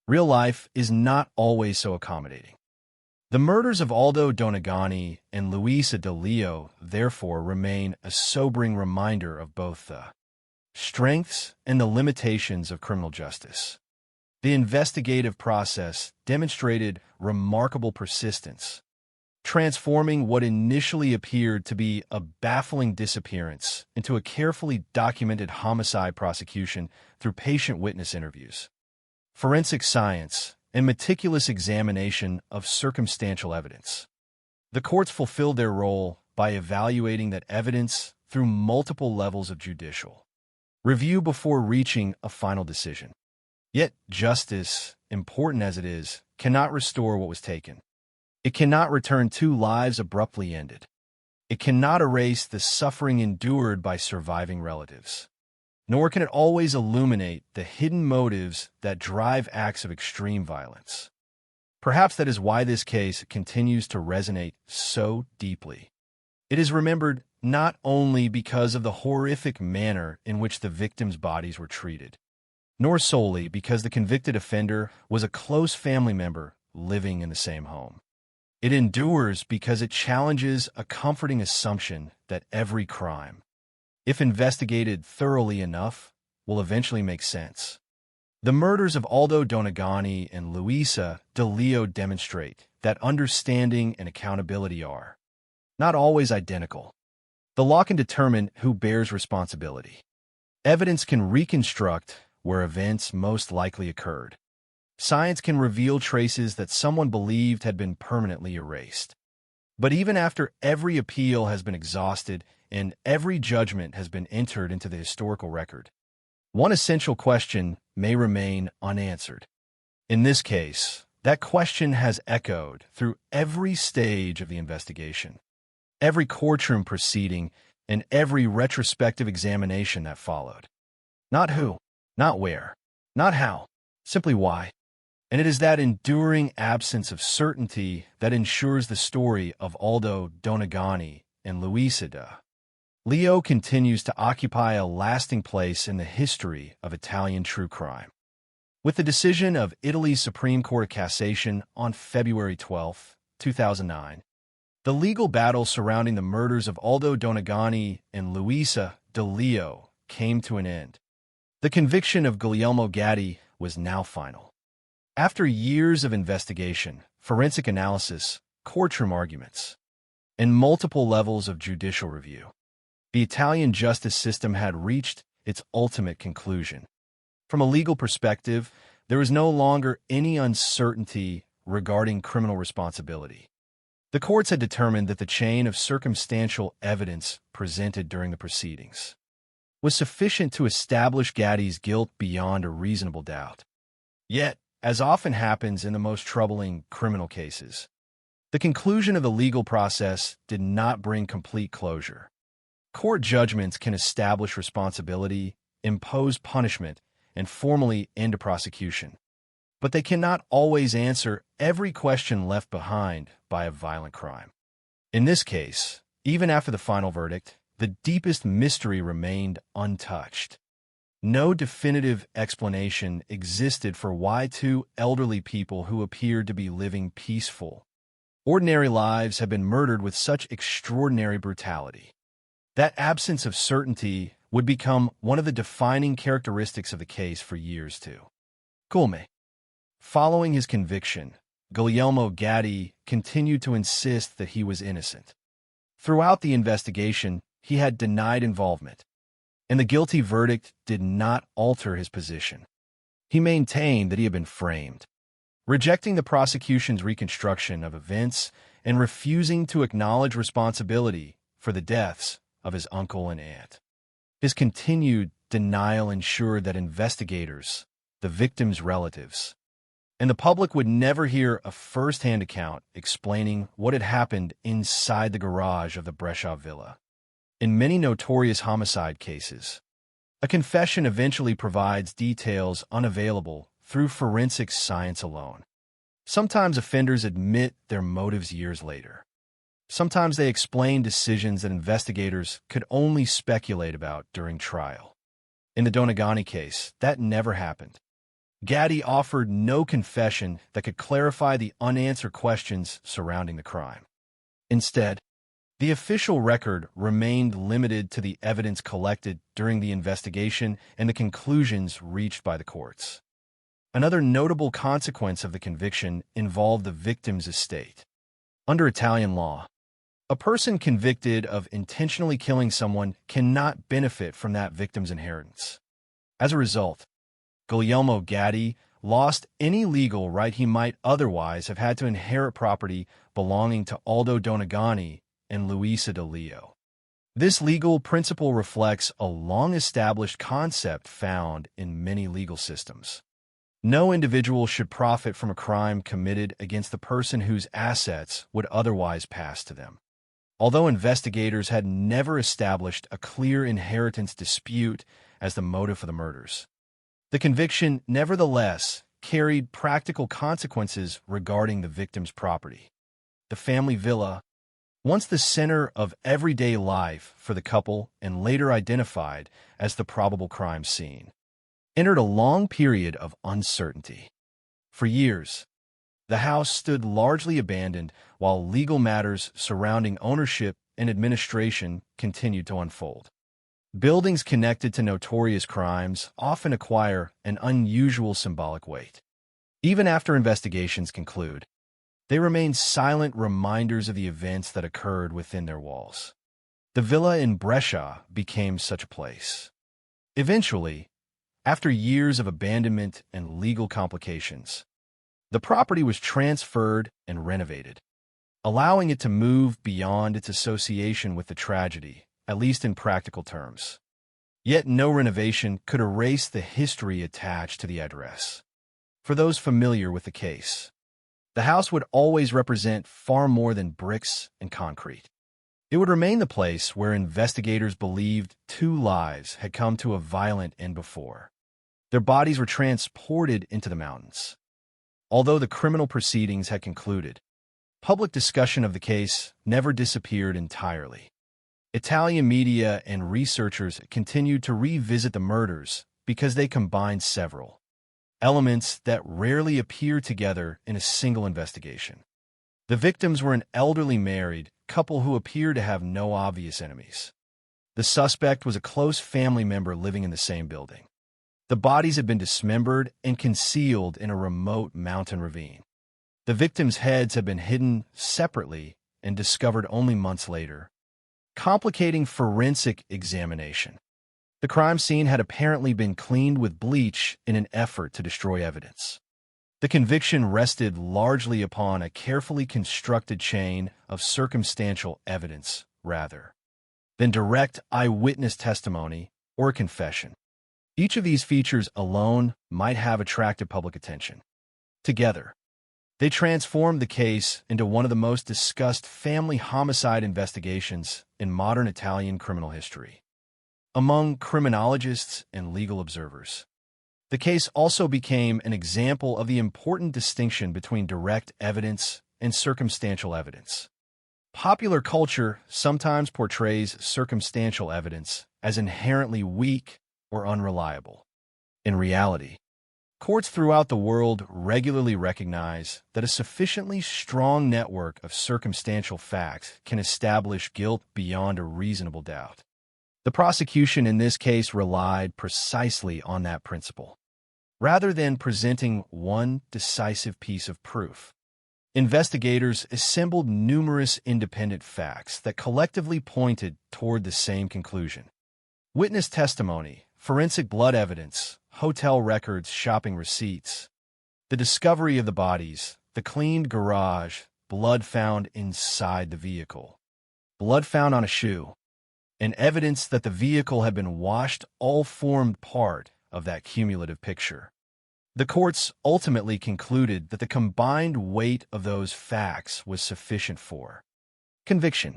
Real life is not always so accommodating. The murders of Aldo Donegani and Luisa De Leo, therefore, remain a sobering reminder of both the strengths and the limitations of criminal justice. The investigative process demonstrated remarkable persistence, transforming what initially appeared to be a baffling disappearance into a carefully documented homicide prosecution through patient witness interviews, forensic science, and meticulous examination of circumstantial evidence. The courts fulfilled their role by evaluating that evidence through multiple levels of judicial review before reaching a final decision. Yet justice, important as it is, cannot restore what was taken. It cannot return two lives abruptly ended. It cannot erase the suffering endured by surviving relatives. Nor can it always illuminate the hidden motives that drive acts of extreme violence. Perhaps that is why this case continues to resonate so deeply. It is remembered not only because of the horrific manner in which the victims' bodies were treated, nor solely because the convicted offender was a close family member living in the same home. It endures because it challenges a comforting assumption that every crime, if investigated thoroughly enough, will eventually make sense. The murders of Aldo Donegani and Luisa De Leo demonstrate that understanding and accountability are not always identical. The law can determine who bears responsibility. Evidence can reconstruct where events most likely occurred. Science can reveal traces that someone believed had been permanently erased. But even after every appeal has been exhausted and every judgment has been entered into the historical record, one essential question may remain unanswered. In this case, that question has echoed through every stage of the investigation, every courtroom proceeding, and every retrospective examination that followed. Not who, not where, not how, simply why. And it is that enduring absence of certainty that ensures the story of Aldo Donegani and Luisa De Leo continues to occupy a lasting place in the history of Italian true crime. With the decision of Italy's Supreme Court of Cassation on February 12, 2009, the legal battle surrounding the murders of Aldo Donegani and Luisa De Leo came to an end. The conviction of Guglielmo Gatti was now final. After years of investigation, forensic analysis, courtroom arguments, and multiple levels of judicial review, the Italian justice system had reached its ultimate conclusion. From a legal perspective, there is no longer any uncertainty regarding criminal responsibility. The courts had determined that the chain of circumstantial evidence presented during the proceedings was sufficient to establish Gatti's guilt beyond a reasonable doubt. Yet, as often happens in the most troubling criminal cases, the conclusion of the legal process did not bring complete closure. Court judgments can establish responsibility, impose punishment, and formally end a prosecution, but they cannot always answer every question left behind by a violent crime. In this case, even after the final verdict, the deepest mystery remained untouched. No definitive explanation existed for why two elderly people who appeared to be living peaceful, ordinary lives had been murdered with such extraordinary brutality. That absence of certainty would become one of the defining characteristics of the case for years too. Gulme. Following his conviction, Guglielmo Gatti continued to insist that he was innocent. Throughout the investigation, he had denied involvement, and the guilty verdict did not alter his position. He maintained that he had been framed, rejecting the prosecution's reconstruction of events and refusing to acknowledge responsibility for the deaths of his uncle and aunt. His continued denial ensured that investigators, the victims' relatives, and the public would never hear a first-hand account explaining what had happened inside the garage of the Brescia villa. In many notorious homicide cases, a confession eventually provides details unavailable through forensic science alone. Sometimes offenders admit their motives years later. Sometimes they explain decisions that investigators could only speculate about during trial. In the Donegani case, that never happened. Gatti offered no confession that could clarify the unanswered questions surrounding the crime. Instead, the official record remained limited to the evidence collected during the investigation and the conclusions reached by the courts. Another notable consequence of the conviction involved the victim's estate. Under Italian law, a person convicted of intentionally killing someone cannot benefit from that victim's inheritance. As a result, Guglielmo Gatti lost any legal right he might otherwise have had to inherit property belonging to Aldo Donegani and Luisa De Leo. This legal principle reflects a long-established concept found in many legal systems. No individual should profit from a crime committed against the person whose assets would otherwise pass to them. Although investigators had never established a clear inheritance dispute as the motive for the murders, the conviction nevertheless carried practical consequences regarding the victim's property. The family villa, once the center of everyday life for the couple and later identified as the probable crime scene, entered a long period of uncertainty. For years, the house stood largely abandoned while legal matters surrounding ownership and administration continued to unfold. Buildings connected to notorious crimes often acquire an unusual symbolic weight. Even after investigations conclude, they remain silent reminders of the events that occurred within their walls. The villa in Brescia became such a place. Eventually, after years of abandonment and legal complications, the property was transferred and renovated, allowing it to move beyond its association with the tragedy, at least in practical terms. Yet no renovation could erase the history attached to the address. For those familiar with the case, the house would always represent far more than bricks and concrete. It would remain the place where investigators believed 2 lives had come to a violent end before. Their bodies were transported into the mountains. Although the criminal proceedings had concluded, public discussion of the case never disappeared entirely. Italian media and researchers continued to revisit the murders because they combined several elements that rarely appear together in a single investigation. The victims were an elderly married couple who appeared to have no obvious enemies. The suspect was a close family member living in the same building. The bodies had been dismembered and concealed in a remote mountain ravine. The victims' heads had been hidden separately and discovered only months later, complicating forensic examination. The crime scene had apparently been cleaned with bleach in an effort to destroy evidence. The conviction rested largely upon a carefully constructed chain of circumstantial evidence rather than direct eyewitness testimony or a confession. Each of these features alone might have attracted public attention. Together, they transformed the case into one of the most discussed family homicide investigations in modern Italian criminal history. Among criminologists and legal observers, the case also became an example of the important distinction between direct evidence and circumstantial evidence. Popular culture sometimes portrays circumstantial evidence as inherently weak or unreliable. In reality, courts throughout the world regularly recognize that a sufficiently strong network of circumstantial facts can establish guilt beyond a reasonable doubt. The prosecution in this case relied precisely on that principle. Rather than presenting one decisive piece of proof, investigators assembled numerous independent facts that collectively pointed toward the same conclusion. Witness testimony, forensic blood evidence, hotel records, shopping receipts, the discovery of the bodies, the cleaned garage, blood found inside the vehicle, blood found on a shoe, and evidence that the vehicle had been washed all formed part of that cumulative picture. The courts ultimately concluded that the combined weight of those facts was sufficient for conviction.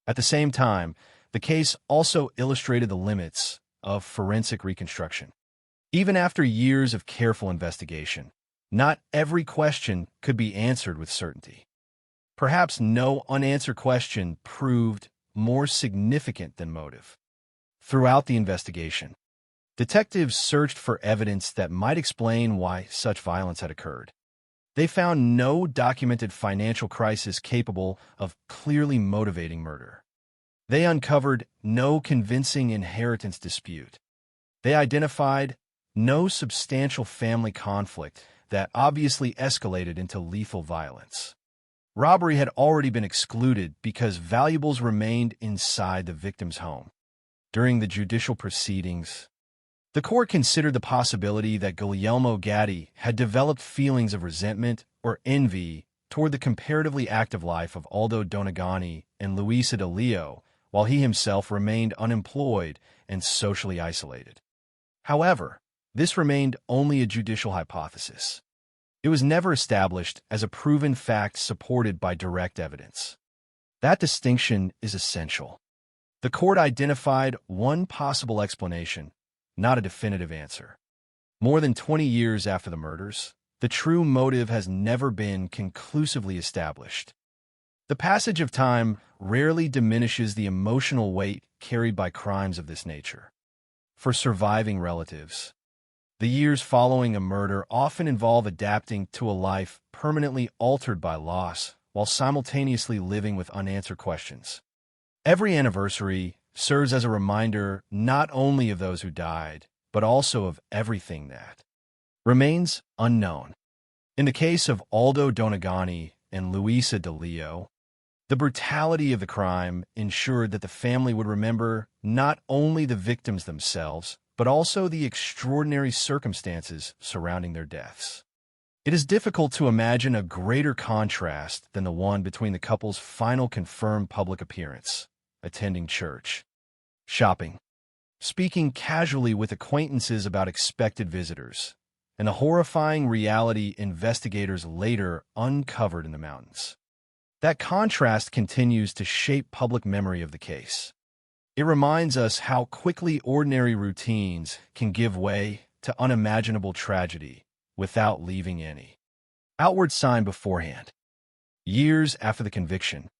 At the same time, the case also illustrated the limits of forensic reconstruction. Even after years of careful investigation, not every question could be answered with certainty. Perhaps no unanswered question proved more significant than motive. Throughout the investigation, detectives searched for evidence that might explain why such violence had occurred. They found no documented financial crisis capable of clearly motivating murder. They uncovered no convincing inheritance dispute. They identified no substantial family conflict that obviously escalated into lethal violence. Robbery had already been excluded because valuables remained inside the victim's home. During the judicial proceedings, the court considered the possibility that Guglielmo Gatti had developed feelings of resentment or envy toward the comparatively active life of Aldo Donegani and Luisa De Leo, while he himself remained unemployed and socially isolated. However, this remained only a judicial hypothesis. It was never established as a proven fact supported by direct evidence. That distinction is essential. The court identified one possible explanation, not a definitive answer. More than 20 years after the murders, the true motive has never been conclusively established. The passage of time rarely diminishes the emotional weight carried by crimes of this nature. For surviving relatives, the years following a murder often involve adapting to a life permanently altered by loss while simultaneously living with unanswered questions. Every anniversary serves as a reminder not only of those who died, but also of everything that remains unknown. In the case of Aldo Donegani and Luisa De Leo, the brutality of the crime ensured that the family would remember not only the victims themselves, but also the extraordinary circumstances surrounding their deaths. It is difficult to imagine a greater contrast than the one between the couple's final confirmed public appearance, attending church, shopping, speaking casually with acquaintances about expected visitors, and the horrifying reality investigators later uncovered in the mountains. That contrast continues to shape public memory of the case. It reminds us how quickly ordinary routines can give way to unimaginable tragedy without leaving any outward sign beforehand. Years after the conviction,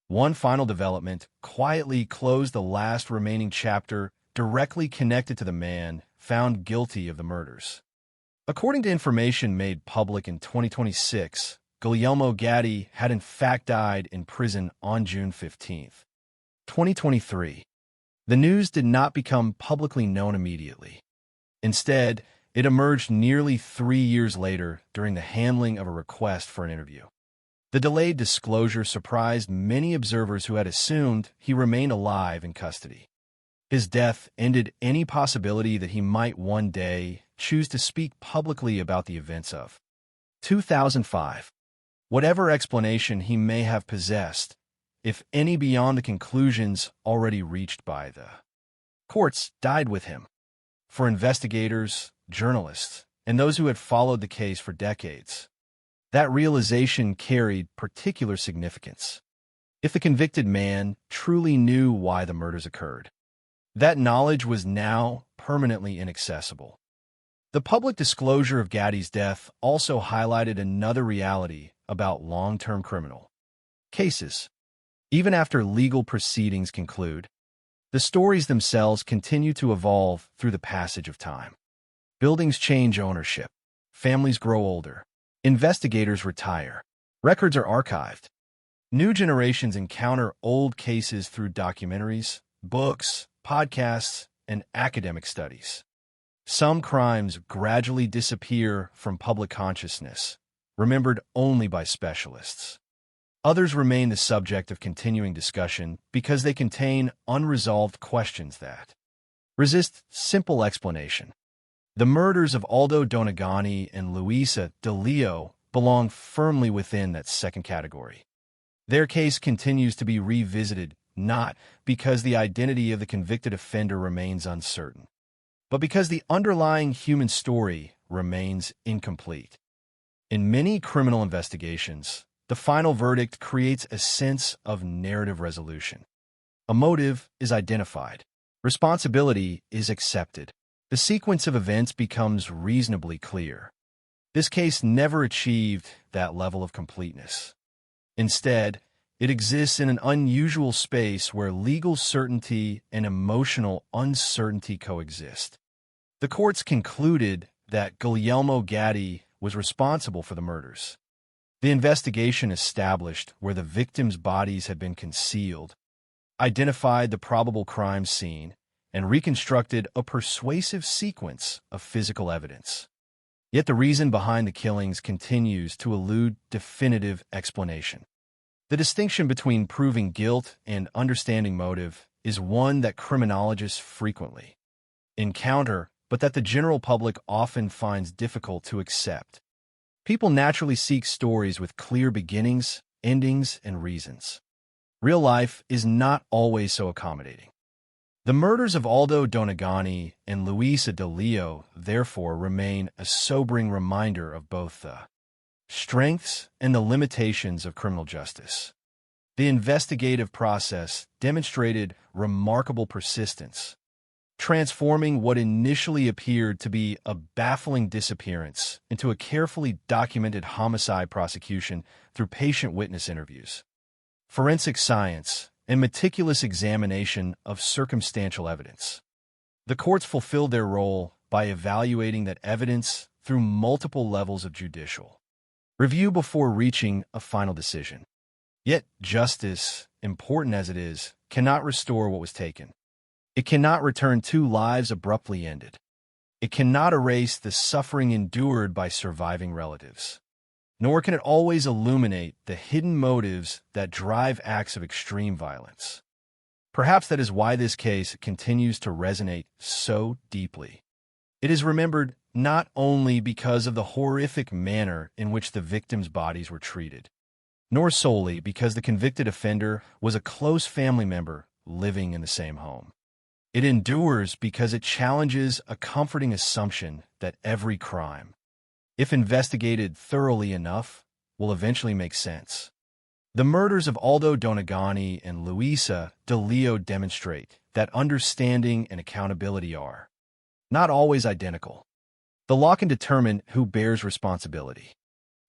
one final development quietly closed the last remaining chapter directly connected to the man found guilty of the murders. According to information made public in 2026, Guglielmo Gatti had in fact died in prison on June 15, 2023. The news did not become publicly known immediately. Instead, it emerged nearly 3 years later during the handling of a request for an interview. The delayed disclosure surprised many observers who had assumed he remained alive in custody. His death ended any possibility that he might one day choose to speak publicly about the events of 2005. Whatever explanation he may have possessed, if any beyond the conclusions already reached by the courts, died with him. For investigators, journalists, and those who had followed the case for decades, that realization carried particular significance. If the convicted man truly knew why the murders occurred, that knowledge was now permanently inaccessible. The public disclosure of Gatti's death also highlighted another reality about long-term criminal cases. Even after legal proceedings conclude, the stories themselves continue to evolve through the passage of time. Buildings change ownership, families grow older, investigators retire, records are archived. New generations encounter old cases through documentaries, books, podcasts, and academic studies. Some crimes gradually disappear from public consciousness, remembered only by specialists. Others remain the subject of continuing discussion because they contain unresolved questions that resist simple explanation. The murders of Aldo Donegani and Luisa DeLeo belong firmly within that second category. Their case continues to be revisited not because the identity of the convicted offender remains uncertain, but because the underlying human story remains incomplete. In many criminal investigations, the final verdict creates a sense of narrative resolution. A motive is identified. Responsibility is accepted. The sequence of events becomes reasonably clear. This case never achieved that level of completeness. Instead, it exists in an unusual space where legal certainty and emotional uncertainty coexist. The courts concluded that Guglielmo Gatti was responsible for the murders. The investigation established where the victims' bodies had been concealed, identified the probable crime scene, and reconstructed a persuasive sequence of physical evidence. Yet the reason behind the killings continues to elude definitive explanation. The distinction between proving guilt and understanding motive is one that criminologists frequently encounter, but that the general public often finds difficult to accept. People naturally seek stories with clear beginnings, endings, and reasons. Real life is not always so accommodating. The murders of Aldo Donegani and Luisa DeLeo, therefore, remain a sobering reminder of both the strengths and the limitations of criminal justice. The investigative process demonstrated remarkable persistence, transforming what initially appeared to be a baffling disappearance into a carefully documented homicide prosecution through patient witness interviews, forensic science, and meticulous examination of circumstantial evidence. The courts fulfilled their role by evaluating that evidence through multiple levels of judicial review before reaching a final decision. Yet justice, important as it is, cannot restore what was taken. It cannot return two lives abruptly ended. It cannot erase the suffering endured by surviving relatives. Nor can it always illuminate the hidden motives that drive acts of extreme violence. Perhaps that is why this case continues to resonate so deeply. It is remembered not only because of the horrific manner in which the victims' bodies were treated, nor solely because the convicted offender was a close family member living in the same home. It endures because it challenges a comforting assumption that every crime, if investigated thoroughly enough, will eventually make sense. The murders of Aldo Donegani and Luisa DeLeo demonstrate that understanding and accountability are not always identical. The law can determine who bears responsibility.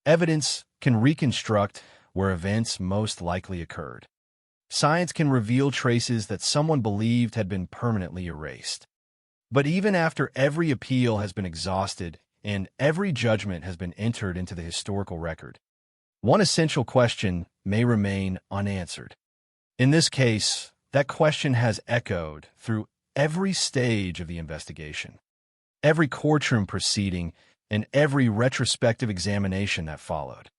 Evidence can reconstruct where events most likely occurred. Science can reveal traces that someone believed had been permanently erased. But even after every appeal has been exhausted and every judgment has been entered into the historical record, one essential question may remain unanswered. In this case, that question has echoed through every stage of the investigation, every courtroom proceeding, and every retrospective examination that followed.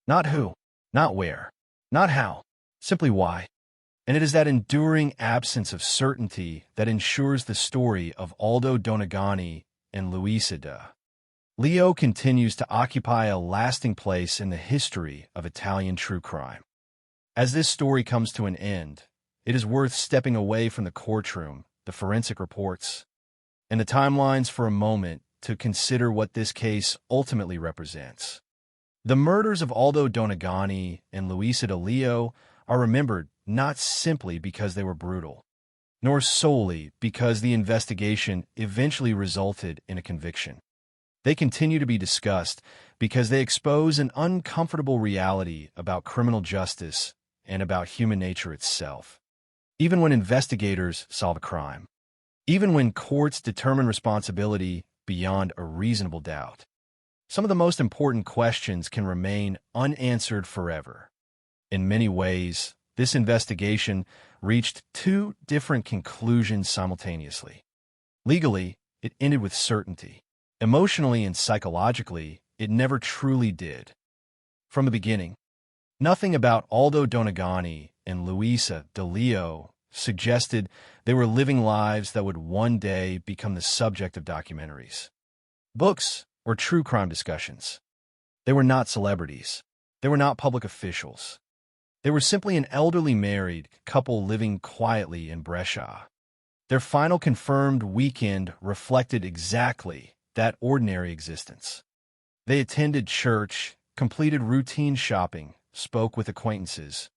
Not who, not where, not how, simply why. And it is that enduring absence of certainty that ensures the story of Aldo Donegani and Luisa DeLeo continues to occupy a lasting place in the history of Italian true crime. As this story comes to an end, it is worth stepping away from the courtroom, the forensic reports, and the timelines for a moment to consider what this case ultimately represents. The murders of Aldo Donegani and Luisa DeLeo are remembered not simply because they were brutal, nor solely because the investigation eventually resulted in a conviction. They continue to be discussed because they expose an uncomfortable reality about criminal justice and about human nature itself. Even when investigators solve a crime, even when courts determine responsibility beyond a reasonable doubt, some of the most important questions can remain unanswered forever. In many ways, this investigation reached two different conclusions simultaneously. Legally, it ended with certainty. Emotionally and psychologically, it never truly did. From the beginning, nothing about Aldo Donegani and Luisa DeLeo suggested they were living lives that would one day become the subject of documentaries, books, or true crime discussions. They were not celebrities. They were not public officials. They were simply an elderly married couple living quietly in Brescia. Their final confirmed weekend reflected exactly that ordinary existence. They attended church, completed routine shopping, spoke with acquaintances,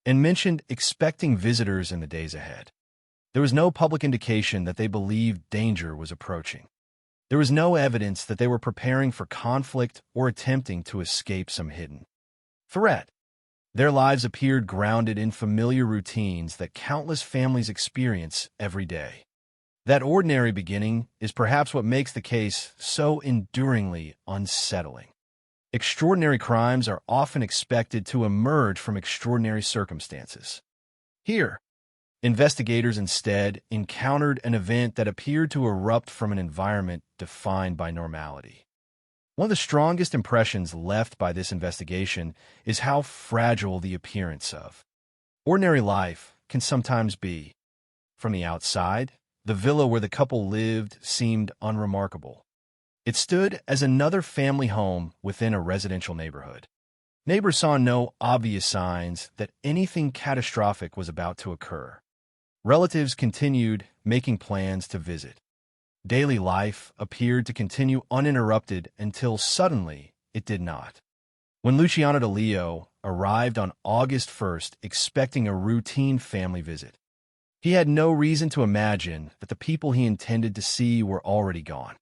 and mentioned expecting visitors in the days ahead. There was no public indication that they believed danger was approaching. There was no evidence that they were preparing for conflict or attempting to escape some hidden threat. Their lives appeared grounded in familiar routines that countless families experience every day. That ordinary beginning is perhaps what makes the case so enduringly unsettling. Extraordinary crimes are often expected to emerge from extraordinary circumstances. Here, investigators instead encountered an event that appeared to erupt from an environment defined by normality. One of the strongest impressions left by this investigation is how fragile the appearance of ordinary life can sometimes be. From the outside, the villa where the couple lived seemed unremarkable. It stood as another family home within a residential neighborhood. Neighbors saw no obvious signs that anything catastrophic was about to occur. Relatives continued making plans to visit. Daily life appeared to continue uninterrupted until suddenly it did not. When Luciano DeLeo arrived on August 1st expecting a routine family visit, he had no reason to imagine that the people he intended to see were already gone.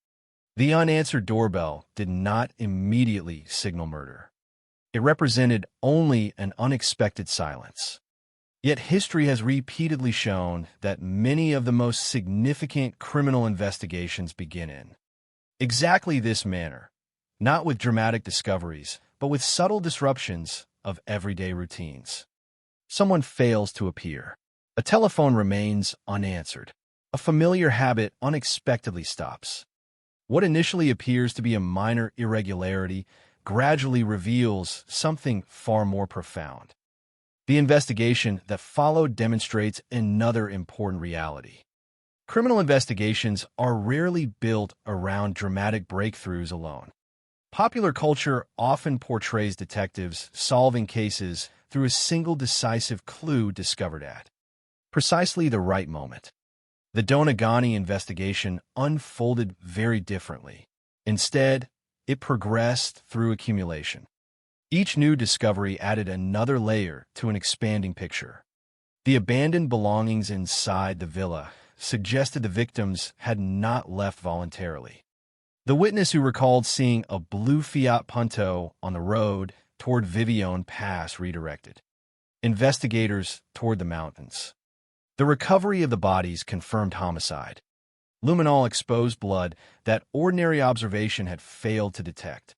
The unanswered doorbell did not immediately signal murder. It represented only an unexpected silence. Yet history has repeatedly shown that many of the most significant criminal investigations begin in exactly this manner, not with dramatic discoveries, but with subtle disruptions of everyday routines. Someone fails to appear. A telephone remains unanswered. A familiar habit unexpectedly stops. What initially appears to be a minor irregularity gradually reveals something far more profound. The investigation that followed demonstrates another important reality. Criminal investigations are rarely built around dramatic breakthroughs alone. Popular culture often portrays detectives solving cases through a single decisive clue discovered at precisely the right moment. The Donegani investigation unfolded very differently. Instead, it progressed through accumulation. Each new discovery added another layer to an expanding picture. The abandoned belongings inside the villa suggested the victims had not left voluntarily. The witness who recalled seeing a blue Fiat Punto on the road toward Vivione Pass redirected investigators toward the mountains. The recovery of the bodies confirmed homicide. Luminol exposed blood that ordinary observation had failed to detect.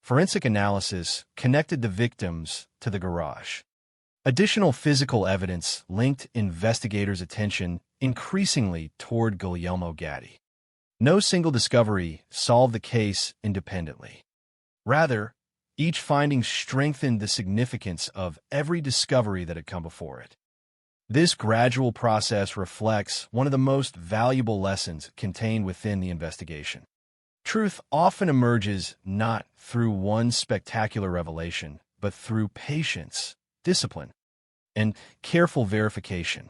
Forensic analysis connected the victims to the garage. Additional physical evidence linked investigators' attention increasingly toward Guglielmo Gatti. No single discovery solved the case independently. Rather, each finding strengthened the significance of every discovery that had come before it. This gradual process reflects one of the most valuable lessons contained within the investigation. Truth often emerges not through one spectacular revelation, but through patience, discipline, and careful verification.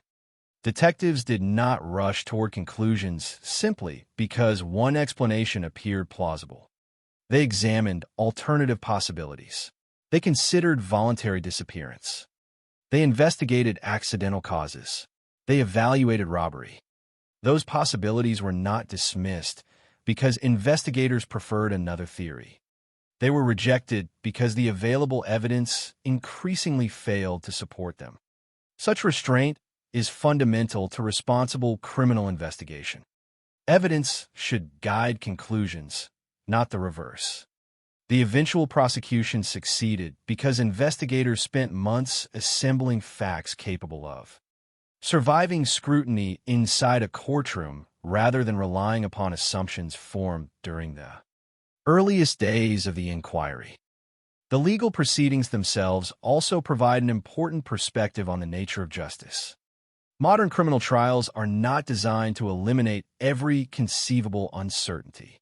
Detectives did not rush toward conclusions simply because one explanation appeared plausible. They examined alternative possibilities. They considered voluntary disappearance. They investigated accidental causes. They evaluated robbery. Those possibilities were not dismissed because investigators preferred another theory. They were rejected because the available evidence increasingly failed to support them. Such restraint is fundamental to responsible criminal investigation. Evidence should guide conclusions, not the reverse. The eventual prosecution succeeded because investigators spent months assembling facts capable of surviving scrutiny inside a courtroom rather than relying upon assumptions formed during the earliest days of the inquiry. The legal proceedings themselves also provide an important perspective on the nature of justice. Modern criminal trials are not designed to eliminate every conceivable uncertainty.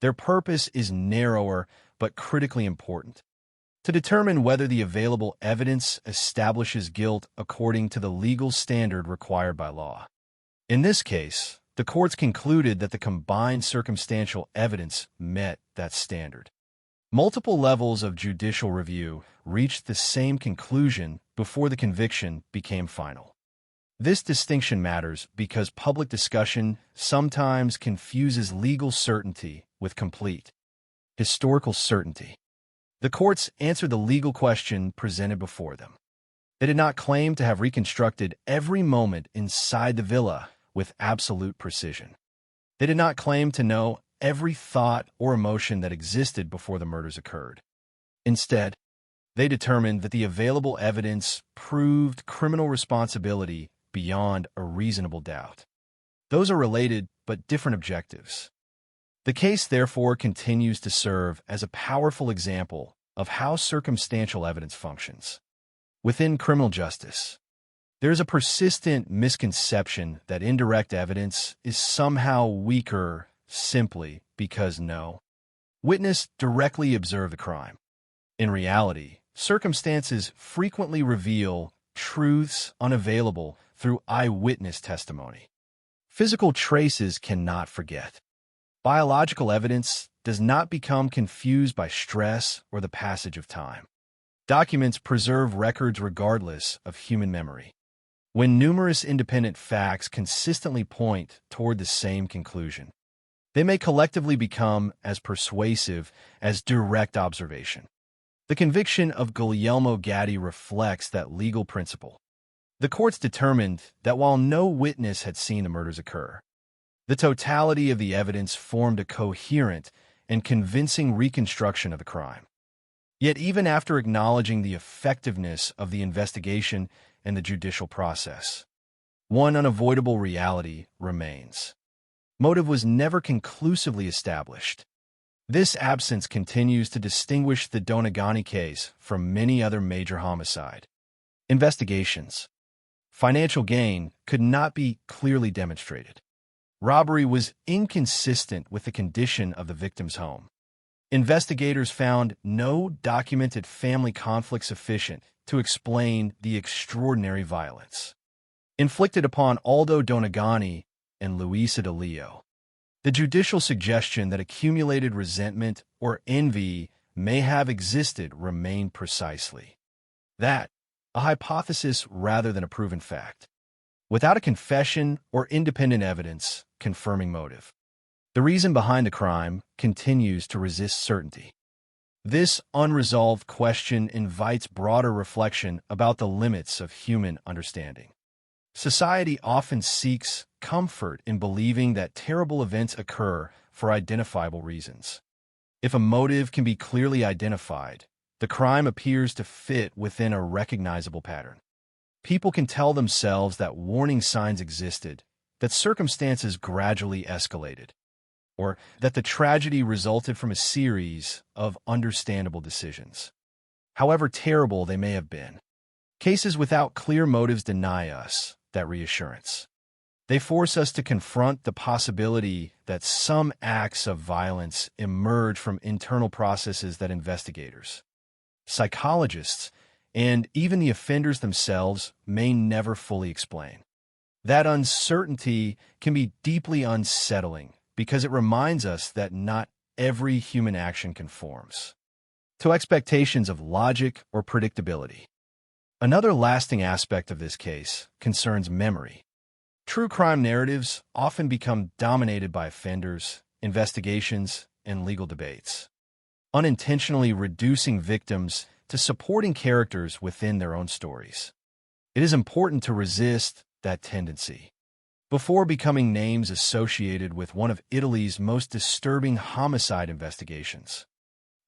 Their purpose is narrower but critically important: to determine whether the available evidence establishes guilt according to the legal standard required by law. In this case, the courts concluded that the combined circumstantial evidence met that standard. Multiple levels of judicial review reached the same conclusion before the conviction became final. This distinction matters because public discussion sometimes confuses legal certainty with complete historical certainty. The courts answered the legal question presented before them. They did not claim to have reconstructed every moment inside the villa with absolute precision. They did not claim to know every thought or emotion that existed before the murders occurred. Instead, they determined that the available evidence proved criminal responsibility beyond a reasonable doubt. Those are related but different objectives. The case, therefore, continues to serve as a powerful example of how circumstantial evidence functions. Within criminal justice, there is a persistent misconception that indirect evidence is somehow weaker simply because no witness directly observed the crime. In reality, circumstances frequently reveal truths unavailable through eyewitness testimony. Physical traces cannot forget. Biological evidence does not become confused by stress or the passage of time. Documents preserve records regardless of human memory. When numerous independent facts consistently point toward the same conclusion, they may collectively become as persuasive as direct observation. The conviction of Guglielmo Gatti reflects that legal principle. The courts determined that while no witness had seen the murders occur, the totality of the evidence formed a coherent and convincing reconstruction of the crime. Yet even after acknowledging the effectiveness of the investigation and the judicial process, one unavoidable reality remains. Motive was never conclusively established. This absence continues to distinguish the Donegani case from many other major homicide investigations. Financial gain could not be clearly demonstrated. Robbery was inconsistent with the condition of the victim's home. Investigators found no documented family conflict sufficient to explain the extraordinary violence inflicted upon Aldo Donegani and Luisa De Leo. The judicial suggestion that accumulated resentment or envy may have existed remained precisely that, a hypothesis rather than a proven fact. Without a confession or independent evidence confirming motive, the reason behind the crime continues to resist certainty. This unresolved question invites broader reflection about the limits of human understanding. Society often seeks comfort in believing that terrible events occur for identifiable reasons. If a motive can be clearly identified, the crime appears to fit within a recognizable pattern. People can tell themselves that warning signs existed, that circumstances gradually escalated, or that the tragedy resulted from a series of understandable decisions. However terrible they may have been, cases without clear motives deny us that reassurance. They force us to confront the possibility that some acts of violence emerge from internal processes that investigators, psychologists, and even the offenders themselves may never fully explain. That uncertainty can be deeply unsettling because it reminds us that not every human action conforms to expectations of logic or predictability. Another lasting aspect of this case concerns memory. True crime narratives often become dominated by offenders, investigations, and legal debates, unintentionally reducing victims to supporting characters within their own stories. It is important to resist that tendency. Before becoming names associated with one of Italy's most disturbing homicide investigations,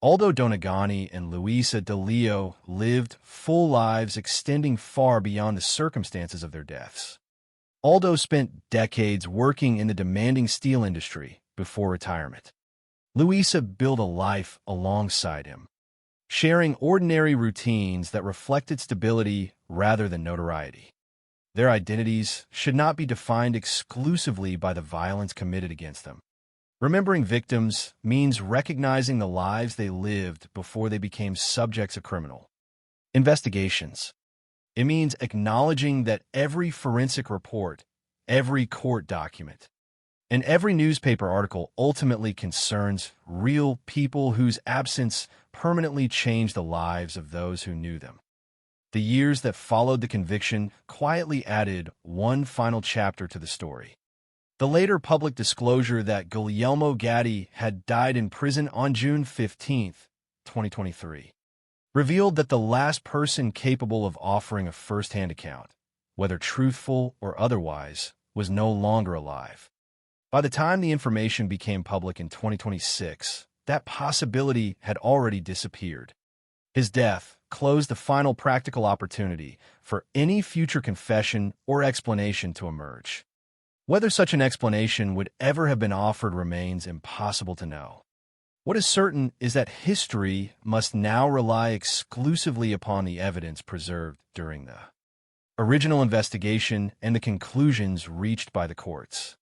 Aldo Donegani and Luisa DeLeo lived full lives extending far beyond the circumstances of their deaths. Aldo spent decades working in the demanding steel industry before retirement. Luisa built a life alongside him, sharing ordinary routines that reflected stability rather than notoriety. Their identities should not be defined exclusively by the violence committed against them. Remembering victims means recognizing the lives they lived before they became subjects of criminal investigations. It means acknowledging that every forensic report, every court document, and every newspaper article ultimately concerns real people whose absence permanently changed the lives of those who knew them. The years that followed the conviction quietly added one final chapter to the story. The later public disclosure that Guglielmo Gatti had died in prison on June 15, 2023, revealed that the last person capable of offering a first-hand account, whether truthful or otherwise, was no longer alive. By the time the information became public in 2026, that possibility had already disappeared. His death closed the final practical opportunity for any future confession or explanation to emerge. Whether such an explanation would ever have been offered remains impossible to know. What is certain is that history must now rely exclusively upon the evidence preserved during the original investigation and the conclusions reached by the courts.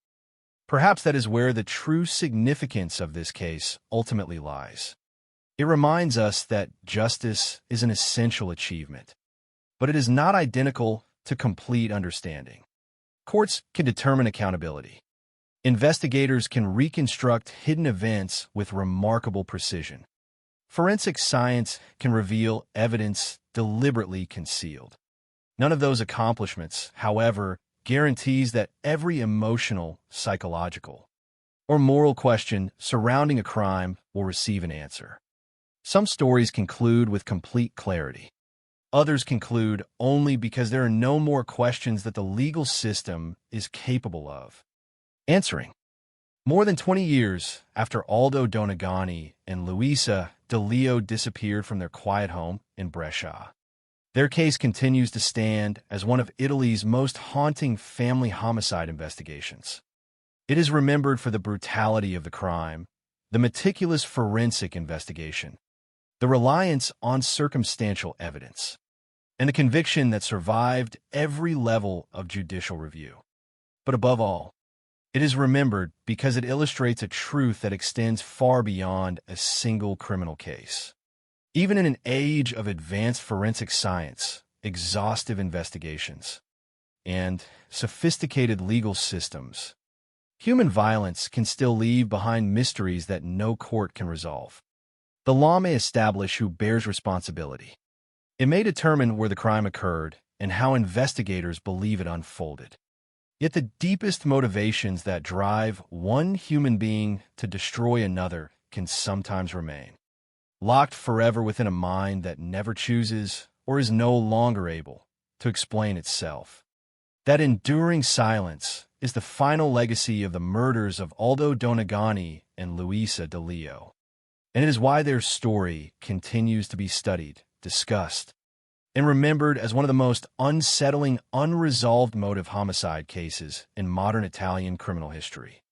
Perhaps that is where the true significance of this case ultimately lies. It reminds us that justice is an essential achievement, but it is not identical to complete understanding. Courts can determine accountability. Investigators can reconstruct hidden events with remarkable precision. Forensic science can reveal evidence deliberately concealed. None of those accomplishments, however, guarantees that every emotional, psychological, or moral question surrounding a crime will receive an answer. Some stories conclude with complete clarity. Others conclude only because there are no more questions that the legal system is capable of answering. More than 20 years after Aldo Donegani and Luisa DeLeo disappeared from their quiet home in Brescia, their case continues to stand as one of Italy's most haunting family homicide investigations. It is remembered for the brutality of the crime, the meticulous forensic investigation, the reliance on circumstantial evidence, and the conviction that survived every level of judicial review. But above all, it is remembered because it illustrates a truth that extends far beyond a single criminal case. Even in an age of advanced forensic science, exhaustive investigations, and sophisticated legal systems, human violence can still leave behind mysteries that no court can resolve. The law may establish who bears responsibility. It may determine where the crime occurred and how investigators believe it unfolded. Yet the deepest motivations that drive one human being to destroy another can sometimes remain, locked forever within a mind that never chooses or is no longer able to explain itself. That enduring silence is the final legacy of the murders of Aldo Donegani and Luisa DeLeo, and it is why their story continues to be studied, discussed, and remembered as one of the most unsettling, unresolved motive homicide cases in modern Italian criminal history.